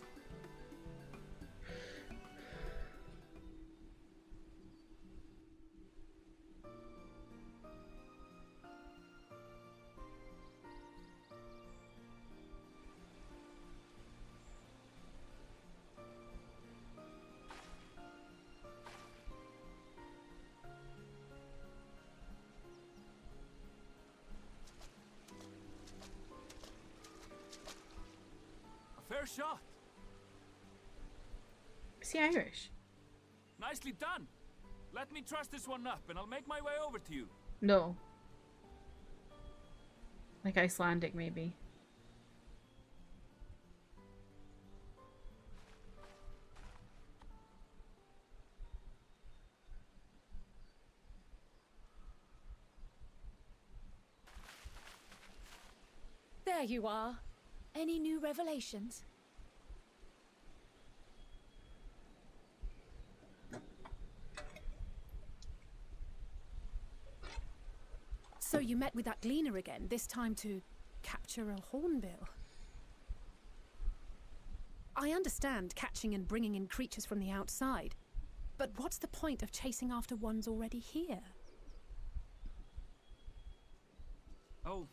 Fair shot. Is he Irish? Nicely done. Let me truss this one up and I'll make my way over to you. No. Like Icelandic, maybe. There you are. Any new revelations? So you met with that gleaner again, this time to capture a hornbill. I understand catching and bringing in creatures from the outside, but what's the point of chasing after ones already here? Oh,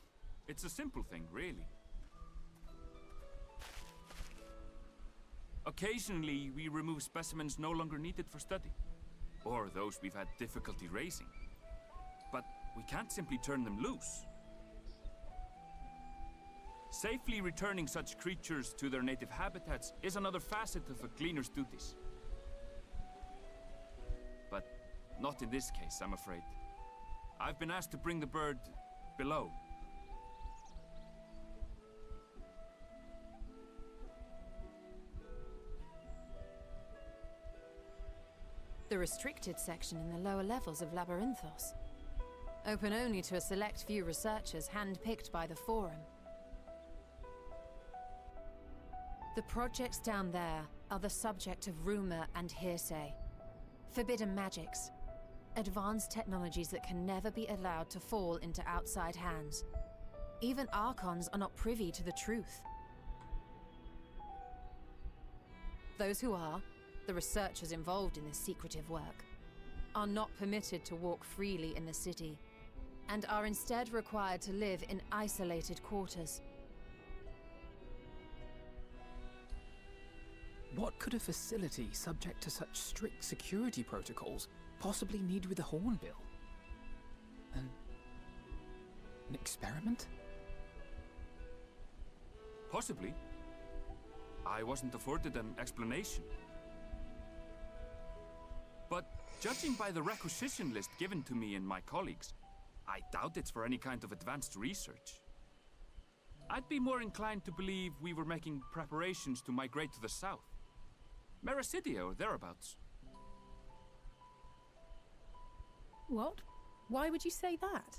it's a simple thing, really. Occasionally, we remove specimens no longer needed for study, or those we've had difficulty raising. But we can't simply turn them loose. Safely returning such creatures to their native habitats is another facet of a cleaner's duties. But not in this case, I'm afraid. I've been asked to bring the bird below. The restricted section in the lower levels of Labyrinthos. Open only to a select few researchers handpicked by the Forum. The projects down there are the subject of rumor and hearsay. Forbidden magics. Advanced technologies that can never be allowed to fall into outside hands. Even Archons are not privy to the truth. Those who are, the researchers involved in this secretive work, are not permitted to walk freely in the city, and are instead required to live in isolated quarters. What could a facility subject to such strict security protocols possibly need with a hornbill? An experiment? Possibly. I wasn't afforded an explanation. But judging by the requisition list given to me and my colleagues, I doubt it's for any kind of advanced research. I'd be more inclined to believe we were making preparations to migrate to the south. Mericidia or thereabouts. What? Why would you say that?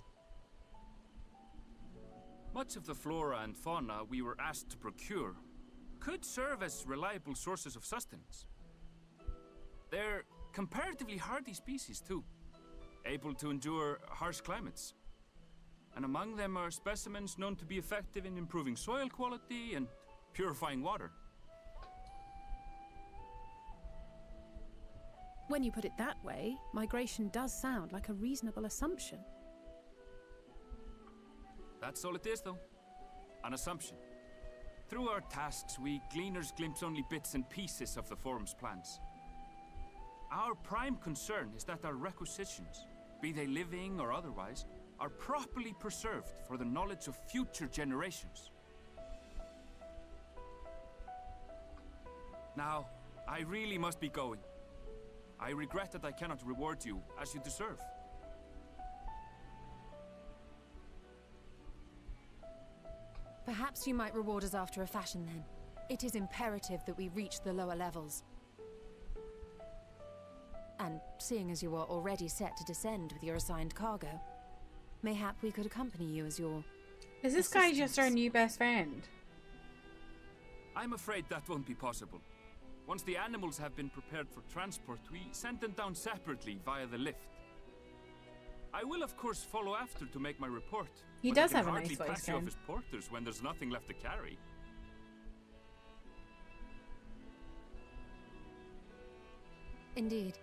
Much of the flora and fauna we were asked to procure could serve as reliable sources of sustenance. They're comparatively hardy species too, able to endure harsh climates. And among them are specimens known to be effective in improving soil quality and purifying water. When you put it that way, migration does sound like a reasonable assumption. That's all it is, though. An assumption. Through our tasks, we gleaners glimpse only bits and pieces of the forum's plans. Our prime concern is that our requisitions, be they living or otherwise, are properly preserved for the knowledge of future generations. Now, I really must be going. I regret that I cannot reward you as you deserve. Perhaps you might reward us after a fashion then. It is imperative that we reach the lower levels. And seeing as you are already set to descend with your assigned cargo, mayhap we could accompany you as your Is this guy just our new best friend? I'm afraid that won't be possible. Once the animals have been prepared for transport, we send them down separately via the lift. I will, of course, follow after to make my report. He but does he can have a hardly nice voice, pass you off Ken. as porters when there's nothing left to carry. Indeed.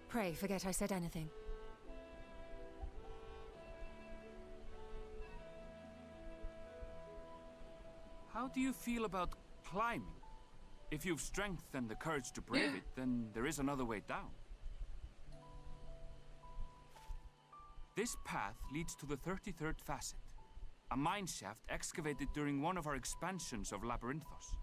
Pray forget I said anything. How do you feel about climbing? If you've strength and the courage to brave it, then there is another way down. This path leads to the 33rd facet, a mine shaft excavated during one of our expansions of Labyrinthos.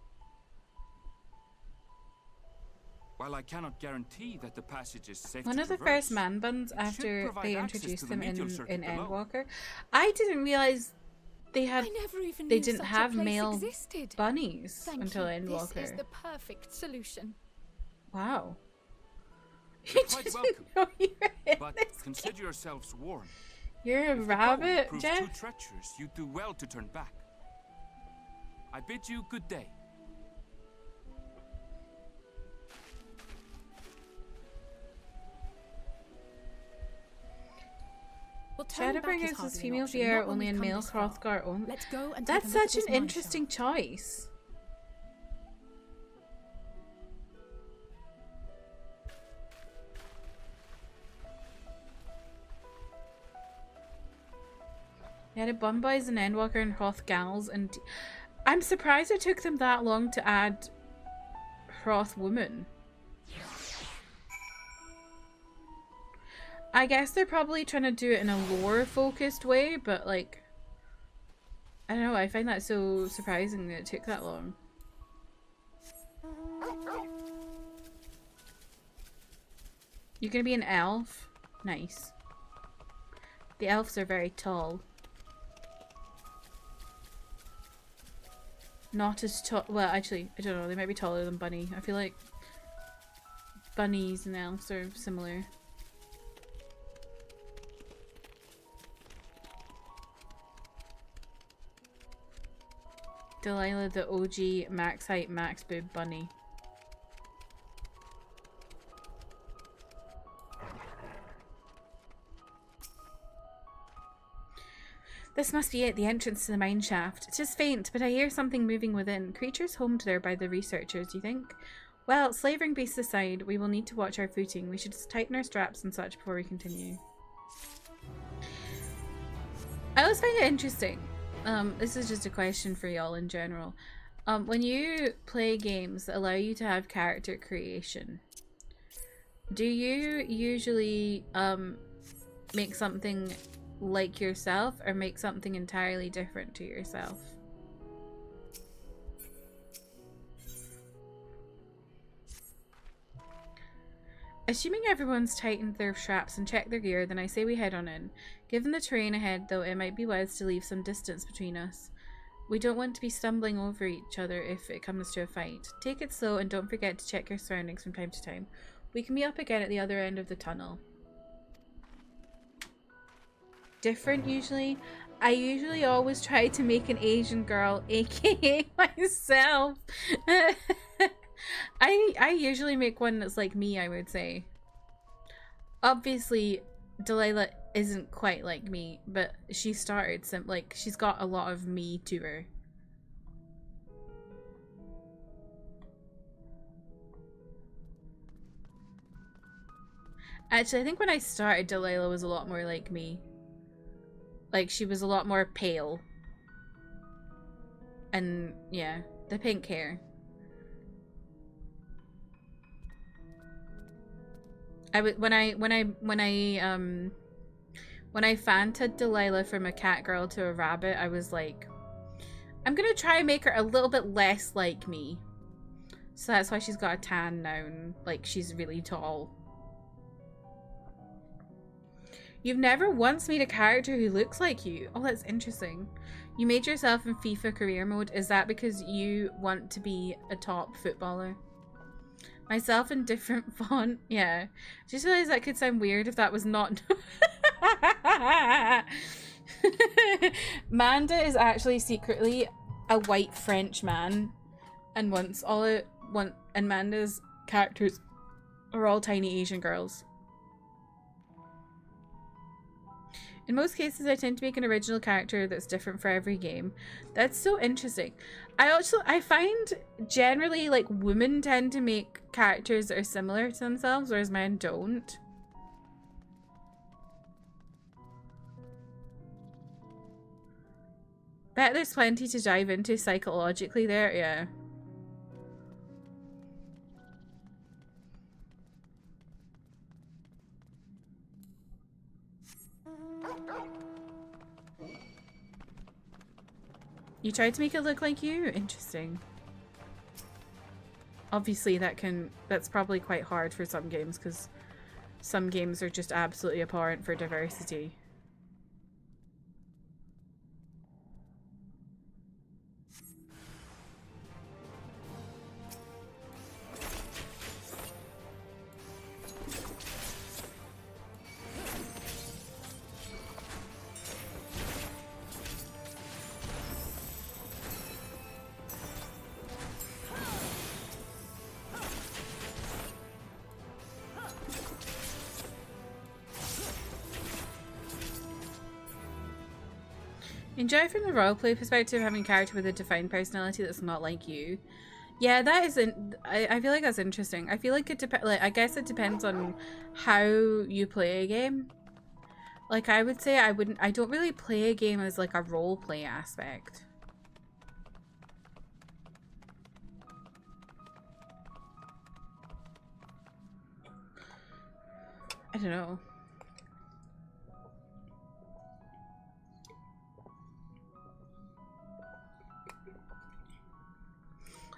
While I cannot guarantee that the passage is safe One to of the traverse, first man buns it should after provide they access introduced to the them medial circuit in below. Endwalker. I didn't realize they had I never even they knew didn't such a have place male existed. bunnies Thank until you. Endwalker. This is the perfect solution. Wow. You're quite welcome. know you were in But this consider yourselves warned. You're a If the goal rabbit, proves Jeff. too treacherous, you do well to turn back. I bid you good day. Well, turning back is Shadowbringers hardly is an female option, Viera not when only we've in come male this far. Hrothgar only. Let's go and That's take a look such at an this mine interesting choice. Yeah, the Bunboys and Endwalker and Hrothgals, and I'm surprised it took them that long to add Hrothwoman. I guess they're probably trying to do it in a lore-focused way, but like, I don't know, I find that so surprising that it took that long. You're gonna be an elf? Nice. The elves are very tall. Not as tall. Well, actually, I don't know. They might be taller than Bunny. I feel like bunnies and elves are similar. Delilah, the OG max height, max boob bunny. This must be it, the entrance to the mine shaft. It's just faint, but I hear something moving within. Creatures homed there by the researchers, you think? Well, slavering beasts aside, we will need to watch our footing. We should just tighten our straps and such before we continue. I always find it interesting. This is just a question for y'all in general. When you play games that allow you to have character creation, do you usually make something like yourself or make something entirely different to yourself? Assuming everyone's tightened their straps and checked their gear, then I say we head on in. Given the terrain ahead, though, it might be wise to leave some distance between us. We don't want to be stumbling over each other if it comes to a fight. Take it slow and don't forget to check your surroundings from time to time. We can meet up again at the other end of the tunnel. Different, usually. I usually always try to make an Asian girl, aka myself. I usually make one that's like me, I would say. Obviously, Delilah isn't quite like me, but she started like she's got a lot of me to her. Actually, I think when I started, Delilah was a lot more like me. Like, she was a lot more pale. And, yeah, the pink hair. When I fanted Delilah from a cat girl to a rabbit, I was like, I'm gonna try and make her a little bit less like me. So that's why she's got a tan now and, like, she's really tall. You've never once made a character who looks like you. Oh, that's interesting. You made yourself in FIFA career mode. Is that because you want to be a top footballer? Myself in different font. Yeah. Just realized that could sound weird if that was not. Manda is actually secretly a white French man, and and Manda's characters are all tiny Asian girls. In most cases, I tend to make an original character that's different for every game. That's so interesting. I find generally, like, women tend to make characters that are similar to themselves, whereas men don't. Bet there's plenty to dive into psychologically there, yeah. You tried to make it look like you? Interesting. Obviously that's probably quite hard for some games because some games are just absolutely abhorrent for diversity. Enjoy from the roleplay perspective having a character with a defined personality that's not like you. Yeah, that isn't. I feel like that's interesting. I feel like it depends. Like, I guess it depends on how you play a game. Like, I would say I don't really play a game as like a roleplay aspect. I don't know.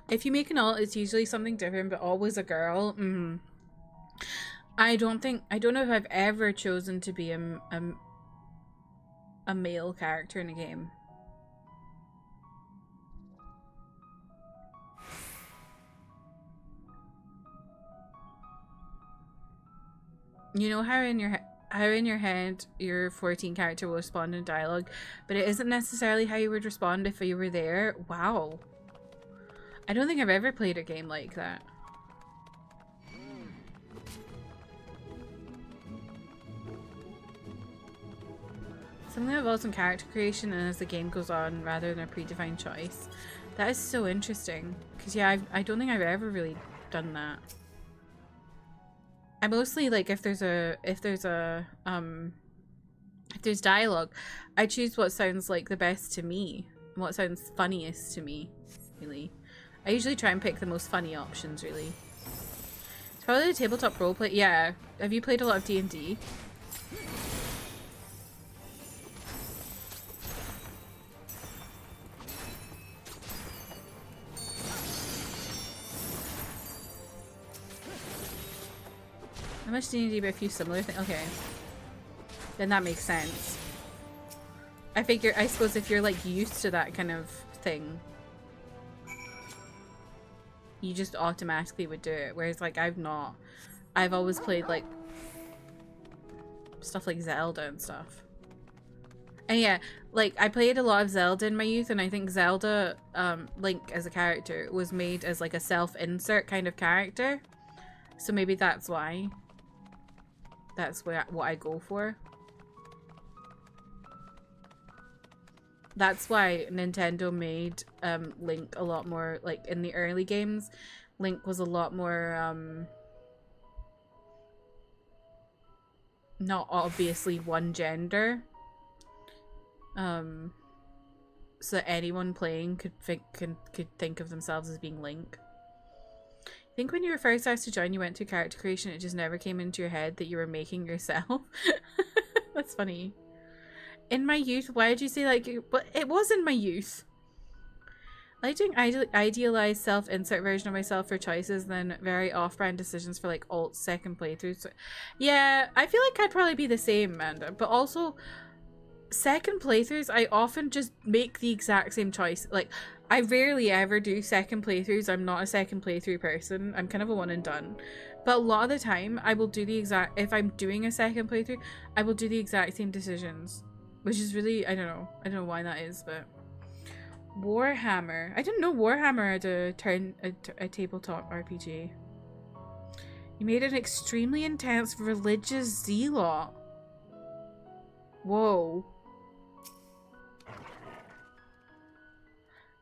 If you make an alt, it's usually something different, but always a girl. I don't know if I've ever chosen to be a male character in a game. You know how in your head your 14 character will respond in dialogue, but it isn't necessarily how you would respond if you were there. Wow. I don't think I've ever played a game like that. Something that involves some character creation and as the game goes on rather than a predefined choice. That is so interesting. Because yeah, I don't think I've ever really done that. I mostly like if there's dialogue, I choose what sounds like the best to me. What sounds funniest to me, really. I usually try and pick the most funny options, really. It's probably the tabletop roleplay. Yeah. Have you played a lot of D&D? How much D&D but a few similar things? Okay. Then that makes sense. I suppose if you're like used to that kind of thing, you just automatically would do it, whereas like I've not. I've always played like stuff like Zelda and stuff. And yeah, like, I played a lot of Zelda in my youth, and I think Zelda, Link as a character was made as like a self-insert kind of character. So maybe that's why. That's what I go for. That's why Nintendo made Link a lot more, like, in the early games, Link was a lot more, not obviously one gender. So that anyone playing could think of themselves as being Link. I think when you were first asked to join, you went through character creation, it just never came into your head that you were making yourself. That's funny. In my youth, why did you say like, but it was in my youth. I like doing idealized self-insert version of myself for choices, then very off-brand decisions for like alt second playthroughs. So, yeah, I feel like I'd probably be the same, Amanda. But also, second playthroughs, I often just make the exact same choice. Like, I rarely ever do second playthroughs. I'm not a second playthrough person. I'm kind of a one and done. But a lot of the time, I will do the exact, if I'm doing a second playthrough, I will do the exact same decisions. Which is really, I don't know why that is, but Warhammer. I didn't know Warhammer had a tabletop RPG. You made an extremely intense religious zealot. Whoa.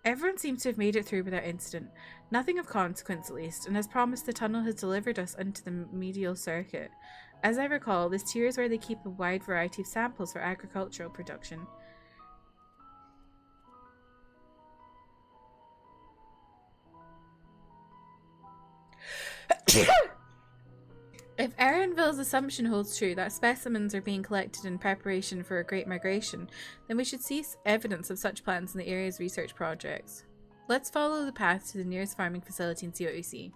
Everyone seems to have made it through without incident. Nothing of consequence, at least, and as promised, the tunnel has delivered us into the medial circuit. As I recall, this tier is where they keep a wide variety of samples for agricultural production. If Erenville's assumption holds true that specimens are being collected in preparation for a great migration, then we should see evidence of such plans in the area's research projects. Let's follow the path to the nearest farming facility and see what we see.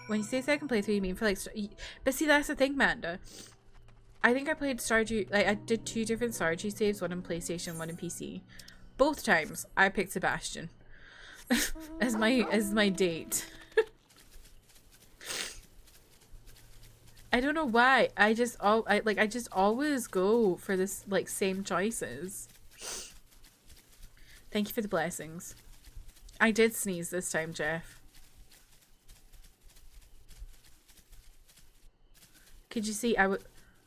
When you say second playthrough, you mean for like... But see, that's the thing, Manda. I think I played Stardew... Like, I did 2 different Stardew saves, one on PlayStation, one on PC. Both times, I picked Sebastian. as my date. I don't know why. I just always go for this, like, same choices. Thank you for the blessings. I did sneeze this time, Jeff. Could you see I would...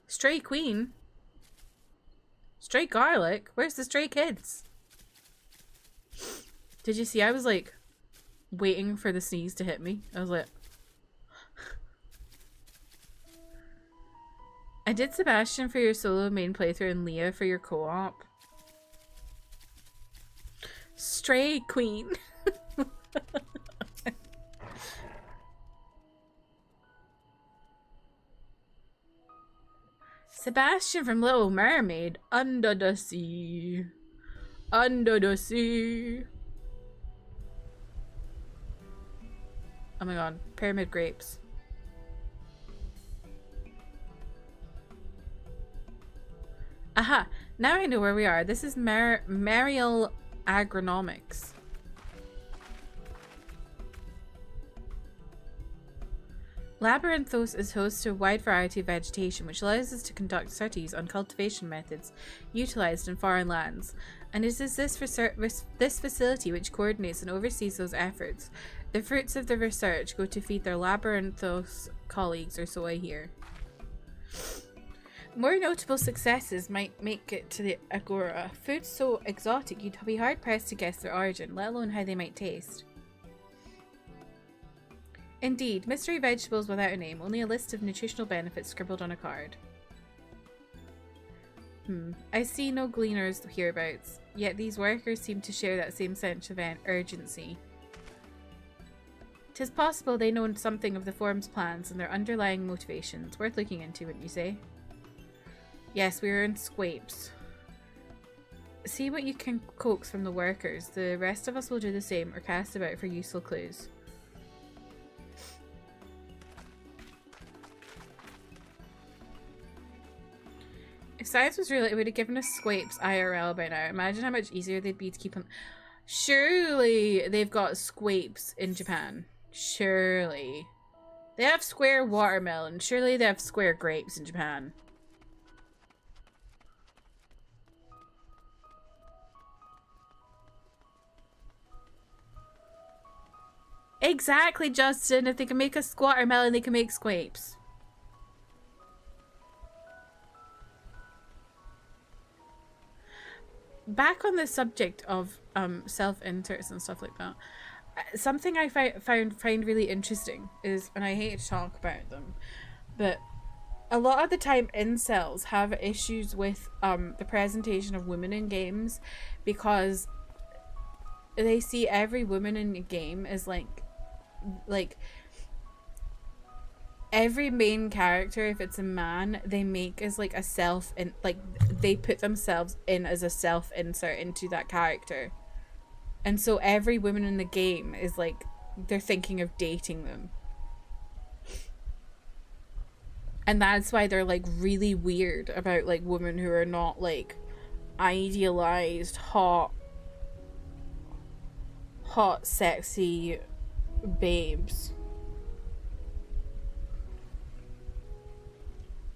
Stray queen? Stray garlic? Where's the stray kids? Did you see I was like waiting for the sneeze to hit me? I was like... I did Sebastian for your solo main playthrough and Leah for your co-op. Stray queen. Sebastian from Little Mermaid. Under the sea. Under the sea. Oh my god. Pyramid grapes. Aha! Now I know where we are. This is Mariel Agronomics. Labyrinthos is host to a wide variety of vegetation, which allows us to conduct studies on cultivation methods utilized in foreign lands. And it is this facility which coordinates and oversees those efforts. The fruits of the research go to feed their Labyrinthos colleagues, or so I hear. More notable successes might make it to the Agora. Foods so exotic you'd be hard-pressed to guess their origin, let alone how they might taste. Indeed, mystery vegetables without a name, only a list of nutritional benefits scribbled on a card. I see no gleaners hereabouts, yet these workers seem to share that same sense of urgency. 'Tis possible they know something of the Forum's plans and their underlying motivations, worth looking into, wouldn't you say? Yes, we are in scrapes. See what you can coax from the workers. The rest of us will do the same or cast about for useful clues. If science was real, it would have given us scrapes IRL by now. Imagine how much easier they'd be to keep on. Surely they've got scrapes in Japan. Surely. They have square watermelon. Surely they have square grapes in Japan. Exactly, Justin. If they can make a squattermelon, they can make squapes. Back on the subject of self-inserts and stuff like that, something I find really interesting is, and I hate to talk about them, but a lot of the time incels have issues with the presentation of women in games, because they see every woman in a game as like every main character, if it's a man, they make as like a they put themselves in as a self-insert into that character. And so every woman in the game is like, they're thinking of dating them. And that's why they're like really weird about like women who are not like idealized, hot, sexy babes.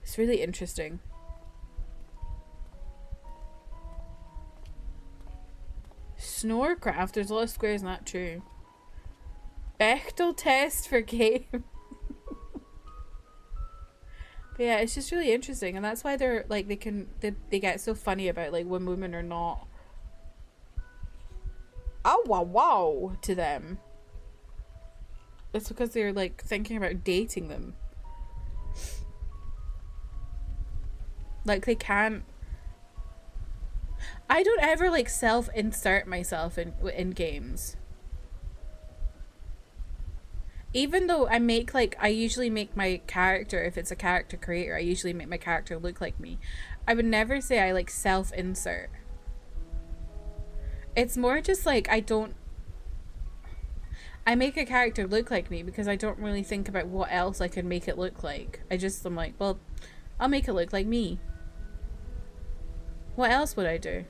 It's really interesting. Snorecraft, there's a lot of squares, not true. Bechtel test for game. But yeah, it's just really interesting, and that's why they're like, they get so funny about like when women are not wow to them. It's because they're like thinking about dating them. Like they can't. I don't ever like self-insert myself in games. Even though I usually make my character, if it's a character creator, I usually make my character look like me. I would never say I like self-insert. It's more just like I make a character look like me because I don't really think about what else I could make it look like. I'm like, well, I'll make it look like me. What else would I do?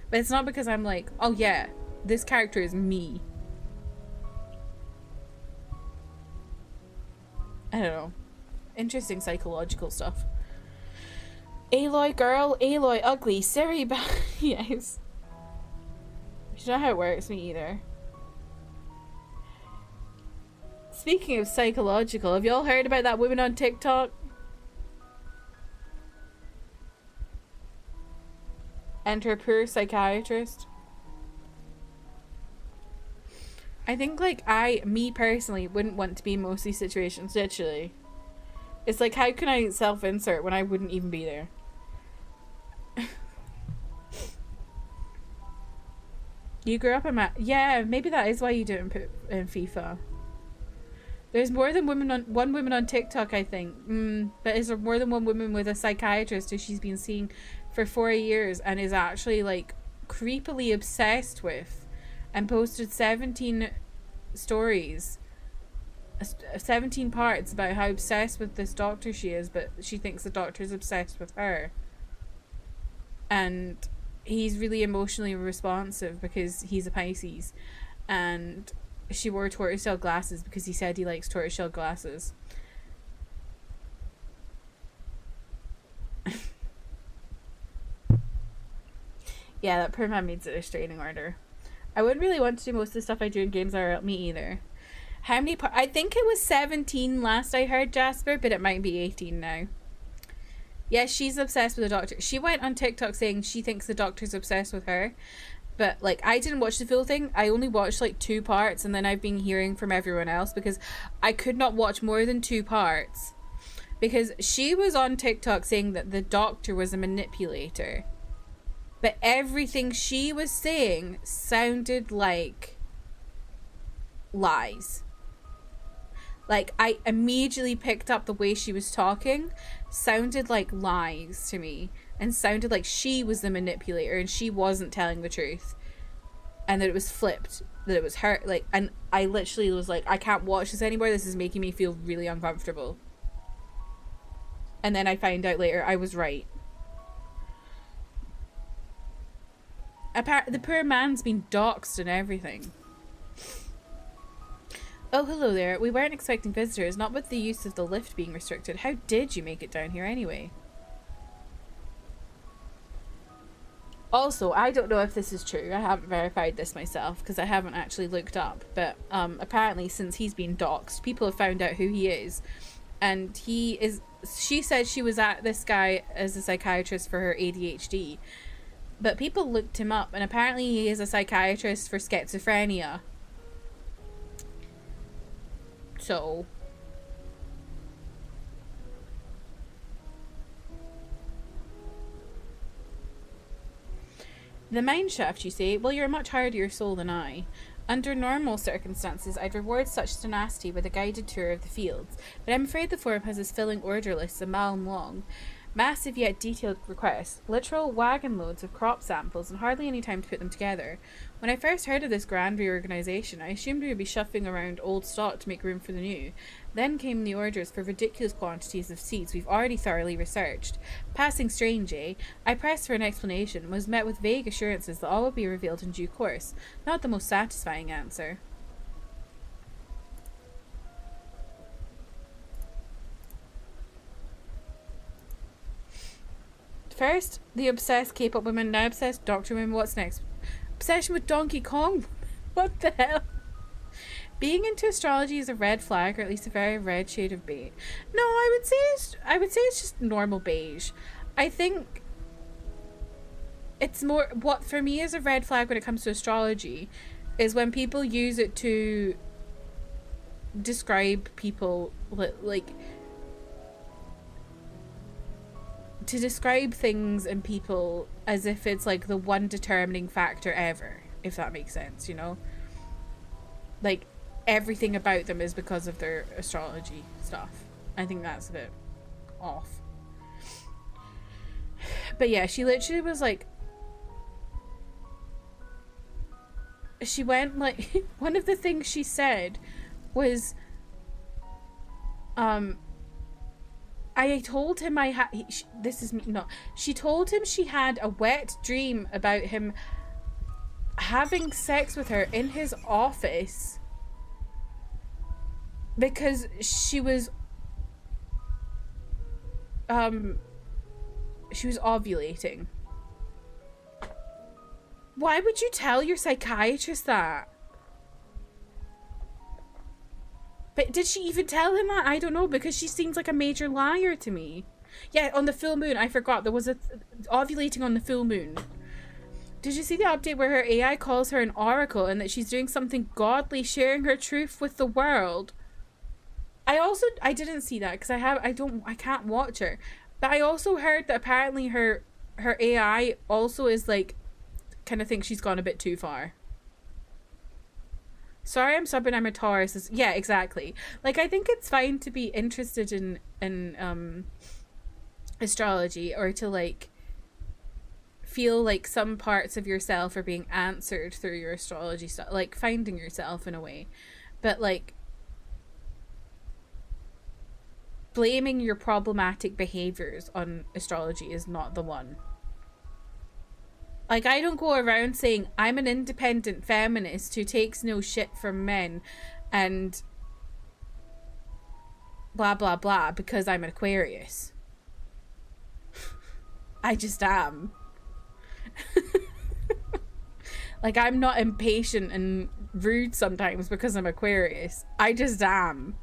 But it's not because I'm like, oh yeah, this character is me. I don't know. Interesting psychological stuff. Aloy girl, Aloy ugly, Siri yes. You know how it works, me either. Speaking of psychological, have y'all heard about that woman on TikTok? And her poor psychiatrist? I think like me personally wouldn't want to be in most of these situations, literally. It's like, how can I self-insert when I wouldn't even be there? You grew up in yeah, maybe that is why you do it in FIFA. There's more than one woman on TikTok, I think. But is there more than one woman with a psychiatrist who she's been seeing for 4 years and is actually like creepily obsessed with, and posted 17 stories, 17 parts about how obsessed with this doctor she is, but she thinks the doctor's obsessed with her. And he's really emotionally responsive because he's a Pisces, and she wore tortoiseshell glasses because he said he likes tortoiseshell glasses. Yeah, that poor man needs a restraining order. I wouldn't really want to do most of the stuff I do in games are me either. How many I think it was 17 last I heard, Jasper, but it might be 18 now. Yeah, she's obsessed with the doctor. She went on TikTok saying she thinks the doctor's obsessed with her. But, like, I didn't watch the full thing. I only watched, like, 2 parts, and then I've been hearing from everyone else because I could not watch more than 2 parts. Because she was on TikTok saying that the doctor was a manipulator. But everything she was saying sounded like lies. Like, I immediately picked up the way she was talking, sounded like lies to me, and sounded like she was the manipulator and she wasn't telling the truth. And that it was flipped, that it was her, like, and I literally was like, I can't watch this anymore, this is making me feel really uncomfortable. And then I found out later I was right. The poor man's been doxxed and everything. Oh, hello there. We weren't expecting visitors, not with the use of the lift being restricted. How did you make it down here anyway? Also, I don't know if this is true. I haven't verified this myself because I haven't actually looked up. But apparently, since he's been doxxed, people have found out who he is. And he is... She said she was at this guy as a psychiatrist for her ADHD. But people looked him up, and apparently he is a psychiatrist for schizophrenia. So... The mine shaft, you say? Well, you're a much hardier soul than I. Under normal circumstances, I'd reward such tenacity with a guided tour of the fields, but I'm afraid the forum has us filling order lists a mile long. Massive yet detailed requests, literal wagon loads of crop samples, and hardly any time to put them together. When I first heard of this grand reorganisation, I assumed we would be shuffling around old stock to make room for the new. Then came the orders for ridiculous quantities of seeds we've already thoroughly researched. Passing strange, eh? I pressed for an explanation, was met with vague assurances that all would be revealed in due course. Not the most satisfying answer. First, the obsessed K-pop women, now obsessed doctor women. What's next? Obsession with Donkey Kong? What the hell? Being into astrology is a red flag, or at least a very red shade of beige. No, I would say it's just normal beige. I think it's more, what for me is a red flag when it comes to astrology is when people use it to describe people, like to describe things and people as if it's like the one determining factor ever, if that makes sense, you know? Like everything about them is because of their astrology stuff. I think that's a bit off. But yeah, she literally was like, she went like, one of the things she said was, I told him I had, this is me, no, she told him she had a wet dream about him having sex with her in his office because she was ovulating. Why would you tell your psychiatrist that? But did she even tell him that? I don't know, because she seems like a major liar to me. Yeah, on the full moon, I forgot. There was a ovulating on the full moon. Did you see the update where her AI calls her an oracle and that she's doing something godly, sharing her truth with the world? I didn't see that because I can't watch her. But I also heard that apparently her AI also is like, kind of thinks she's gone a bit too far. Sorry, I'm subbing. I'm a Taurus. Yeah, exactly. Like, I think it's fine to be interested in astrology, or to like feel like some parts of yourself are being answered through your astrology stuff, like finding yourself in a way. But like blaming your problematic behaviors on astrology is not the one. Like, I don't go around saying I'm an independent feminist who takes no shit from men and blah, blah, blah because I'm an Aquarius. I just am. Like, I'm not impatient and rude sometimes because I'm Aquarius. I just am.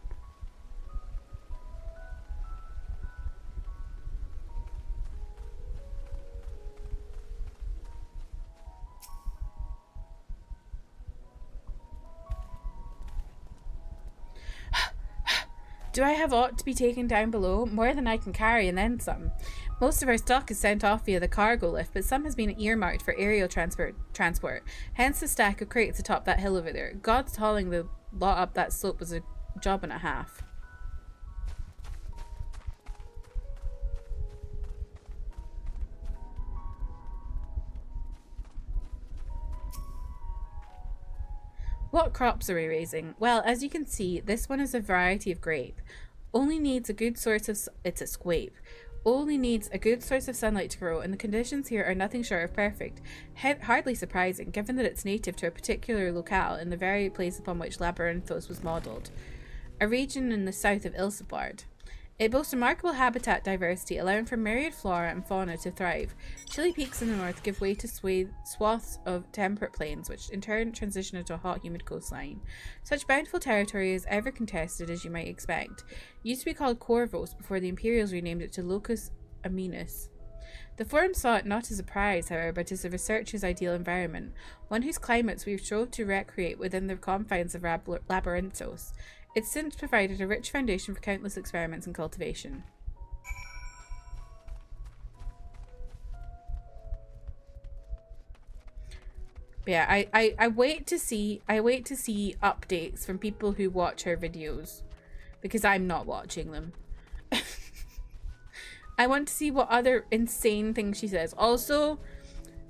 Do I have aught to be taken down below? More than I can carry and then some. Most of our stock is sent off via the cargo lift, but some has been earmarked for aerial transport. Hence the stack of crates atop that hill over there. God's hauling the lot up that slope was a job and a half. What crops are we raising? Well, as you can see, this one is a variety of grape. Only needs a good source of... It's a squape. Only needs a good source of sunlight to grow, and the conditions here are nothing short of perfect. Hardly surprising, given that it's native to a particular locale in the very place upon which Labyrinthos was modelled. A region in the south of Ilsebard. It boasts remarkable habitat diversity, allowing for myriad flora and fauna to thrive. Chilly peaks in the north give way to swaths of temperate plains, which in turn transition into a hot, humid coastline. Such bountiful territory is ever contested, as you might expect. It used to be called Corvos before the Imperials renamed it to Locus Aminus. The Forum saw it not as a prize, however, but as a researcher's ideal environment, one whose climates we've strove to recreate within the confines of Labyrinthos. It's since provided a rich foundation for countless experiments and cultivation. But yeah, I wait to see updates from people who watch her videos, because I'm not watching them. I want to see what other insane things she says. Also,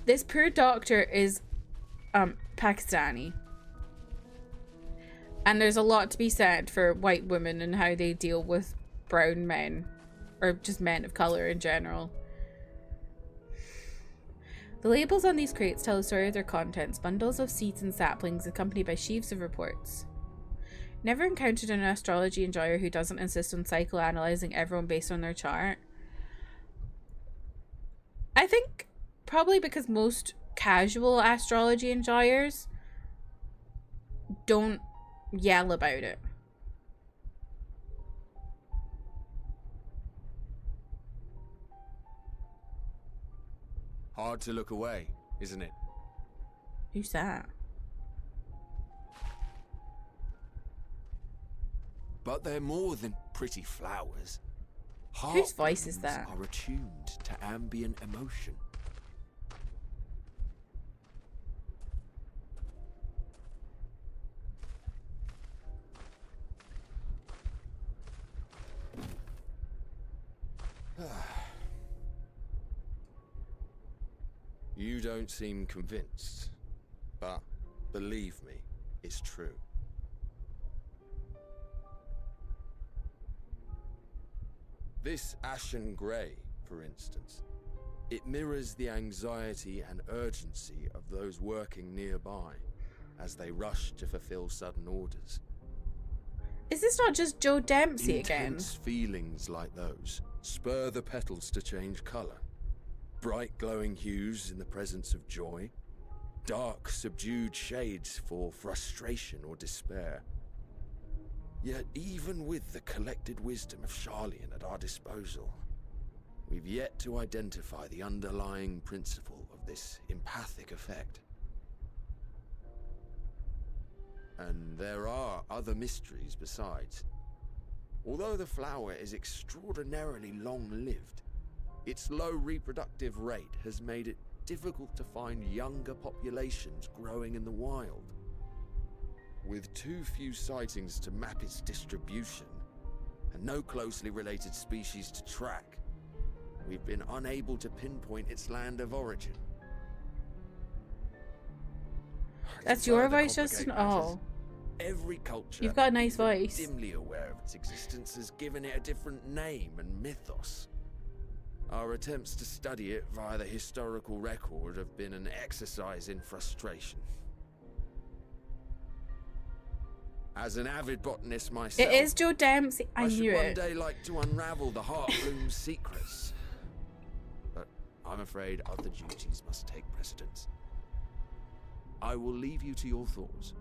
this poor doctor is Pakistani. And there's a lot to be said for white women and how they deal with brown men, or just men of color in general. The labels on these crates tell the story of their contents, bundles of seeds and saplings accompanied by sheaves of reports. Never encountered an astrology enjoyer who doesn't insist on psychoanalyzing everyone based on their chart. I think probably because most casual astrology enjoyers don't yell about it. Hard to look away, isn't it? Who's that? But they're more than pretty flowers. Whose voice is that? Are attuned to ambient emotion. You don't seem convinced, but believe me, it's true. This ashen grey, for instance, it mirrors the anxiety and urgency of those working nearby as they rush to fulfill sudden orders. Is this not just Joe Dempsey again? Intense feelings like those spur the petals to change colour. Bright glowing hues in the presence of joy. Dark subdued shades for frustration or despair. Yet even with the collected wisdom of Sharlayan at our disposal, we've yet to identify the underlying principle of this empathic effect. And there are other mysteries besides. Although the flower is extraordinarily long-lived, its low reproductive rate has made it difficult to find younger populations growing in the wild. With too few sightings to map its distribution, and no closely related species to track, we've been unable to pinpoint its land of origin. That's your voice, Justin? Oh. Every culture You've got a nice voice. Dimly aware of its existence has given it a different name and mythos. Our attempts to study it via the historical record have been an exercise in frustration. As an avid botanist myself, It is Joe Dempsey. I knew should it. one day like to unravel the Heartbloom's secrets. But I'm afraid other duties must take precedence. I will leave you to your thoughts.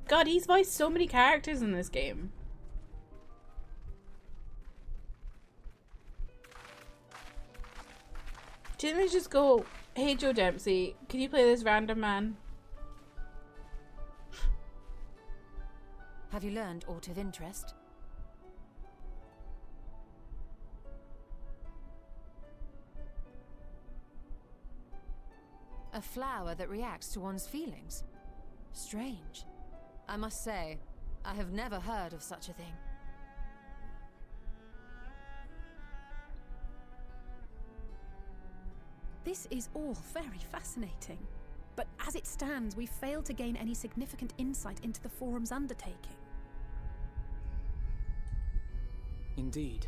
God, he's voiced so many characters in this game. Didn't they just go, hey Joe Dempsey, can you play this random man? Have you learned aught of interest? A flower that reacts to one's feelings? Strange. I must say, I have never heard of such a thing. This is all very fascinating, but as it stands, we've failed to gain any significant insight into the Forum's undertaking. Indeed.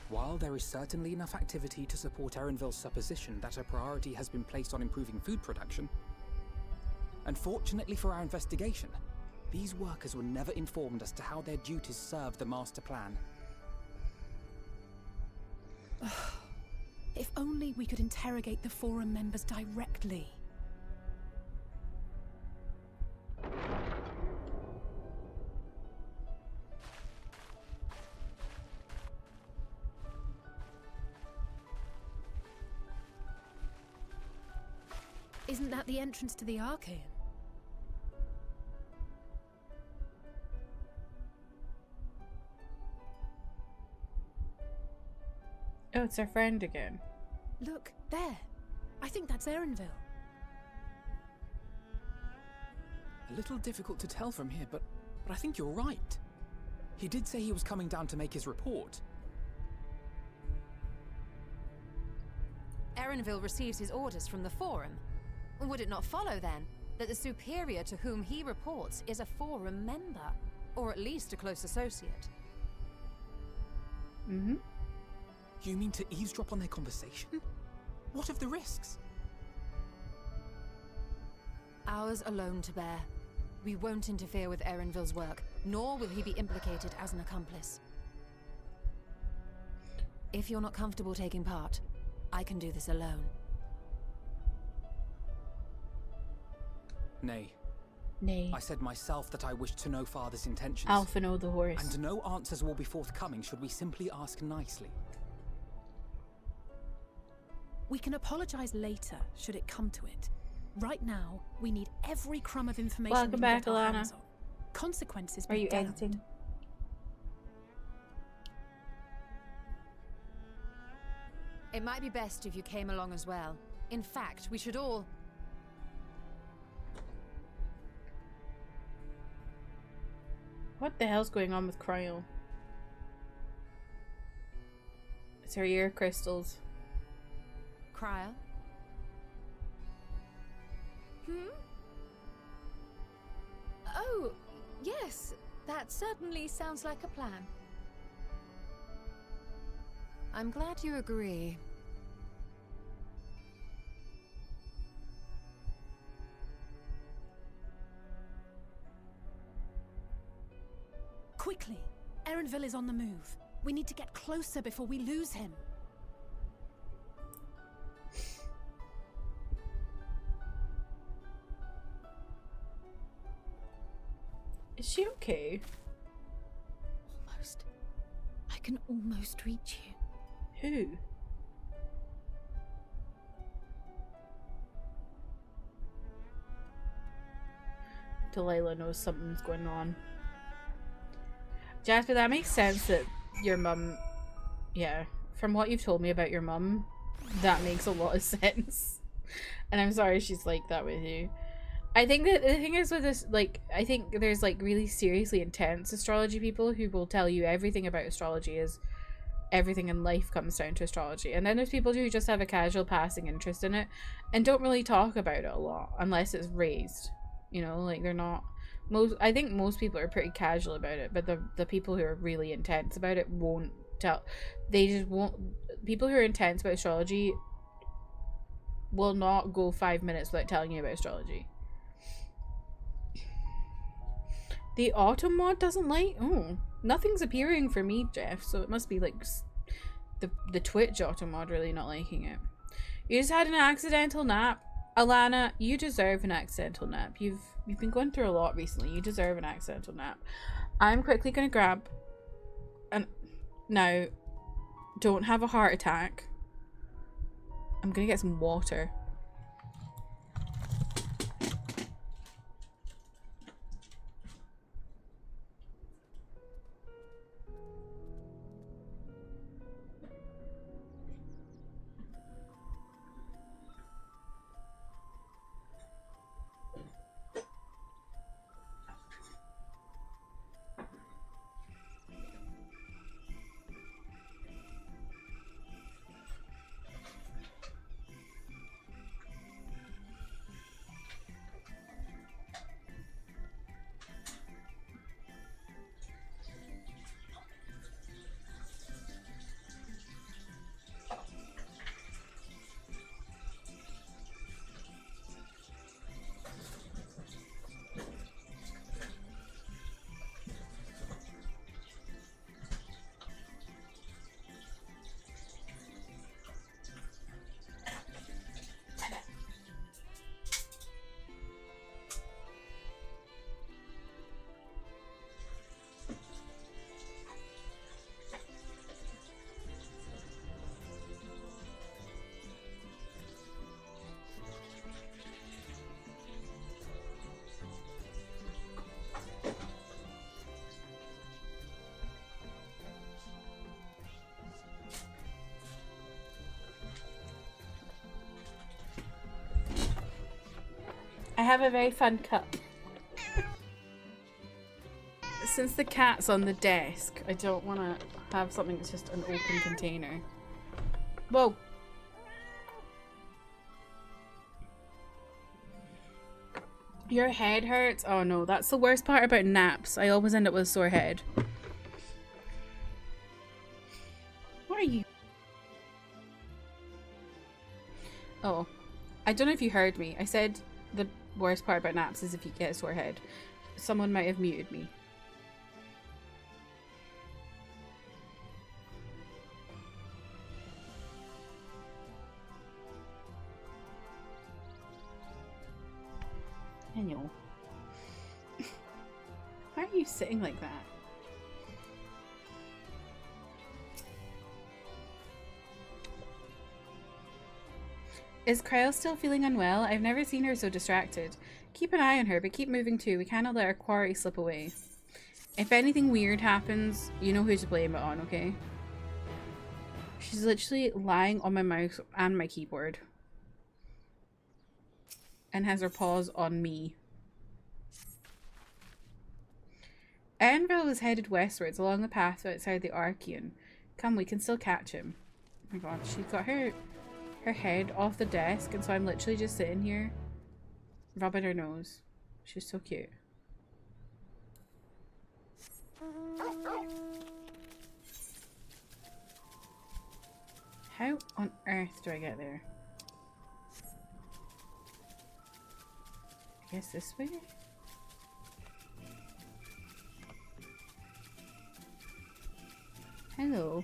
While there is certainly enough activity to support Erenville's supposition that a priority has been placed on improving food production, Unfortunately for our investigation, these workers were never informed as to how their duties serve the master plan. If only we could interrogate the Forum members directly. Isn't that the entrance to the Archaean? Oh, it's our friend again. Look, there. I think that's Erenville. A little difficult to tell from here, but I think you're right. He did say he was coming down to make his report. Erenville receives his orders from the Forum. Would it not follow, then, that the superior to whom he reports is a Forum member? Or at least a close associate? Mm-hmm. You mean to eavesdrop on their conversation? What of the risks? Ours alone to bear. We won't interfere with Erenville's work, nor will he be implicated as an accomplice. If you're not comfortable taking part, I can do this alone. Nay. Nay. I said myself that I wished to know Father's intentions. Alphino the horse. And no answers will be forthcoming should we simply ask nicely. We can apologize later, should it come to it. Right now, we need every crumb of information. Welcome back, Alana. Consequences. Are you editing? It might be best if you came along as well. In fact, we should all... What the hell's going on with Cryo? It's her ear crystals. Cryo? Oh, yes. That certainly sounds like a plan. I'm glad you agree. Quickly! Erenville is on the move. We need to get closer before we lose him. Is she okay? Almost. I can almost reach you. Who? Delilah knows something's going on. Jasper, that makes sense that your mum... Yeah, from what you've told me about your mum, that makes a lot of sense. And I'm sorry she's like that with you. I think that the thing is with this, like, I think there's like really seriously intense astrology people who will tell you everything about astrology is everything in life comes down to astrology. And then there's people who just have a casual passing interest in it and don't really talk about it a lot unless it's raised. You know, like they're not... I think most people are pretty casual about it, but the people who are really intense about it won't tell. They just won't... People who are intense about astrology will not go 5 minutes without telling you about astrology. The auto mod doesn't like... Oh, nothing's appearing for me, Jeff, so it must be like the Twitch auto mod really not liking it. You just had an accidental nap. Alana, you deserve an accidental nap. You've been going through a lot recently. You deserve an accidental nap. I'm quickly going to grab... Now, don't have a heart attack. I'm going to get some water. I have a very fun cup. Since the cat's on the desk, I don't want to have something that's just an open container. Whoa. Your head hurts? Oh no, that's the worst part about naps. I always end up with a sore head. What are you? Oh, I don't know if you heard me. I said the worst part about naps is if you get a sore head. Someone might have muted me. I know. Why are you sitting like that? Is Kryle still feeling unwell? I've never seen her so distracted. Keep an eye on her, but keep moving too. We cannot let our quarry slip away. If anything weird happens, you know who to blame it on, okay? She's literally lying on my mouse and my keyboard. And has her paws on me. Erenville is headed westwards along the path outside the Archean. Come, we can still catch him. Oh my god, she's got her head off the desk, and so I'm literally just sitting here rubbing her nose. She's so cute. How on earth do I get there? I guess this way? Hello.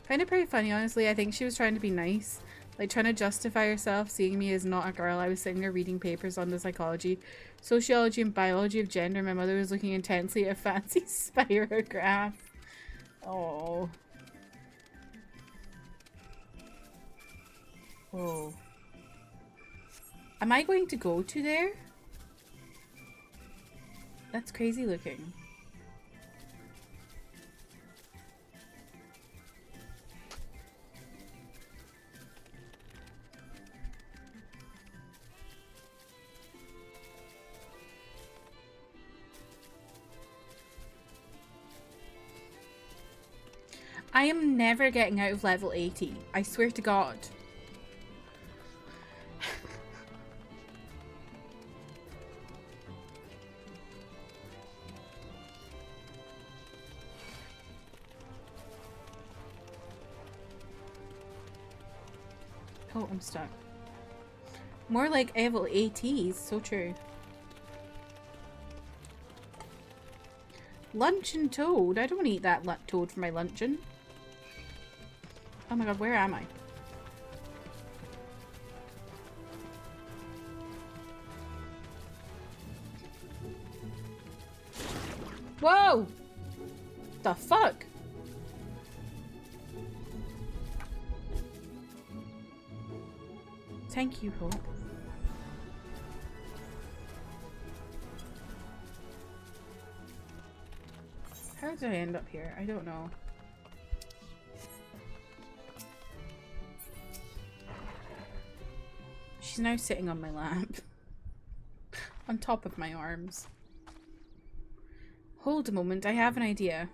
Kind of pretty funny, honestly. I think she was trying to be nice. Like, trying to justify herself, seeing me as not a girl. I was sitting there reading papers on the psychology, sociology, and biology of gender. My mother was looking intensely at a fancy spirograph. Oh. Oh. Am I going to go to there? That's crazy looking. I am never getting out of level 80. I swear to God. Oh, I'm stuck. More like level 80s, so true. Luncheon toad? I don't want to eat that toad for my luncheon. Oh my god, where am I? Whoa! The fuck? Thank you, Hope. How did I end up here? I don't know. She's now sitting on my lap. On top of my arms. Hold a moment, I have an idea.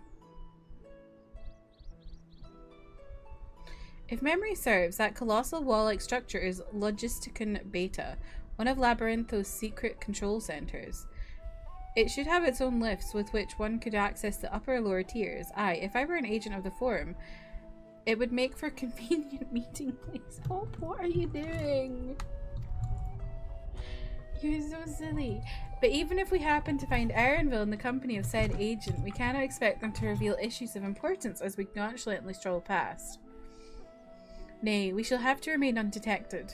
If memory serves, that colossal wall-like structure is Logisticon Beta, one of Labyrinthos' secret control centers. It should have its own lifts with which one could access the upper or lower tiers. Aye, if I were an agent of the forum, it would make for a convenient meeting place. Hope, what are you doing? You're so silly. But even if we happen to find Erenville in the company of said agent, we cannot expect them to reveal issues of importance as we nonchalantly stroll past. Nay, we shall have to remain undetected.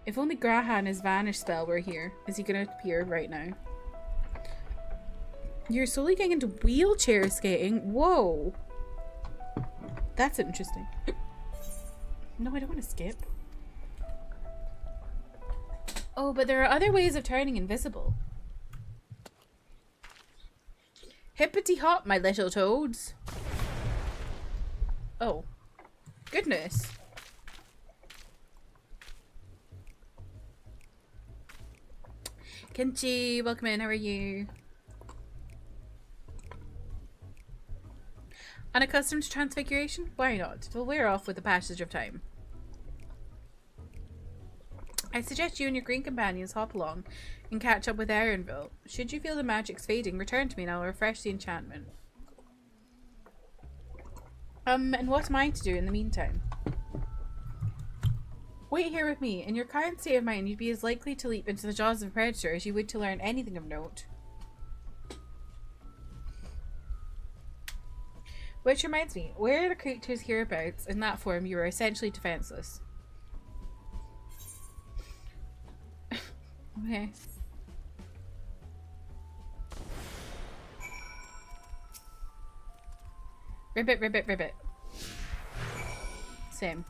If only Grahan, his vanish spell, were here. Is he going to appear right now? You're slowly getting into wheelchair skating? Whoa. That's interesting. No, I don't want to skip. Oh, but there are other ways of turning invisible. Hippity hop, my little toads. Oh. Goodness. Kimchi, welcome in. How are you? Unaccustomed to transfiguration? Why not? It'll wear off with the passage of time. I suggest you and your green companions hop along and catch up with Erenville. Should you feel the magic's fading, return to me and I'll refresh the enchantment. And what am I to do in the meantime? Wait here with me. In your current state of mind, you'd be as likely to leap into the jaws of a predator as you would to learn anything of note. Which reminds me, where are the creatures hereabouts? In that form, you are essentially defenseless. Okay. Ribbit, ribbit, ribbit. Same.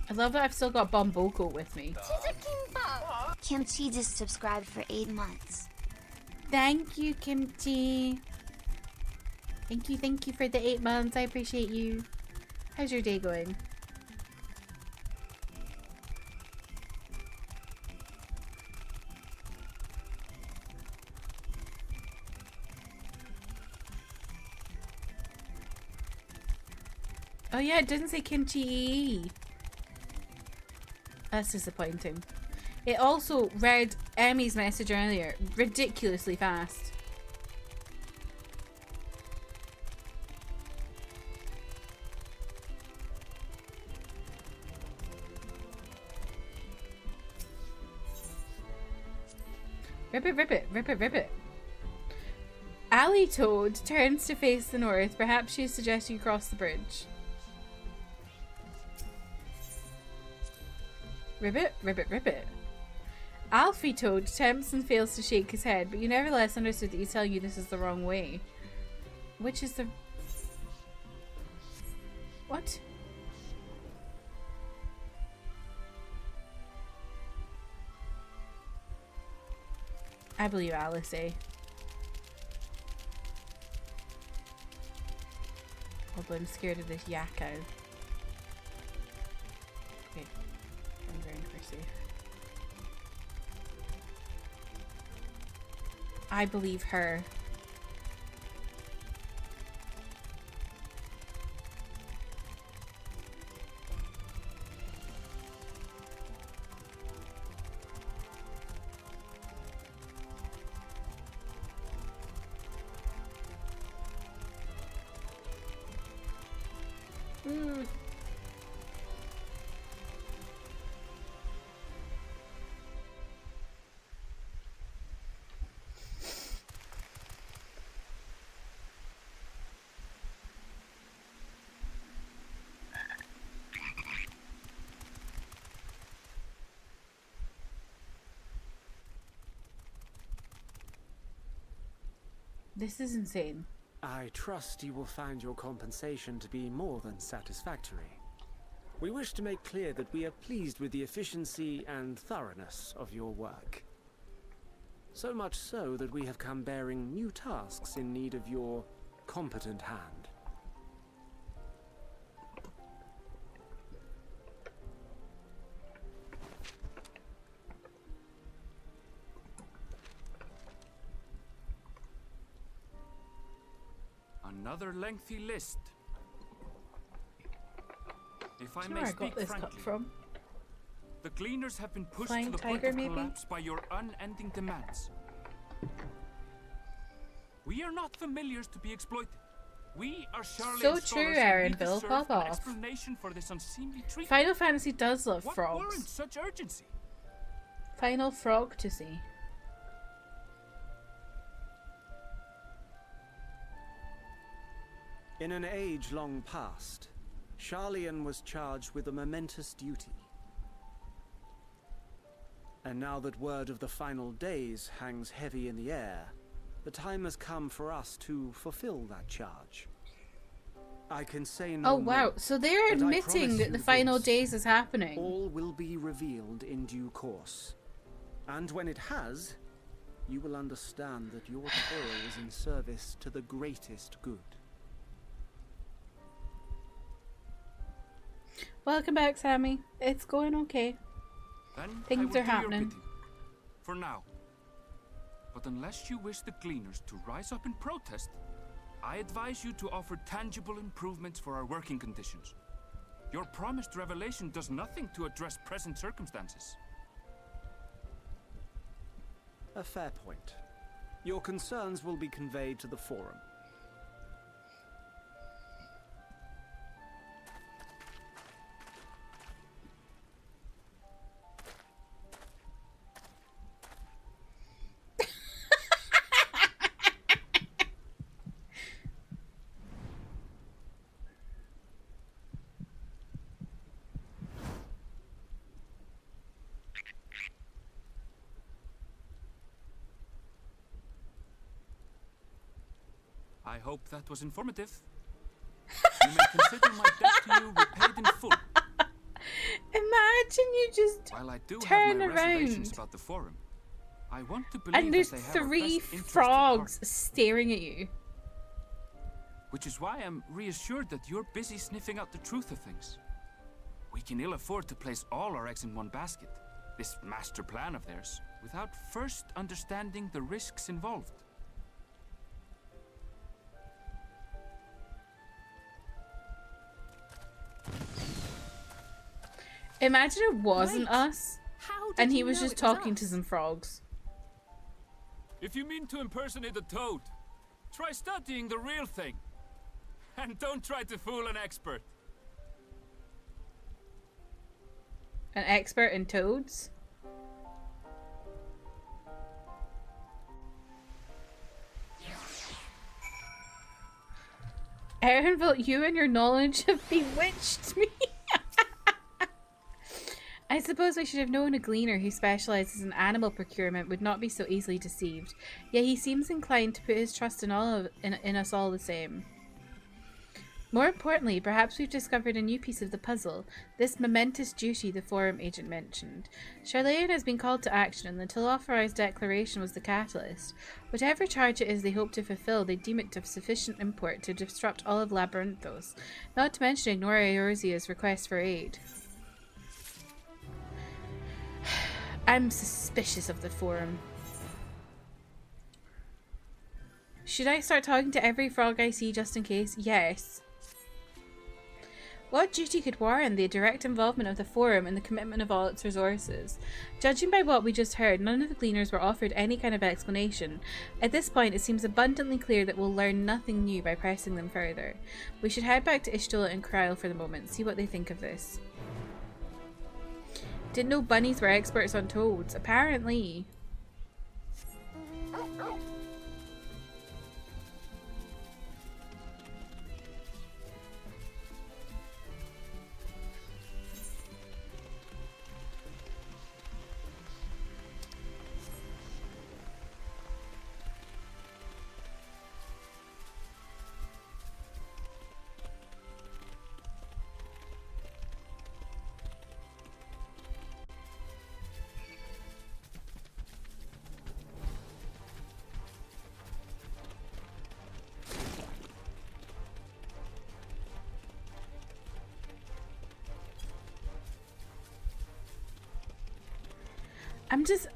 I love that I've still got Bomboko with me. Kimchi just subscribed for 8 months. Thank you, Kimchi. Thank you for the 8 months. I appreciate you. How's your day going? Oh yeah, it didn't say kimchi. That's disappointing. It also read Emmy's message earlier ridiculously fast. Rip it, rip it, rip it, rip it. Alley Toad turns to face the north. Perhaps she's suggesting you cross the bridge. Ribbit, ribbit, ribbit. Alfie Toad tempts and fails to shake his head, but you nevertheless understood that he's telling you this is the wrong way. Which is the... What? I believe Alice, eh? Although I'm scared of this yakko. Okay. I'm going for safe. I believe her. This is insane. I trust you will find your compensation to be more than satisfactory. We wish to make clear that we are pleased with the efficiency and thoroughness of your work. So much so that we have come bearing new tasks in need of your competent hand. Another lengthy list. If I Do you know may where I got speak this frankly, cut from? the Gleaners have been pushed Flying to the Tiger, point of maybe? collapse by your unending demands. We are not familiars to be exploited. We are Sharlayan So scholars true, and we Erenville. deserve Pop an off. explanation for this unseemly treatment. Final Fantasy does love What frogs. warrants such urgency? Final frog to see. In an age long past, Sharlayan was charged with a momentous duty. And now that word of the final days hangs heavy in the air, the time has come for us to fulfill that charge. I can say no Oh wow, more, so they're but I admitting promise that the you final this, days is happening. all will be revealed in due course. And when it has, you will understand that your toil is in service to the greatest good. Welcome back, Sammy. It's going okay. Then Things I will are do your happening. bidding. For now. But unless you wish the Gleaners to rise up in protest, I advise you to offer tangible improvements for our working conditions. Your promised revelation does nothing to address present circumstances. A fair point. Your concerns will be conveyed to the Forum. I hope that was informative. You may consider my debt to you repaid in full. Imagine you just While I do turn have my reservations around about the Forum, I want to believe and there's that they have our 3 best interests at frogs heart. staring at you. Which is why I'm reassured that you're busy sniffing out the truth of things. We can ill afford to place all our eggs in one basket, this master plan of theirs, without first understanding the risks involved. Imagine it wasn't Wait, us How did and he you was know just it was talking to us? some frogs. If you mean to impersonate a toad, try studying the real thing. And don't try to fool an expert. An expert in toads? Aaronville, you and your knowledge have bewitched me. I suppose I should have known a gleaner who specializes in animal procurement would not be so easily deceived. Yet he seems inclined to put his trust in us all the same. More importantly, perhaps we've discovered a new piece of the puzzle, this momentous duty the Forum agent mentioned. Sharlayan has been called to action, and the Telophorized declaration was the catalyst. Whatever charge it is they hope to fulfill, they deem it of sufficient import to disrupt all of Labyrinthos, not to mention ignore Eorzea's request for aid. I'm suspicious of the Forum. Should I start talking to every frog I see just in case? Yes. What duty could warrant the direct involvement of the Forum and the commitment of all its resources? Judging by what we just heard, none of the Gleaners were offered any kind of explanation. At this point, it seems abundantly clear that we'll learn nothing new by pressing them further. We should head back to Ishtola and Kryl for the moment, see what they think of this. Didn't know bunnies were experts on toads. Apparently.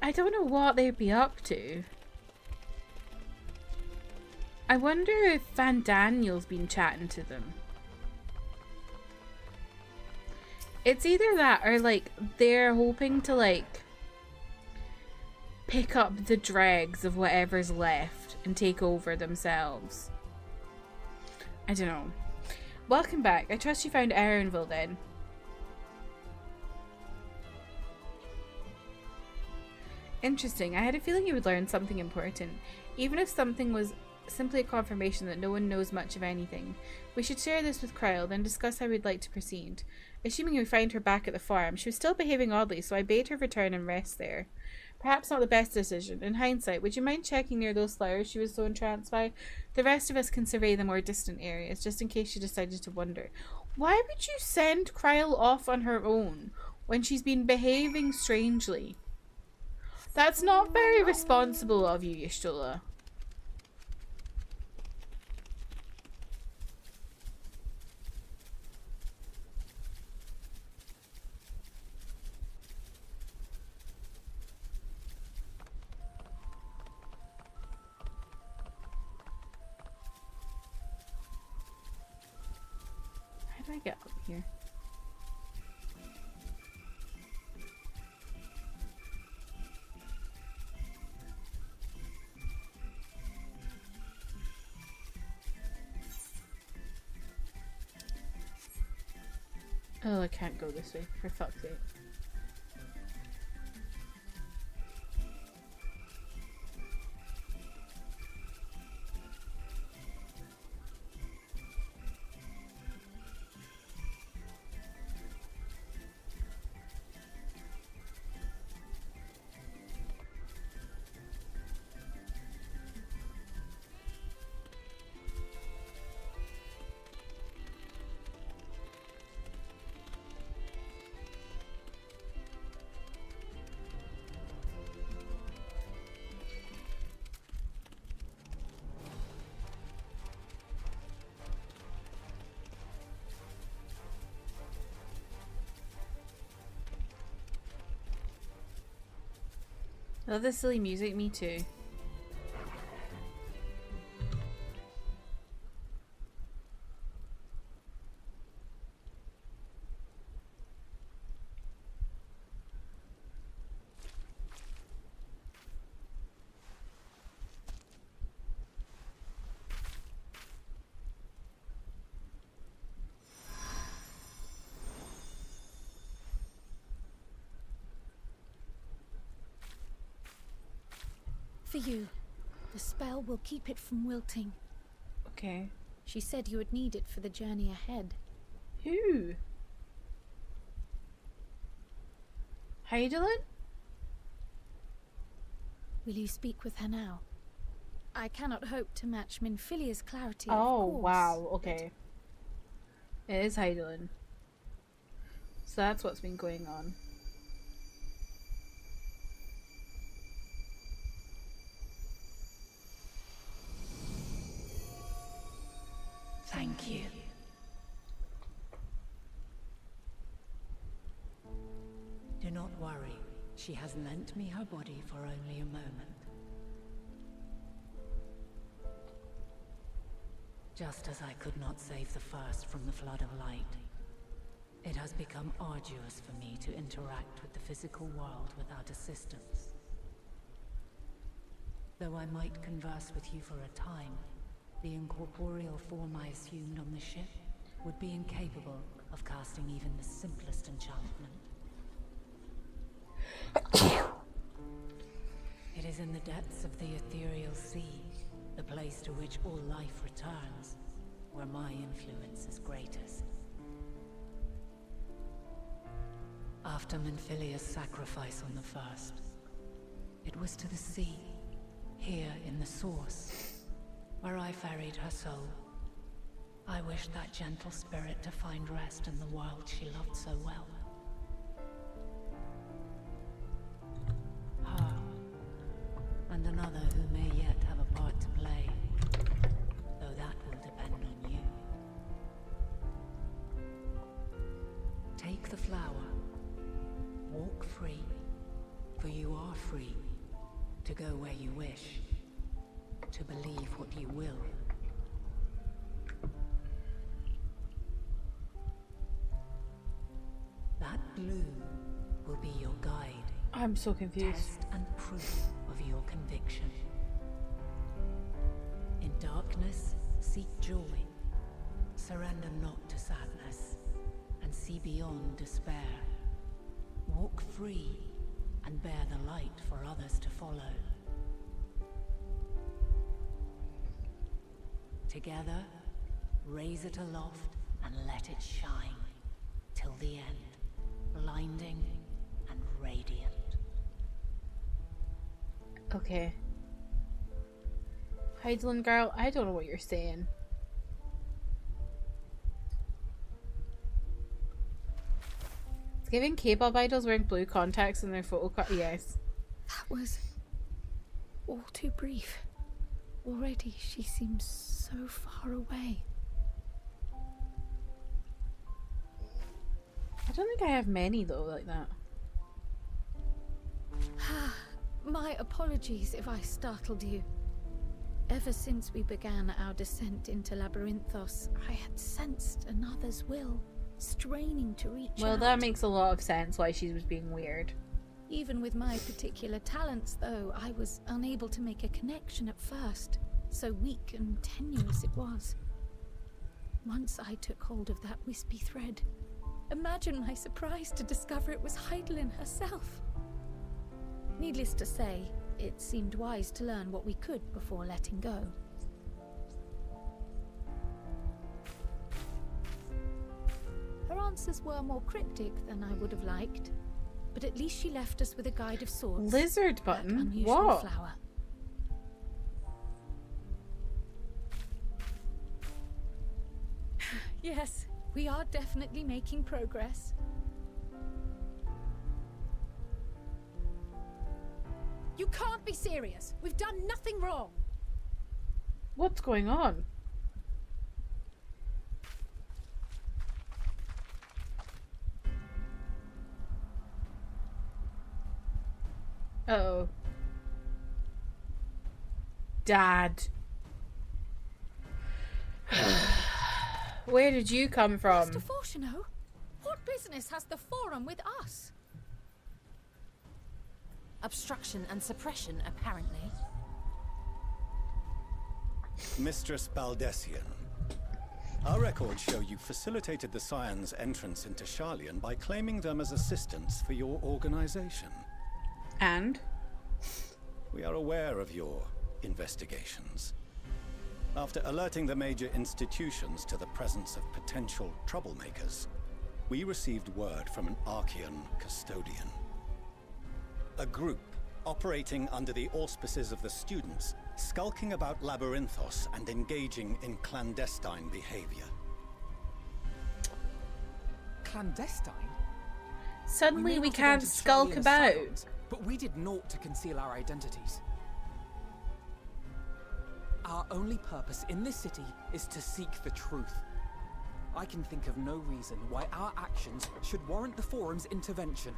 I don't know what they'd be up to. I wonder if Van Daniel's been chatting to them. It's either that or like they're hoping to like pick up the dregs of whatever's left and take over themselves. I don't know. Welcome back. I trust you found Aaronville then. Interesting. I had a feeling you would learn something important, even if something was simply a confirmation that no one knows much of anything. We should share this with Kryl, then discuss how we'd like to proceed. Assuming we find her back at the farm, she was still behaving oddly, so I bade her return and rest there. Perhaps not the best decision. In hindsight, would you mind checking near those flowers she was so entranced by? The rest of us can survey the more distant areas, just in case she decided to wander. Why would you send Kryl off on her own when she's been behaving strangely? That's not very responsible of you, Y'shtola. How do I get up here? Oh, I can't go this way, for fuck's sake. I love this silly music, me too. For you. The spell will keep it from wilting. Okay. She said you would need it for the journey ahead. Who? Hydaelyn? Will you speak with her now? I cannot hope to match Minfilia's clarity, Oh, of course. wow, okay. It is Hydaelyn. So that's what's been going on. Thank you. Do not worry. She has lent me her body for only a moment. Just as I could not save the first from the flood of light, it has become arduous for me to interact with the physical world without assistance. Though I might converse with you for a time, the incorporeal form I assumed on the ship would be incapable of casting even the simplest enchantment. It is in the depths of the ethereal sea, the place to which all life returns, where my influence is greatest. After Minfilia's sacrifice on the first, it was to the sea, here in the source, where I ferried her soul. I wished that gentle spirit to find rest in the world she loved so well. Her, and another who may yet have a part to play, though that will depend on you. Take the flower, walk free, for you are free to go where you wish, to believe what you will. That blue will be your guide. I'm so confused. Test and proof of your conviction. In darkness, seek joy. Surrender not to sadness, and see beyond despair. Walk free, and bear the light for others to follow. Together, raise it aloft and let it shine, till the end, blinding and radiant. Okay. Heidelin girl, I don't know what you're saying. It's giving K-pop idols wearing blue contacts in their photo card. Yes. That was all too brief. Already she seems so far away. I don't think I have many though like that. My apologies if I startled you. Ever since we began our descent into Labyrinthos, I had sensed another's will, straining to reach out. Well, that makes a lot of sense why she was being weird. Even with my particular talents, though, I was unable to make a connection at first. So weak and tenuous it was. Once I took hold of that wispy thread, imagine my surprise to discover it was Heidelin herself. Needless to say, it seemed wise to learn what we could before letting go. Her answers were more cryptic than I would have liked, but at least she left us with a guide of sorts. Lizard button? That unusual What? flower. Yes, we are definitely making progress. You can't be serious. We've done nothing wrong. What's going on? Uh-oh. Dad. Where did you come from? Mr. Fortuno, what business has the Forum with us? Obstruction and suppression, apparently. Mistress Baldessian, our records show you facilitated the Scions' entrance into Sharlayan by claiming them as assistants for your organization. And? We are aware of your investigations. After alerting the major institutions to the presence of potential troublemakers, we received word from an Archean custodian. A group operating under the auspices of the students, skulking about Labyrinthos and engaging in clandestine behavior. Clandestine? Suddenly we can't skulk about. But we did naught to conceal our identities. Our only purpose in this city is to seek the truth. I can think of no reason why our actions should warrant the Forum's intervention.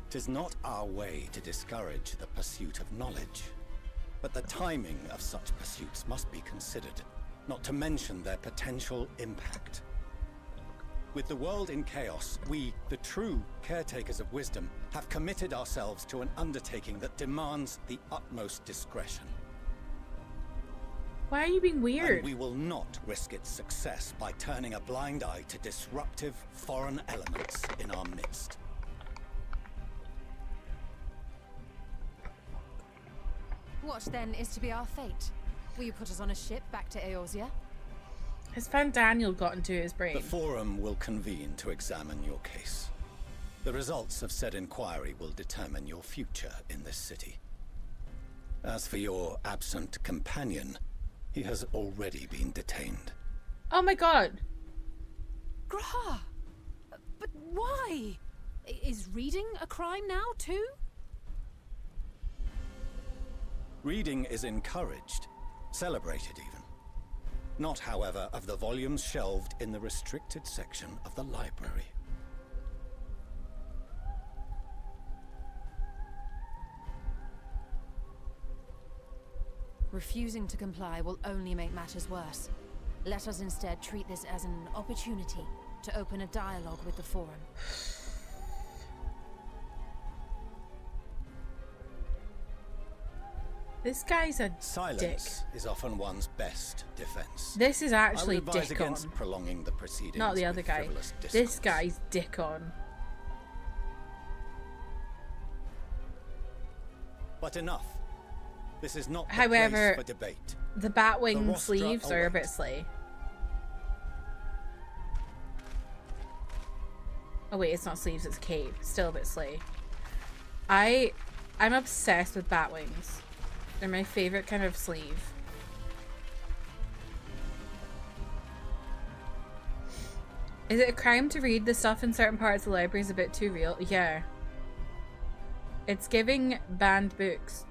'Tis not our way to discourage the pursuit of knowledge, but the timing of such pursuits must be considered, not to mention their potential impact. With the world in chaos, we, the true caretakers of wisdom, have committed ourselves to an undertaking that demands the utmost discretion. Why are you being weird? And we will not risk its success by turning a blind eye to disruptive foreign elements in our midst. What then is to be our fate? Will you put us on a ship back to Eorzea? Has Fan Daniel got into his brain? The Forum will convene to examine your case. The results of said inquiry will determine your future in this city. As for your absent companion, he has already been detained. Oh my god! Graha! But why? Is reading a crime now, too? Reading is encouraged, celebrated even. Not, however, of the volumes shelved in the restricted section of the library. Refusing to comply will only make matters worse. Let us instead treat this as an opportunity to open a dialogue with the Forum. This guy's a Silence dick. is often one's best defense. This is actually I would advise dick against on. prolonging the proceedings. Not the other with guy. frivolous This discourse. guy's dick on. But enough. This is not the However, place for debate. the Batwing The rostra sleeves are a bit awaits. slay. Oh wait, it's not sleeves, it's cape. Still a bit slay. I I'm obsessed with bat wings. They're my favorite kind of sleeve. Is it a crime to read? The stuff in certain parts of the library is a bit too real. Yeah. It's giving banned books.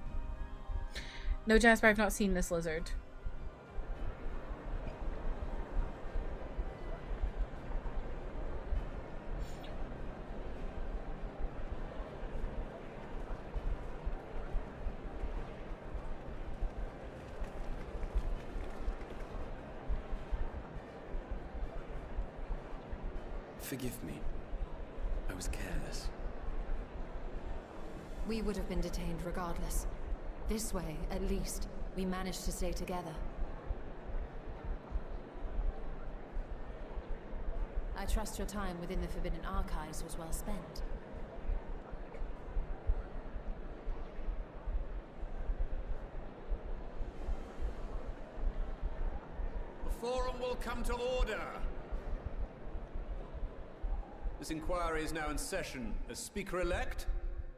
No, Jasper, I've not seen this lizard. Forgive me. I was careless. We would have been detained regardless. This way, at least, we managed to stay together. I trust your time within the Forbidden Archives was well spent. The forum will come to order. This inquiry is now in session. As Speaker-elect,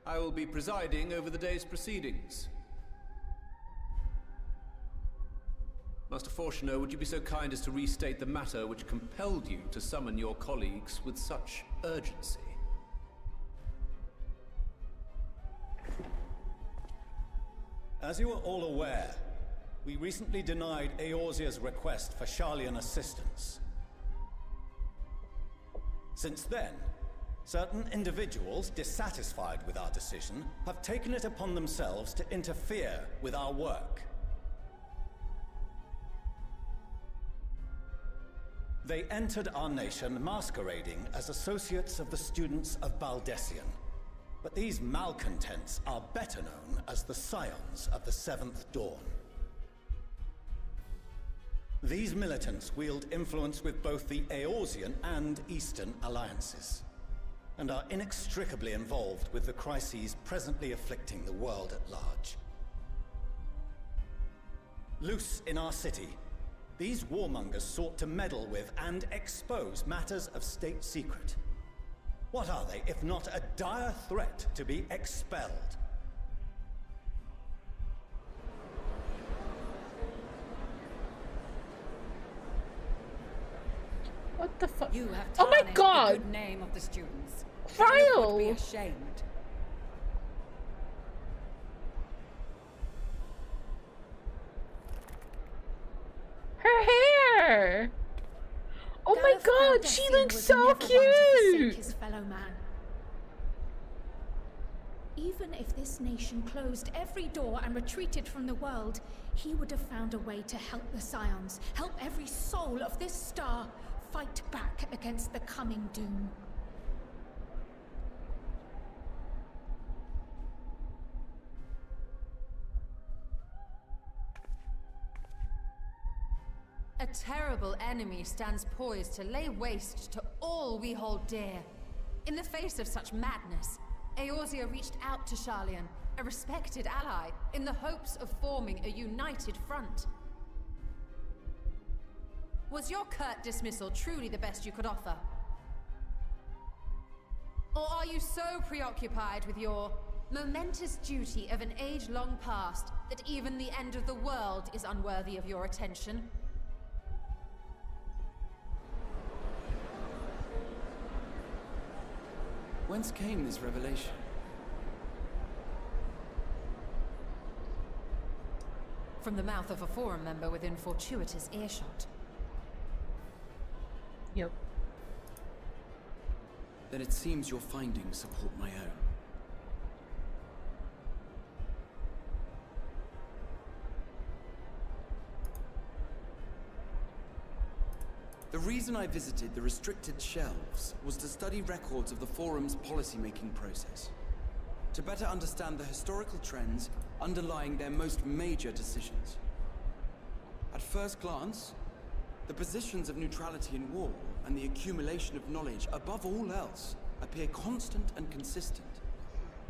I will be presiding over the day's proceedings. Master Fortuner, would you be so kind as to restate the matter which compelled you to summon your colleagues with such urgency? As you are all aware, we recently denied Eorzea's request for Sharlayan assistance. Since then, certain individuals dissatisfied with our decision have taken it upon themselves to interfere with our work. They entered our nation masquerading as associates of the students of Baldessian. But these malcontents are better known as the Scions of the Seventh Dawn. These militants wield influence with both the Eorzean and Eastern alliances, and are inextricably involved with the crises presently afflicting the world at large. Loose in our city, these warmongers sought to meddle with and expose matters of state secret. What are they, if not a dire threat to be expelled? What the fuck? You have oh my tarnished god! the good name of the students. Vile! Be ashamed. Her hair! Oh my god, she looks so cute! His fellow man. Even if this nation closed every door and retreated from the world, he would have found a way to help the Scions, help every soul of this star fight back against the coming doom. A terrible enemy stands poised to lay waste to all we hold dear. In the face of such madness, Eorzea reached out to Sharlayan, a respected ally, in the hopes of forming a united front. Was your curt dismissal truly the best you could offer? Or are you so preoccupied with your momentous duty of an age long past that even the end of the world is unworthy of your attention? Whence came this revelation? From the mouth of a forum member within fortuitous earshot. Yep. Then it seems your findings support my own. The reason I visited the restricted shelves was to study records of the Forum's policy-making process, to better understand the historical trends underlying their most major decisions. At first glance, the positions of neutrality in war and the accumulation of knowledge above all else appear constant and consistent,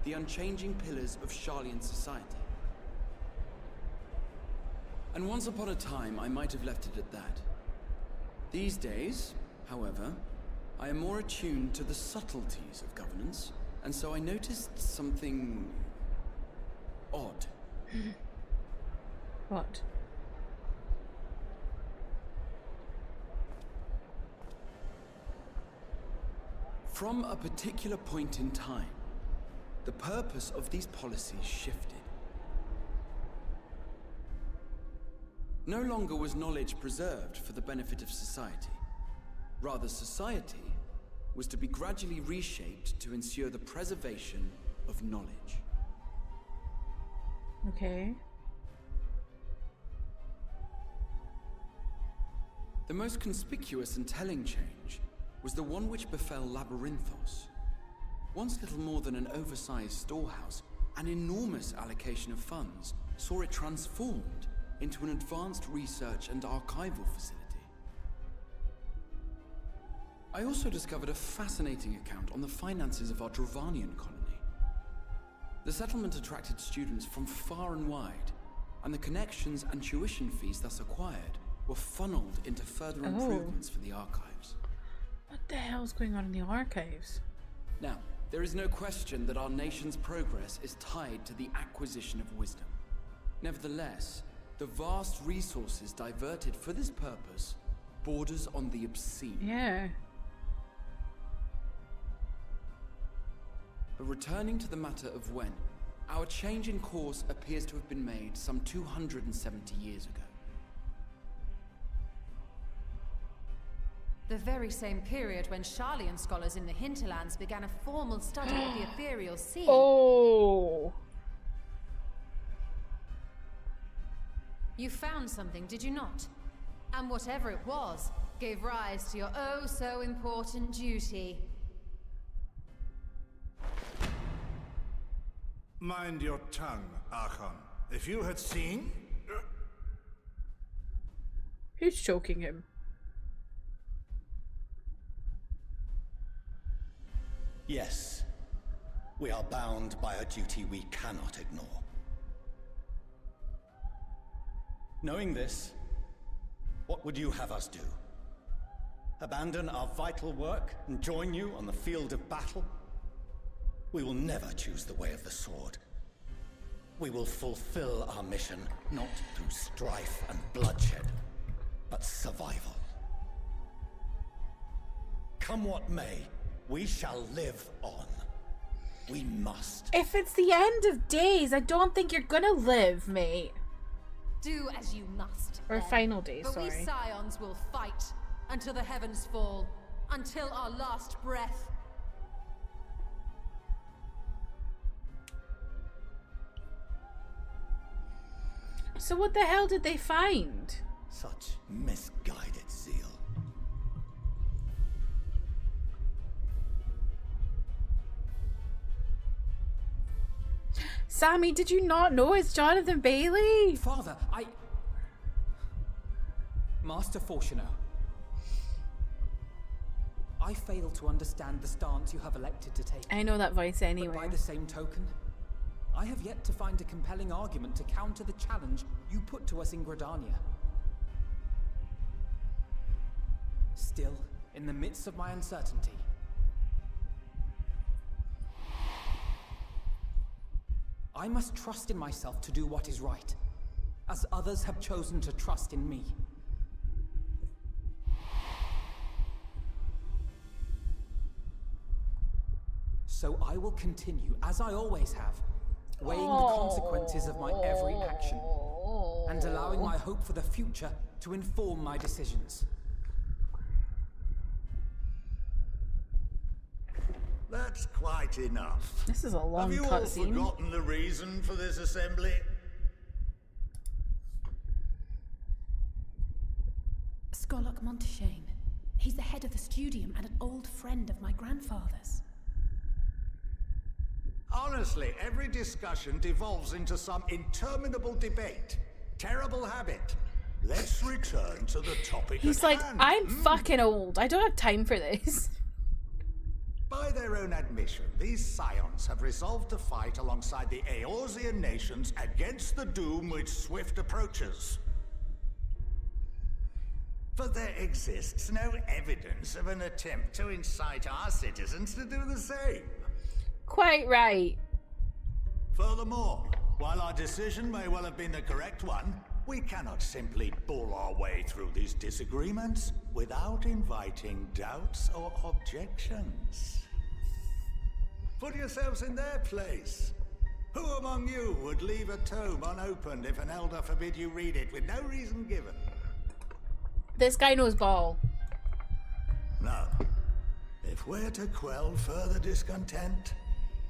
the unchanging pillars of Sharlayan society. And once upon a time, I might have left it at that. These days, however, I am more attuned to the subtleties of governance, and so I noticed something odd. What? From a particular point in time, the purpose of these policies shifted. No longer was knowledge preserved for the benefit of society. Rather, society was to be gradually reshaped to ensure the preservation of knowledge. Okay. The most conspicuous and telling change was the one which befell Labyrinthos. Once little more than an oversized storehouse, an enormous allocation of funds saw it transformed into an advanced research and archival facility. I also discovered a fascinating account on the finances of our Dravanian colony. The settlement attracted students from far and wide, and the connections and tuition fees thus acquired were funneled into further improvements for the archives. What the hell's going on in the archives? Now, there is no question that our nation's progress is tied to the acquisition of wisdom. Nevertheless, the vast resources diverted for this purpose borders on the obscene. Yeah. But returning to the matter of when, our change in course appears to have been made some 270 years ago. The very same period when Sharlayan scholars in the hinterlands began a formal study of the ethereal sea. Oh! You found something, did you not? And whatever it was, gave rise to your oh-so-important duty. Mind your tongue, Archon. If you had seen... Who's choking him? Yes, we are bound by a duty we cannot ignore. Knowing this, what would you have us do? Abandon our vital work and join you on the field of battle? We will never choose the way of the sword. We will fulfill our mission not through strife and bloodshed, but survival. Come what may, we shall live on. We must. If it's the end of days, I don't think you're gonna live, mate. Do as you must. Or then. final days, But sorry. we scions will fight until the heavens fall, until our last breath. So what the hell did they find? Such misguided zeal. Sammy, did you not know it's Jonathan Bailey? Father, Master Fortuno, I fail to understand the stance you have elected to take. I know that voice anyway. But by the same token, I have yet to find a compelling argument to counter the challenge you put to us in Gridania. Still, in the midst of my uncertainty, I must trust in myself to do what is right, as others have chosen to trust in me. So I will continue, as I always have, weighing the consequences of my every action, and allowing my hope for the future to inform my decisions. That's quite enough. This is a long cutscene. Have you all cutscene. forgotten the reason for this assembly? Skolok Monteshane. He's the head of the studium and an old friend of my grandfather's. Honestly, every discussion devolves into some interminable debate. Terrible habit. Let's return to the topic He's at like, hand. I'm fucking old. I don't have time for this. By their own admission, these scions have resolved to fight alongside the Eorzean nations against the doom which swift approaches. But there exists no evidence of an attempt to incite our citizens to do the same. Quite right. Furthermore, while our decision may well have been the correct one, we cannot simply bull our way through these disagreements without inviting doubts or objections. Put yourselves in their place. Who among you would leave a tome unopened if an elder forbid you read it with no reason given? This guy knows ball. No. If we're to quell further discontent,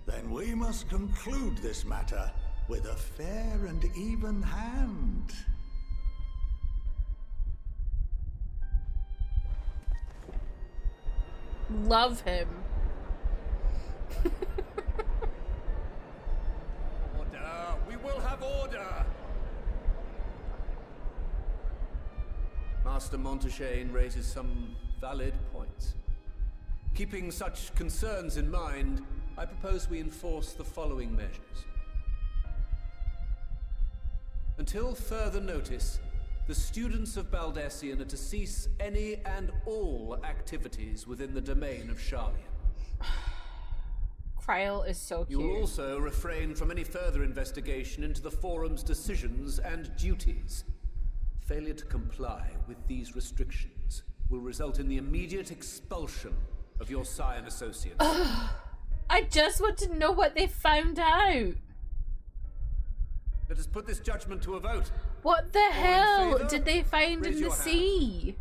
then we must conclude this matter with a fair and even hand. Love him. Order! We will have order! Master Montaigne raises some valid points. Keeping such concerns in mind, I propose we enforce the following measures. Until further notice, the students of Baldesion are to cease any and all activities within the domain of Sharlayan. Kryl is so cute. You will also refrain from any further investigation into the Forum's decisions and duties. Failure to comply with these restrictions will result in the immediate expulsion of your Scion associates. I just want to know what they found out. Let us put this judgment to a vote. What the All in hell favor? did they find Raise in the your hand. sea?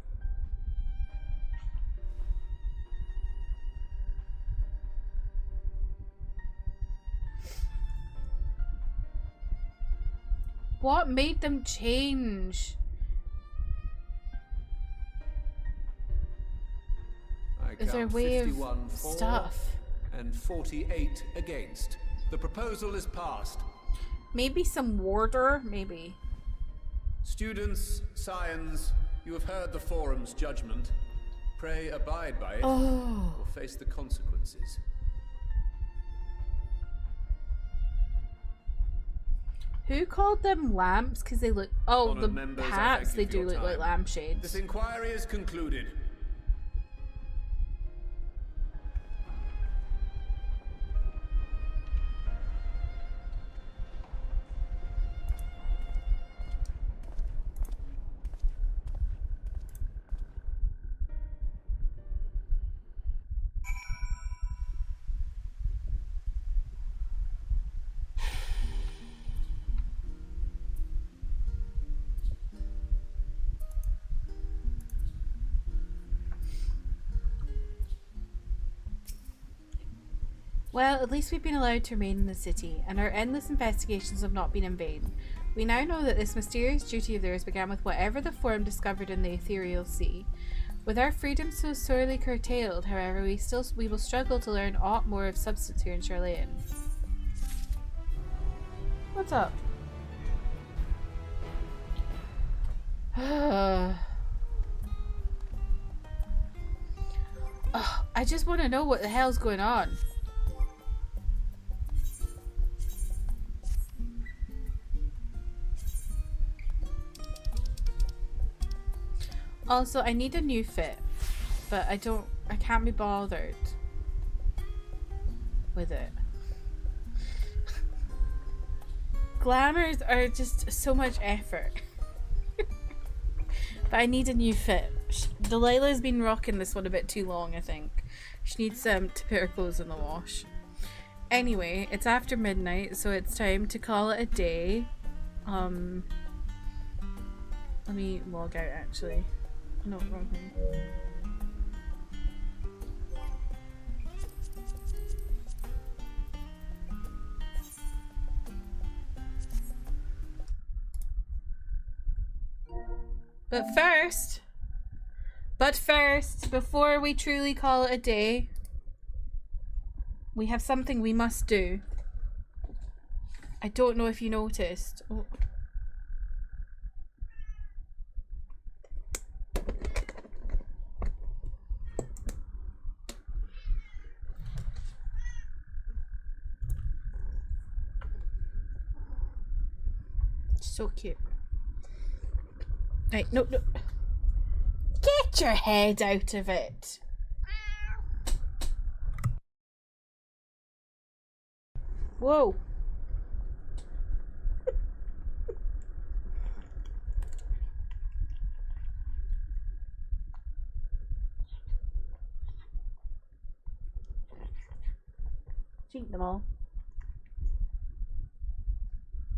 What made them change? I Is there a count way of 51 for stuff? and 48 against. The proposal is passed. Maybe some warder? Maybe. Students, Scions, you have heard the Forum's judgment. Pray abide by it, Oh. or face the consequences. Who called them lamps? Because they look... Oh, Honored the members, I hats, thank they you for do your look like time. lampshades. This inquiry is concluded. Well, at least we've been allowed to remain in the city, and our endless investigations have not been in vain. We now know that this mysterious duty of theirs began with whatever the Forum discovered in the ethereal sea. With our freedom so sorely curtailed, however, we will struggle to learn aught more of substance here in Sharlayan. What's up? Oh, I just want to know what the hell's going on. Also, I need a new fit, but I can't be bothered with it. Glamours are just so much effort. But I need a new fit. Delilah's been rocking this one a bit too long, I think. She needs to put her clothes in the wash. Anyway, it's after midnight, so it's time to call it a day. Let me log out actually. No, wrong thing. But first, before we truly call it a day, we have something we must do. I don't know if you noticed. Oh. So cute. Right, no. Get your head out of it. Whoa. Cheat them all.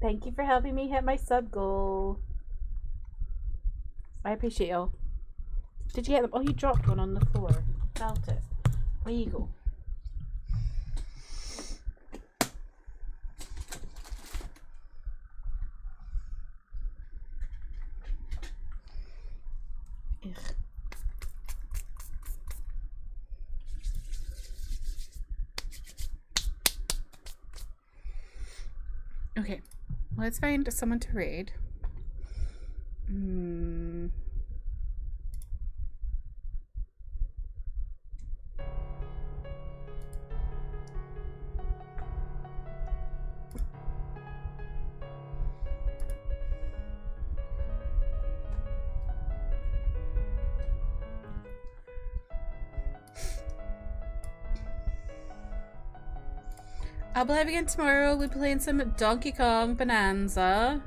Thank you for helping me hit my sub goal. I appreciate y'all. Did you get them? Oh, you dropped one on the floor. Felt it. Where you go? Ugh. Okay, let's find someone to raid. I'll be live again tomorrow. We'll be playing some Donkey Kong Bonanza.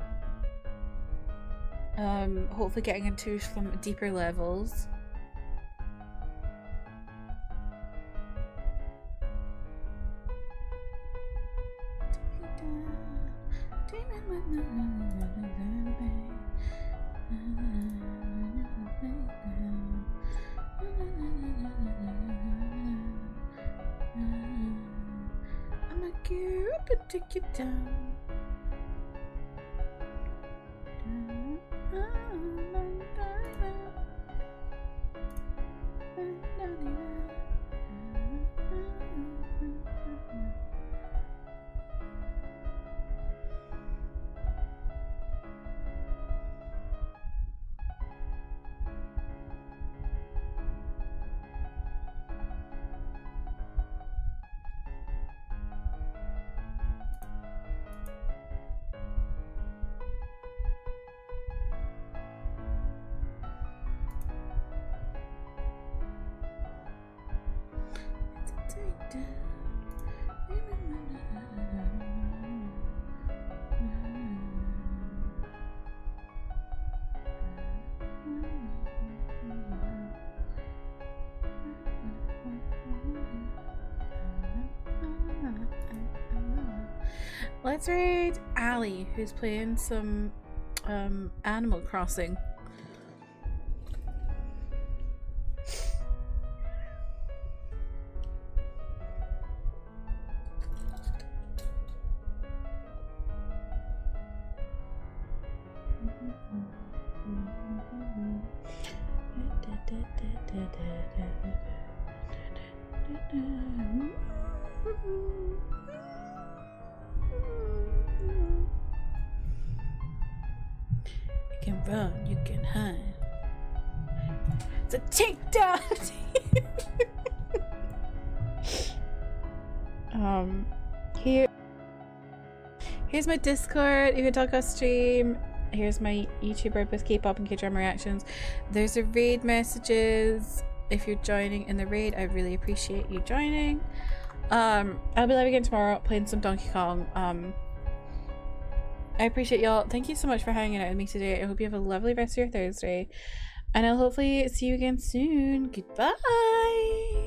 Hopefully getting into some deeper levels. Take you down. Let's raid Ali, who's playing some Animal Crossing. You can run, you can hide. It's a takedown. Here's my Discord. You can talk on stream. Here's my YouTube with K-pop and KDRAMA reactions. There's the raid messages. If you're joining in the raid, I really appreciate you joining. I'll be live again tomorrow playing some Donkey Kong. I appreciate y'all. Thank you so much for hanging out with me today. I hope you have a lovely rest of your Thursday. And I'll hopefully see you again soon. Goodbye.